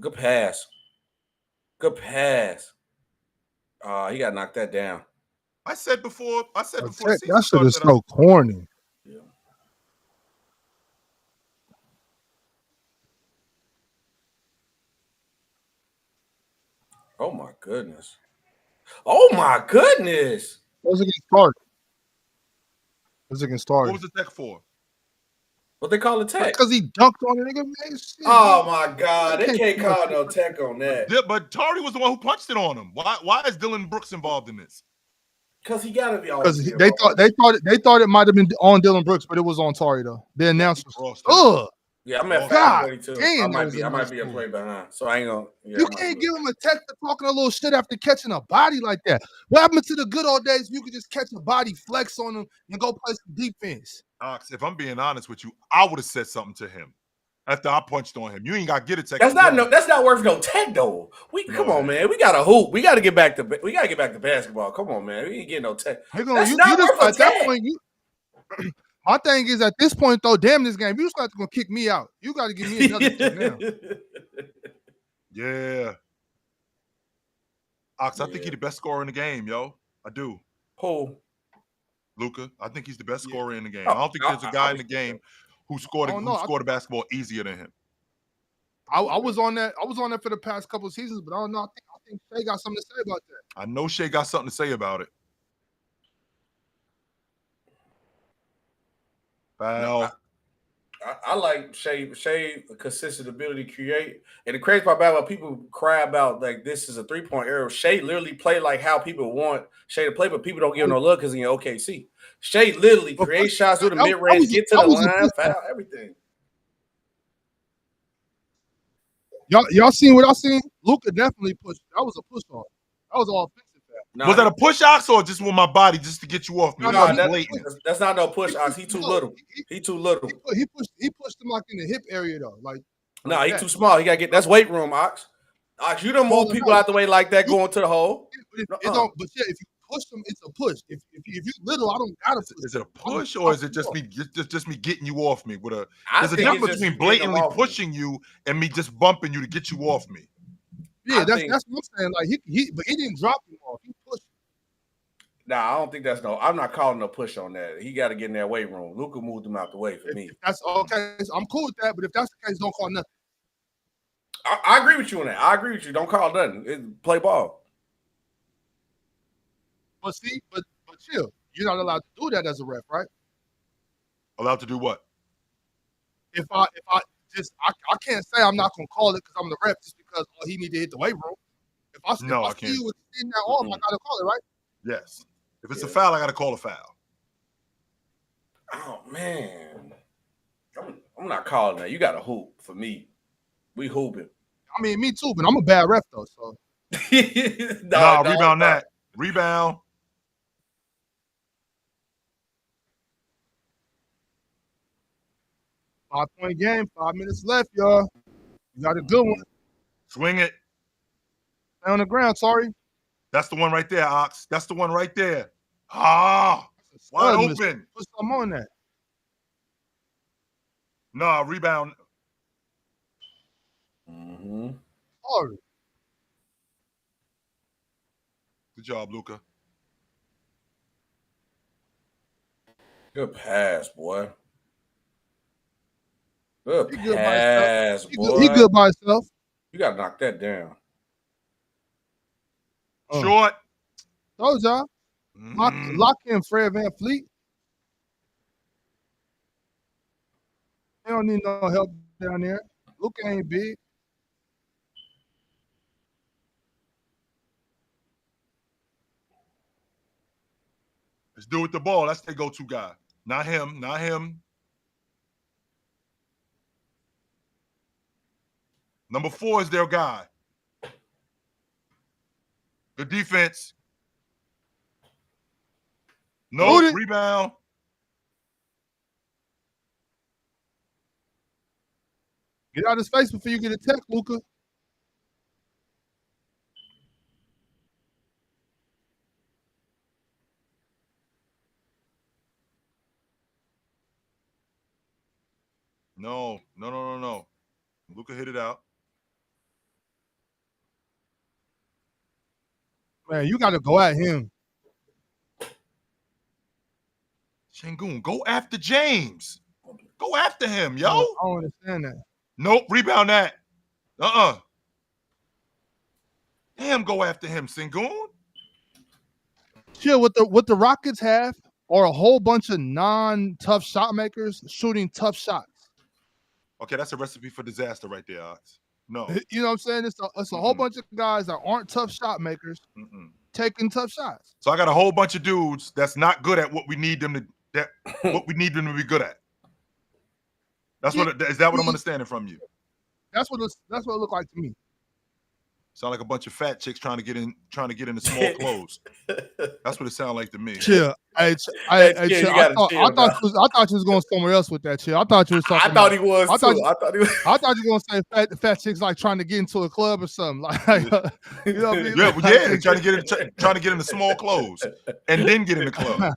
Good pass. Good pass. He got knocked that down. I said before the season that shit is so corny. Yeah. Oh my goodness. Oh my goodness. What's it against Target? What's it against Target? What was the tech for? What they call a tech? Because he dunked on it, nigga. Man, shit, oh my God. They can't call no tech on that. But Tardy was the one who punched it on him. Why is Dylan Brooks involved in this? Because he gotta be on. Because they thought it might have been on Dylan Brooks, but it was on Tari though. The announcer. Yeah, I'm at 5:22. I might be a play behind, so I ain't gonna. Yeah, you can't give him a tech for talking a little shit after catching a body like that. What happened to the good old days? You could just catch a body, flex on him, and go play some defense. Ox, if I'm being honest with you, I would have said something to him after I punched on him. You ain't got to get a tech. That's not worth no tech though. Come on, man. We got to hoop. We got to get back to basketball. Come on, man. We ain't getting no tech. My thing is at this point though, damn this game, you just got to go kick me out. You got to give me another kick now. Yeah. Ox, I think he's the best scorer in the game, yo. I do. Who? Luka. I think he's the best scorer in the game. I don't think there's a guy in the game who scored the basketball easier than him. I was on that for the past couple of seasons, but I don't know. I think Shea got something to say about that. I know Shea got something to say about it. Foul. I like Shea consistent ability to create. And the crazy part about people cry about like this is a 3-point arrow. Shea literally play like how people want Shea to play, but people don't give him no look because he's in OKC. Shea literally creates shots with a mid range, get to the line, foul, everything. Y'all seen what I seen? Luka definitely pushed. That was a push off. That was all offensive. Was that a push ox or just with my body just to get you off me? That's not no push ox. He too little. He too little. He pushed him like in the hip area though. He too small. He gotta get that's weight room, Ox. Ox, you don't move people out the way like that going to the hole. But yeah, if you push them, it's a push. If you little, I don't gotta push. Is it a push or is it just me getting you off me with a? There's a difference between blatantly pushing you and me just bumping you to get you off me. Yeah, that's what I'm saying. Like but he didn't drop him off. He pushed. Nah, I don't think that's no. I'm not calling no push on that. He got to get in that weight room. Luka moved him out the way for me. If that's okay. I'm cool with that. But if that's the case, don't call nothing. I agree with you on that. I agree with you. Don't call nothing. Play ball. But see, but chill. You're not allowed to do that as a ref, right? Allowed to do what? If I can't say I'm not gonna call it because I'm the ref just because he need to hit the weight room. If I see you with that arm, I gotta call it, right? Yes. If it's a foul, I gotta call a foul. Oh man, I'm not calling that. You got to hoop for me. We hooping. I mean, me too, but I'm a bad ref though. So rebound that. Rebound. Five-point game, 5 minutes left, y'all. You got a good one. Swing it. Stay on the ground, sorry. That's the one right there, Ox. That's the one right there. Ah, wide open. Put some on that. No, rebound. Sorry. Good job, Luka. Good pass, boy. Good pass, boy. He good by himself. You got to knock that down. Short. Told y'all. Lock in Fred VanVleet. They don't need no help down there. Luka ain't big. Let's do it with the ball. That's their go-to guy. Not him. Not him. Number 4 is their guy. Good defense. No rebound. Get out of his face before you get a tech, Luka. No. Luka hit it out. Man, you got to go at him. Sengun, go after James. Go after him, yo. I don't understand that. Nope, rebound that. Damn, go after him, Sengun. Chill. What the Rockets have are a whole bunch of non-tough shot makers shooting tough shots. Okay, that's a recipe for disaster right there, Ox. No. You know what I'm saying? It's a whole bunch of guys that aren't tough shot makers taking tough shots. So I got a whole bunch of dudes that's not good at what we need them to what we need them to be good at. That's what is that what I'm understanding from you? That's what it looked like to me. Sound like a bunch of fat chicks trying to get in the small clothes. That's what it sounded like to me. Chill. I thought you was going somewhere else with that. Chill. I thought you was talking. I thought he was. I thought you were going to say fat chicks like trying to get into a club or something. Like, you know what I mean? Yeah, trying to get in the small clothes and then get in the club.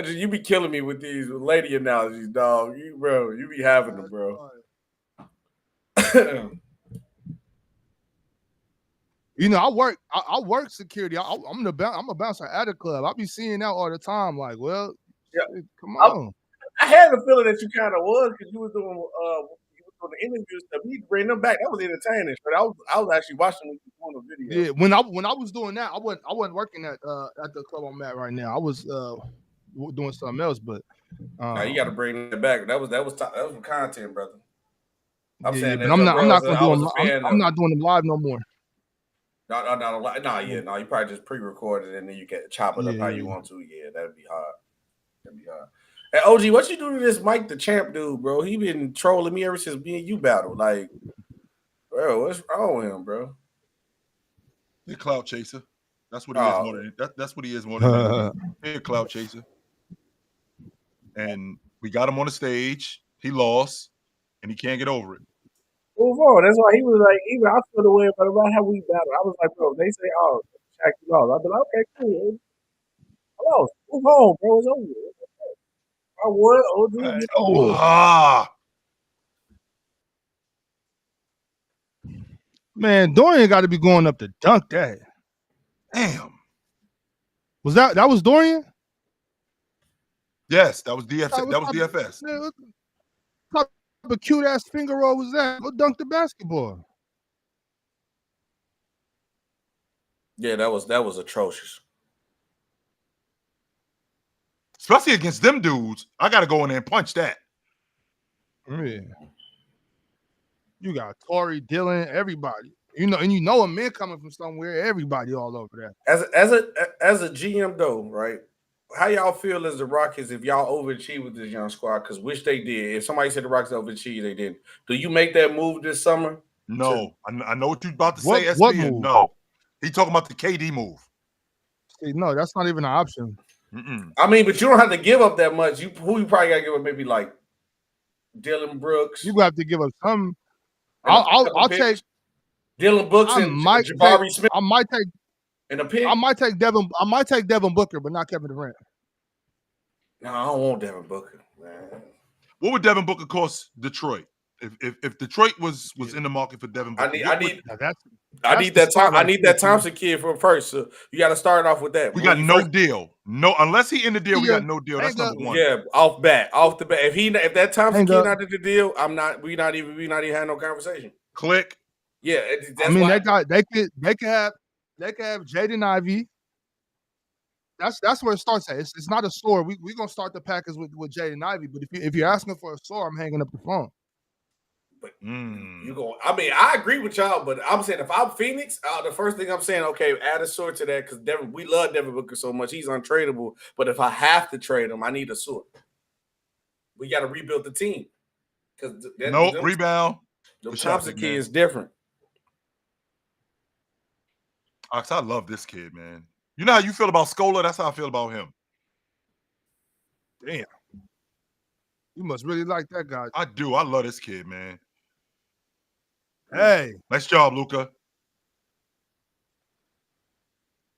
You be killing me with these lady analogies, dog. You be having them, bro. You know, I work security. I'm a bouncer at a club. I be seeing that all the time. Like, well, come on. I had a feeling that you kind of was because you was doing the interviews stuff. You need to bring them back. That was entertaining. But I was actually watching them on the video. Yeah, when I was doing that, I wasn't working at the club I'm at right now. I was doing something else. But now you got to bring it back. That was content, brother. I'm saying, but I'm not doing them live no more. No, you probably just pre-recorded and then you can chop it up how you want to. Yeah, that'd be hard. Hey, OG, what you do to this Mike the Champ dude, bro? He been trolling me ever since me and you battled. Like, bro, what's wrong with him, bro? He's a clout chaser. That's what he is more than that's what he is more than he's a clout chaser. And we got him on the stage. He lost, and he can't get over it. Move on. That's why he was like, even I feel the way about how we battle. I was like, bro, they say, oh, Shaq, you lost. I'd be like, okay, cool. I lost. Move on, bro. It's over. I won. Man, Dorian got to be going up to dunk that. Damn. Was that was Dorian? Yes, that was DFS. That was DFS. Man, what type of cute ass finger roll was that? Go dunk the basketball. Yeah, that was atrocious. Especially against them dudes, I got to go in there and punch that. Yeah. You got Corey, Dylan, everybody. And you know a man coming from somewhere. Everybody all over that. As a GM though, right? How y'all feel as the Rockets if y'all overachieve with this young squad? Because which they did. If somebody said the Rockets overachieved, they didn't. Do you make that move this summer? No, I know what you're about to say. What move? No, he talking about the KD move. See, no, that's not even an option. I mean, but you don't have to give up that much. You probably got to give up maybe like Dylan Brooks. You have to give up some. I'll take Dylan Brooks and Jabari Smith. I might take. In a pick? I might take Devin Booker, but not Kevin Durant. No, I don't want Devin Booker, man. What would Devin Booker cost Detroit? If Detroit was in the market for Devin Booker, I need that Thompson kid from first. So you got to start off with that. We got no deal. No, unless he in the deal, we got no deal. That's number one. Yeah, off the bat. If that Thompson kid not in the deal, we not even having no conversation. Click. Yeah, I mean they could have Jaden Ivey. That's where it starts at. It's not a store. We're gonna start the package with Jaden Ivey. But if you're asking for a store, I'm hanging up the phone. But you go. I mean, I agree with y'all, but I'm saying if I'm Phoenix, the first thing I'm saying, okay, add a sword to that because we love Devin Booker so much. He's untradeable. But if I have to trade him, I need a sword. We got to rebuild the team because rebound. The Thompson kid is different. Ox, I love this kid, man. You know how you feel about Scola? That's how I feel about him. Damn. You must really like that guy. I do. I love this kid, man. Hey. Nice job, Luka.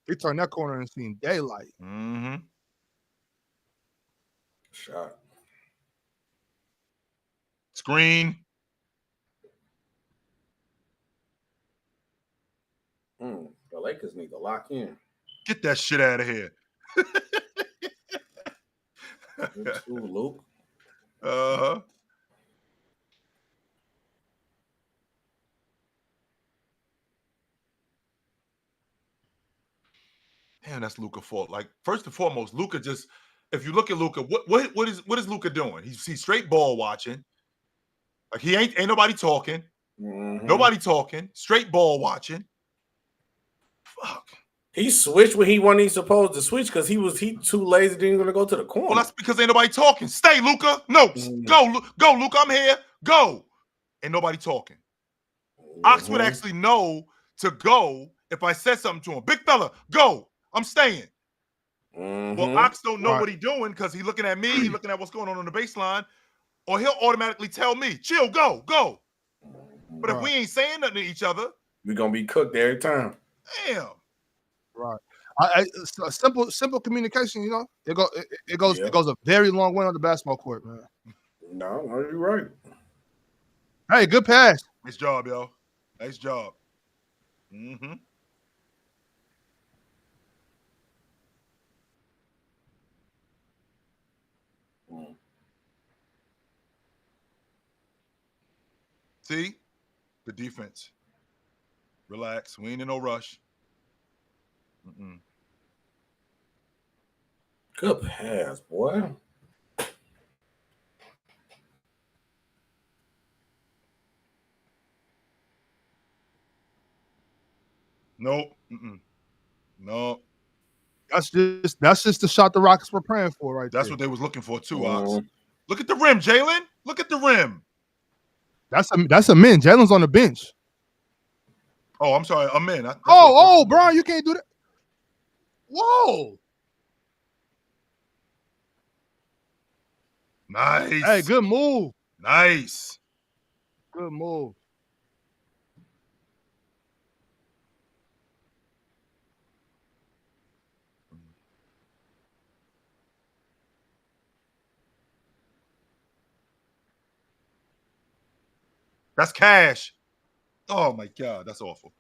He turned that corner and seen daylight. Mm-hmm. Shot. Screen. The Lakers need to lock in. Get that shit out of here. Luke. Damn, that's Luka's fault. Like, first and foremost, Luka just, if you look at Luka, what is Luka doing? He's straight ball watching. Like, he ain't nobody talking. Mm-hmm. Nobody talking. Straight ball watching. Fuck. He switched when he wasn't supposed to switch because he too lazy, didn't gonna go to the corner. Well, that's because ain't nobody talking. Stay, Luka. No, go, Luka. I'm here. Go. Ain't nobody talking. Ox would actually know to go if I said something to him. Big fella, go. I'm staying. Well, Ox don't know what he's doing because he's looking at me. He's looking at what's going on the baseline, or he'll automatically tell me, "Chill, go." But if we ain't saying nothing to each other, we're gonna be cooked every time. Damn. Right. Simple communication, you know. It goes a very long way on the basketball court, man. No, you're right. Hey, good pass. Nice job, yo. Nice job. Mm-hmm. See? The defense. Relax. We ain't in no rush. Good pass, boy. Nope. No. That's just the shot the Rockets were praying for, right? That's what they was looking for too, Ox. Look at the rim, Jalen. Look at the rim. That's a min. Jalen's on the bench. Oh, I'm sorry. I'm in. Brian, you can't do that. Whoa. Nice. Hey, good move. Nice. Good move. That's cash. Oh my God, that's awful.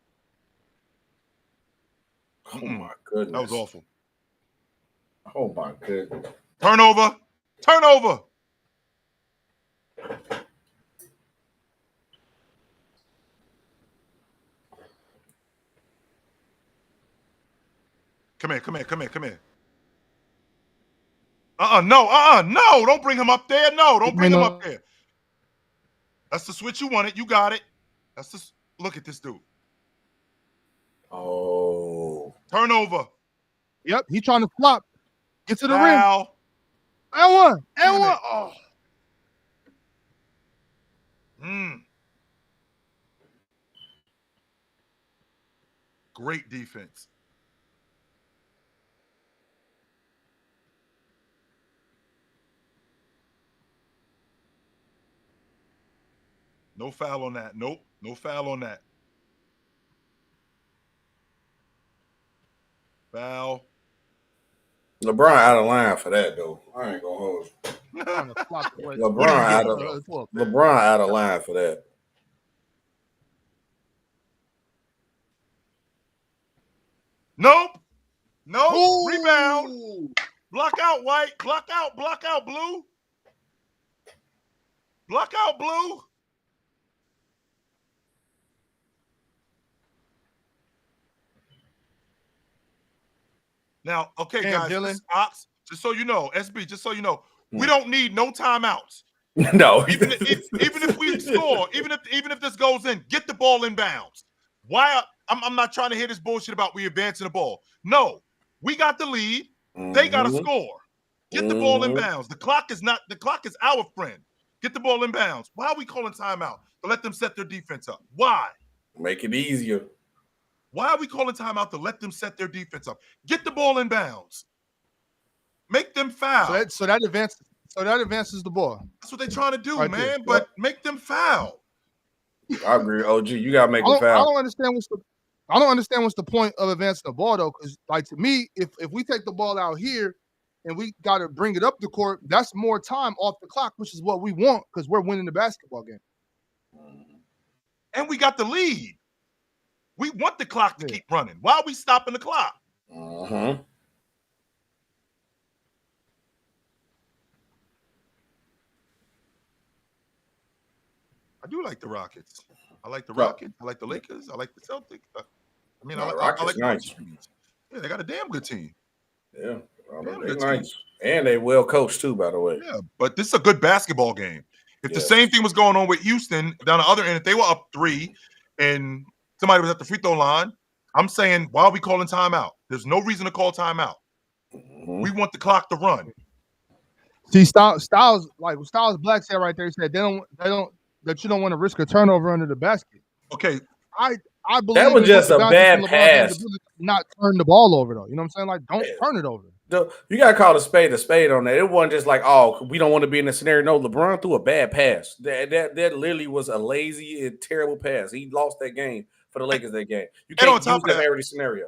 Oh my goodness. That was awful. Oh my goodness. Turnover. Come here. No, don't bring him up there. No, don't bring him up there. That's the switch you wanted. You got it. Look at this dude. Oh. Turnover. Yep, he trying to flop. Get to the Foul. rim. And one. Oh. Great defense. No foul on that. Nope. No foul on that. Foul. LeBron out of line for that, though. I ain't gonna hold you. LeBron out of line for that. Nope. Ooh. Rebound. Block out, White. Block out, Blue. Block out, Blue. Now, okay, guys, Ox, just so you know, SB, just so you know, we don't need no timeouts. No. Even if we score, even if this goes in, get the ball in bounds. Why? I'm not trying to hear this bullshit about we advancing the ball. No, we got the lead. They got to score. Get the ball in bounds. The clock is our friend. Get the ball in bounds. Why are we calling timeout? To let them set their defense up. Why? Make it easier. Why are we calling timeout to let them set their defense up? Get the ball in bounds. Make them foul. So that advances the ball. That's what they're trying to do, right man. There. But make them foul. I agree, OG. You gotta make them foul. I don't understand what's the point of advancing the ball though, because like to me, if we take the ball out here and we got to bring it up the court, that's more time off the clock, which is what we want because we're winning the basketball game. And we got the lead. We want the clock to keep running. Why are we stopping the clock? Uh-huh. I do like the Rockets. I like the Rockets. I like the Lakers. I like the Celtics. I like nice. Yeah, they got a damn good team. Yeah, they're nice. And they well coached too, by the way. Yeah, but this is a good basketball game. If the same thing was going on with Houston down the other end, if they were up 3 and somebody was at the free throw line, I'm saying, why are we calling timeout? There's no reason to call timeout. Mm-hmm. We want the clock to run. See, Styles Black said right there, he said that you don't want to risk a turnover under the basket. Okay. I believe that was just a bad pass. Not turn the ball over though. You know what I'm saying? Like, don't turn it over. You gotta call a spade on that. It wasn't just like, oh, we don't want to be in a scenario. No, LeBron threw a bad pass. That literally was a lazy and terrible pass. He lost that game for the Lakers. That game. You can't use that every scenario.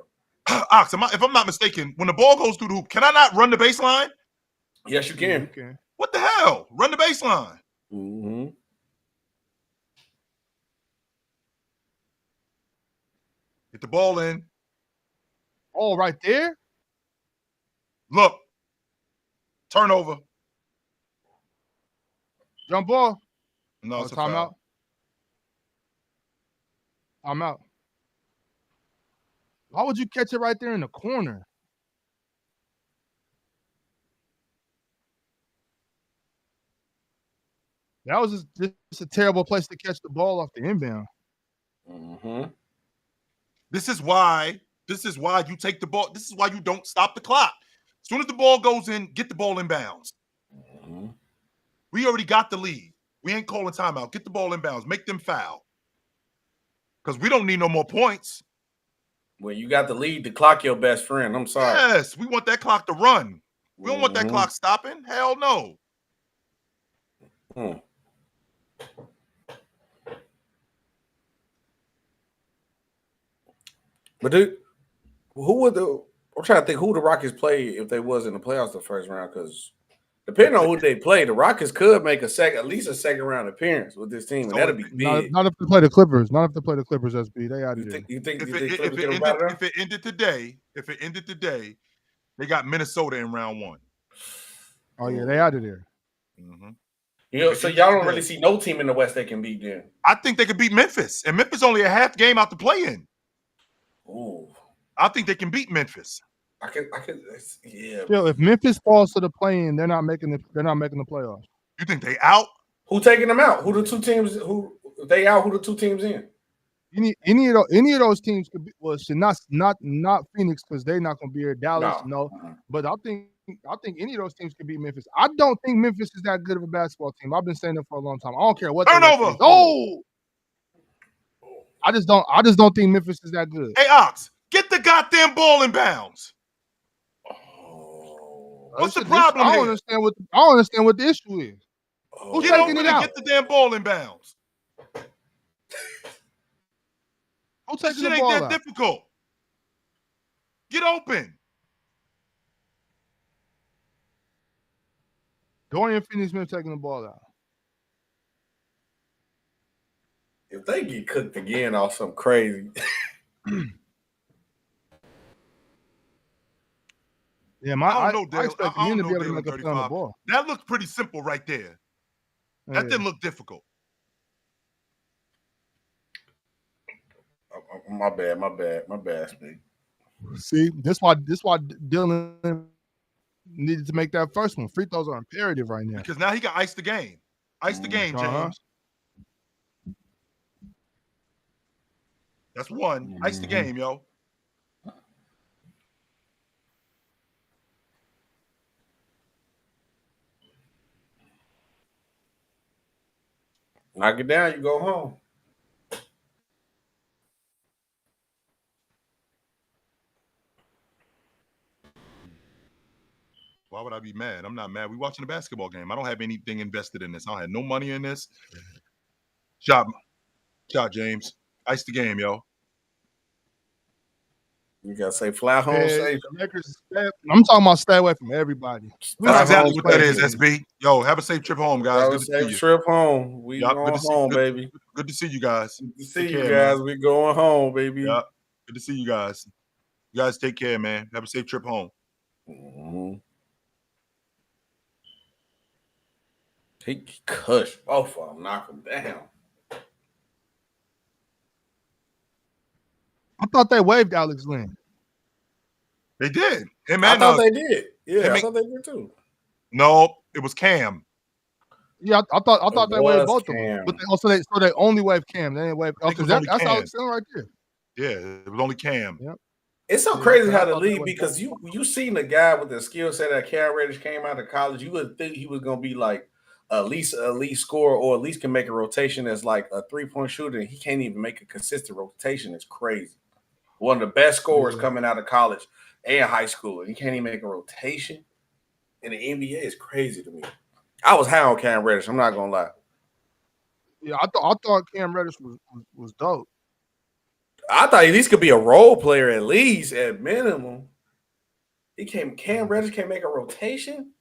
Ox, if I'm not mistaken, when the ball goes through the hoop, can I not run the baseline? Yes, you can. Yeah, you can. What the hell? Run the baseline. Mm-hmm. Get the ball in. Oh, right there. Look. Turnover. Jump ball. No, it's a timeout. Timeout. Why would you catch it right there in the corner? That was just a terrible place to catch the ball off the inbound. Mm-hmm. This is why you take the ball. This is why you don't stop the clock. As soon as the ball goes in, get the ball in bounds. Mm-hmm. We already got the lead. We ain't calling timeout. Get the ball in bounds. Make them foul. Because we don't need no more points. When you got the lead, the clock your best friend. I'm sorry. Yes, we want that clock to run. We don't want that clock stopping. Hell no. But dude, I'm trying to think who the Rockets play if they was in the playoffs the first round, because depending on who they play, the Rockets could make at least a second round appearance with this team, and that'd be big. Not if they play the Clippers. Not if they play the Clippers, SB. They out of there. You think if it ended today, they got Minnesota in round 1. Oh yeah, they out of there. Mm-hmm. So y'all don't really see no team in the West they can beat then. I think they could beat Memphis, and Memphis only a half game out the play-in. Ooh. I think they can beat Memphis. I can, yeah. Still, if Memphis falls to the play-in, they're not making the playoffs. You think they out? Who taking them out? Who the two teams? Who they out? Who the two teams in? Any of those teams could be. Well, should not Phoenix, because they're not going to be here. Dallas, no. But I think any of those teams could beat Memphis. I don't think Memphis is that good of a basketball team. I've been saying that for a long time. I don't care what turnover. Oh, I just don't think Memphis is that good. Hey, Ox, get the goddamn ball in bounds. What's the problem? I don't understand what the issue is. Who's taking it out? Get the damn ball in bounds. Who's taking the ball out? This shit ain't that difficult. Get open. Dorian Finney-Smith taking the ball out. If they get cooked again off some crazy. Yeah, I expect him to be able to make a play on the ball. That looks pretty simple right there. That didn't look difficult. My bad, Steve. See, this why Dylan needed to make that first one. Free throws are imperative right now. Because now he got ice the game. Ice the game, James. That's one. Ice the game, yo. Knock it down, you go home. Why would I be mad? I'm not mad. We watching a basketball game. I don't have anything invested in this. I don't have no money in this. Shot, James. Ice the game, yo. You gotta say fly home safe. I'm talking about stay away from everybody. That's exactly what that is, SB. Yo, have a safe trip home, guys. Good to see you. Trip home. We going home, baby. Good to see you guys. Good to see you guys. We going home, baby. Yeah. Good to see you guys. You guys take care, man. Have a safe trip home. Mm-hmm. Take Kush. Both of them. Knock them down. I thought they waived Alex Lynn. They did. I thought they did. Yeah, I thought they did too. No, it was Cam. Yeah, I thought they waived both of them. But they only waived Cam. They didn't waive. That's Alex Lynn right there. Yeah, it was only Cam. Yep. It's so crazy how the league, because you seen the guy with the skill set that Cam Reddish came out of college. You would think he was gonna be like at least an elite scorer, or at least can make a rotation as like a 3-point shooter. And he can't even make a consistent rotation. It's crazy. One of the best scorers coming out of college and high school, and he can't even make a rotation in the NBA. Is crazy to me. I was high on Cam Reddish. I'm not gonna lie. Yeah, I thought Cam Reddish was dope. I thought at least could be a role player, at least at minimum. Cam Reddish can't make a rotation.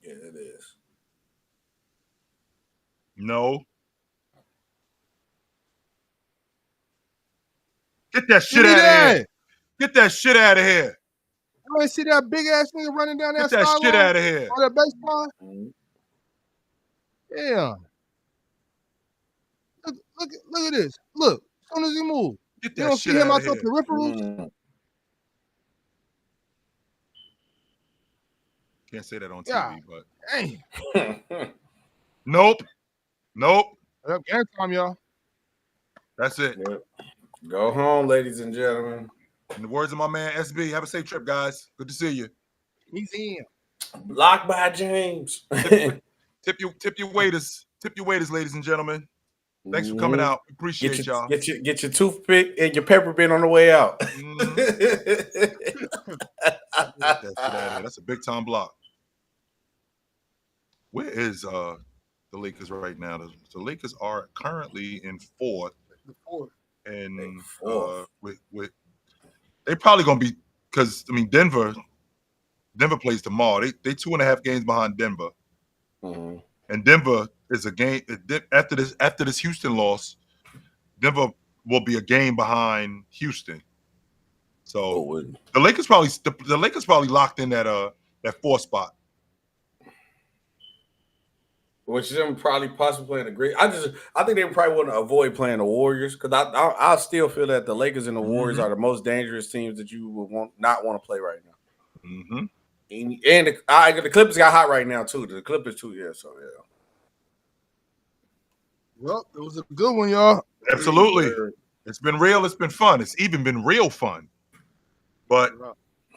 Yeah, it is. No. Get that shit out of here. Get that shit out of here. You want to see that big ass nigga running down that sideline? Get that shit out of here. On that baseline? Yeah. Look at this. Look, as soon as he moves. Get that shit out of here. You don't see him out the peripherals? Can't say that on TV, but. Dang. Nope. Game time, y'all. That's it. Yep. Go home, ladies and gentlemen. In the words of my man SB, have a safe trip, guys. Good to see you. He's in. Blocked by James. Tip your waiters. Tip your waiters, ladies and gentlemen. Thanks for coming out. Appreciate y'all. Get your toothpick and your peppermint on the way out. That's a big time block. Where is the Lakers right now? The Lakers are currently in fourth. And with they probably gonna be, because Denver plays tomorrow. They 2.5 games behind Denver. Mm-hmm. And Denver is a game after this Houston loss. Denver will be a game behind Houston. So the Lakers probably locked in that 4th spot. Which them probably possibly playing a great. I think they probably want to avoid playing the Warriors, because I still feel that the Lakers and the Warriors are the most dangerous teams that you would not want to play right now. Mm-hmm. And the Clippers got hot right now too. The Clippers too, yeah. So yeah. Well, it was a good one, y'all. Absolutely. It's been real. It's been fun. It's even been real fun. But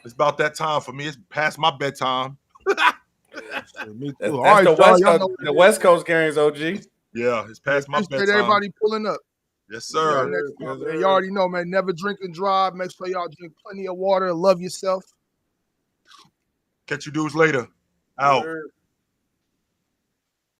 it's about that time for me. It's past my bedtime. Me too. That's right, the West Coast games, OG. Yeah, it's past my bedtime. Everybody pulling up. Yes, sir. You already know, man. Never drink and drive. Make sure y'all drink plenty of water. Love yourself. Catch you dudes later. Out.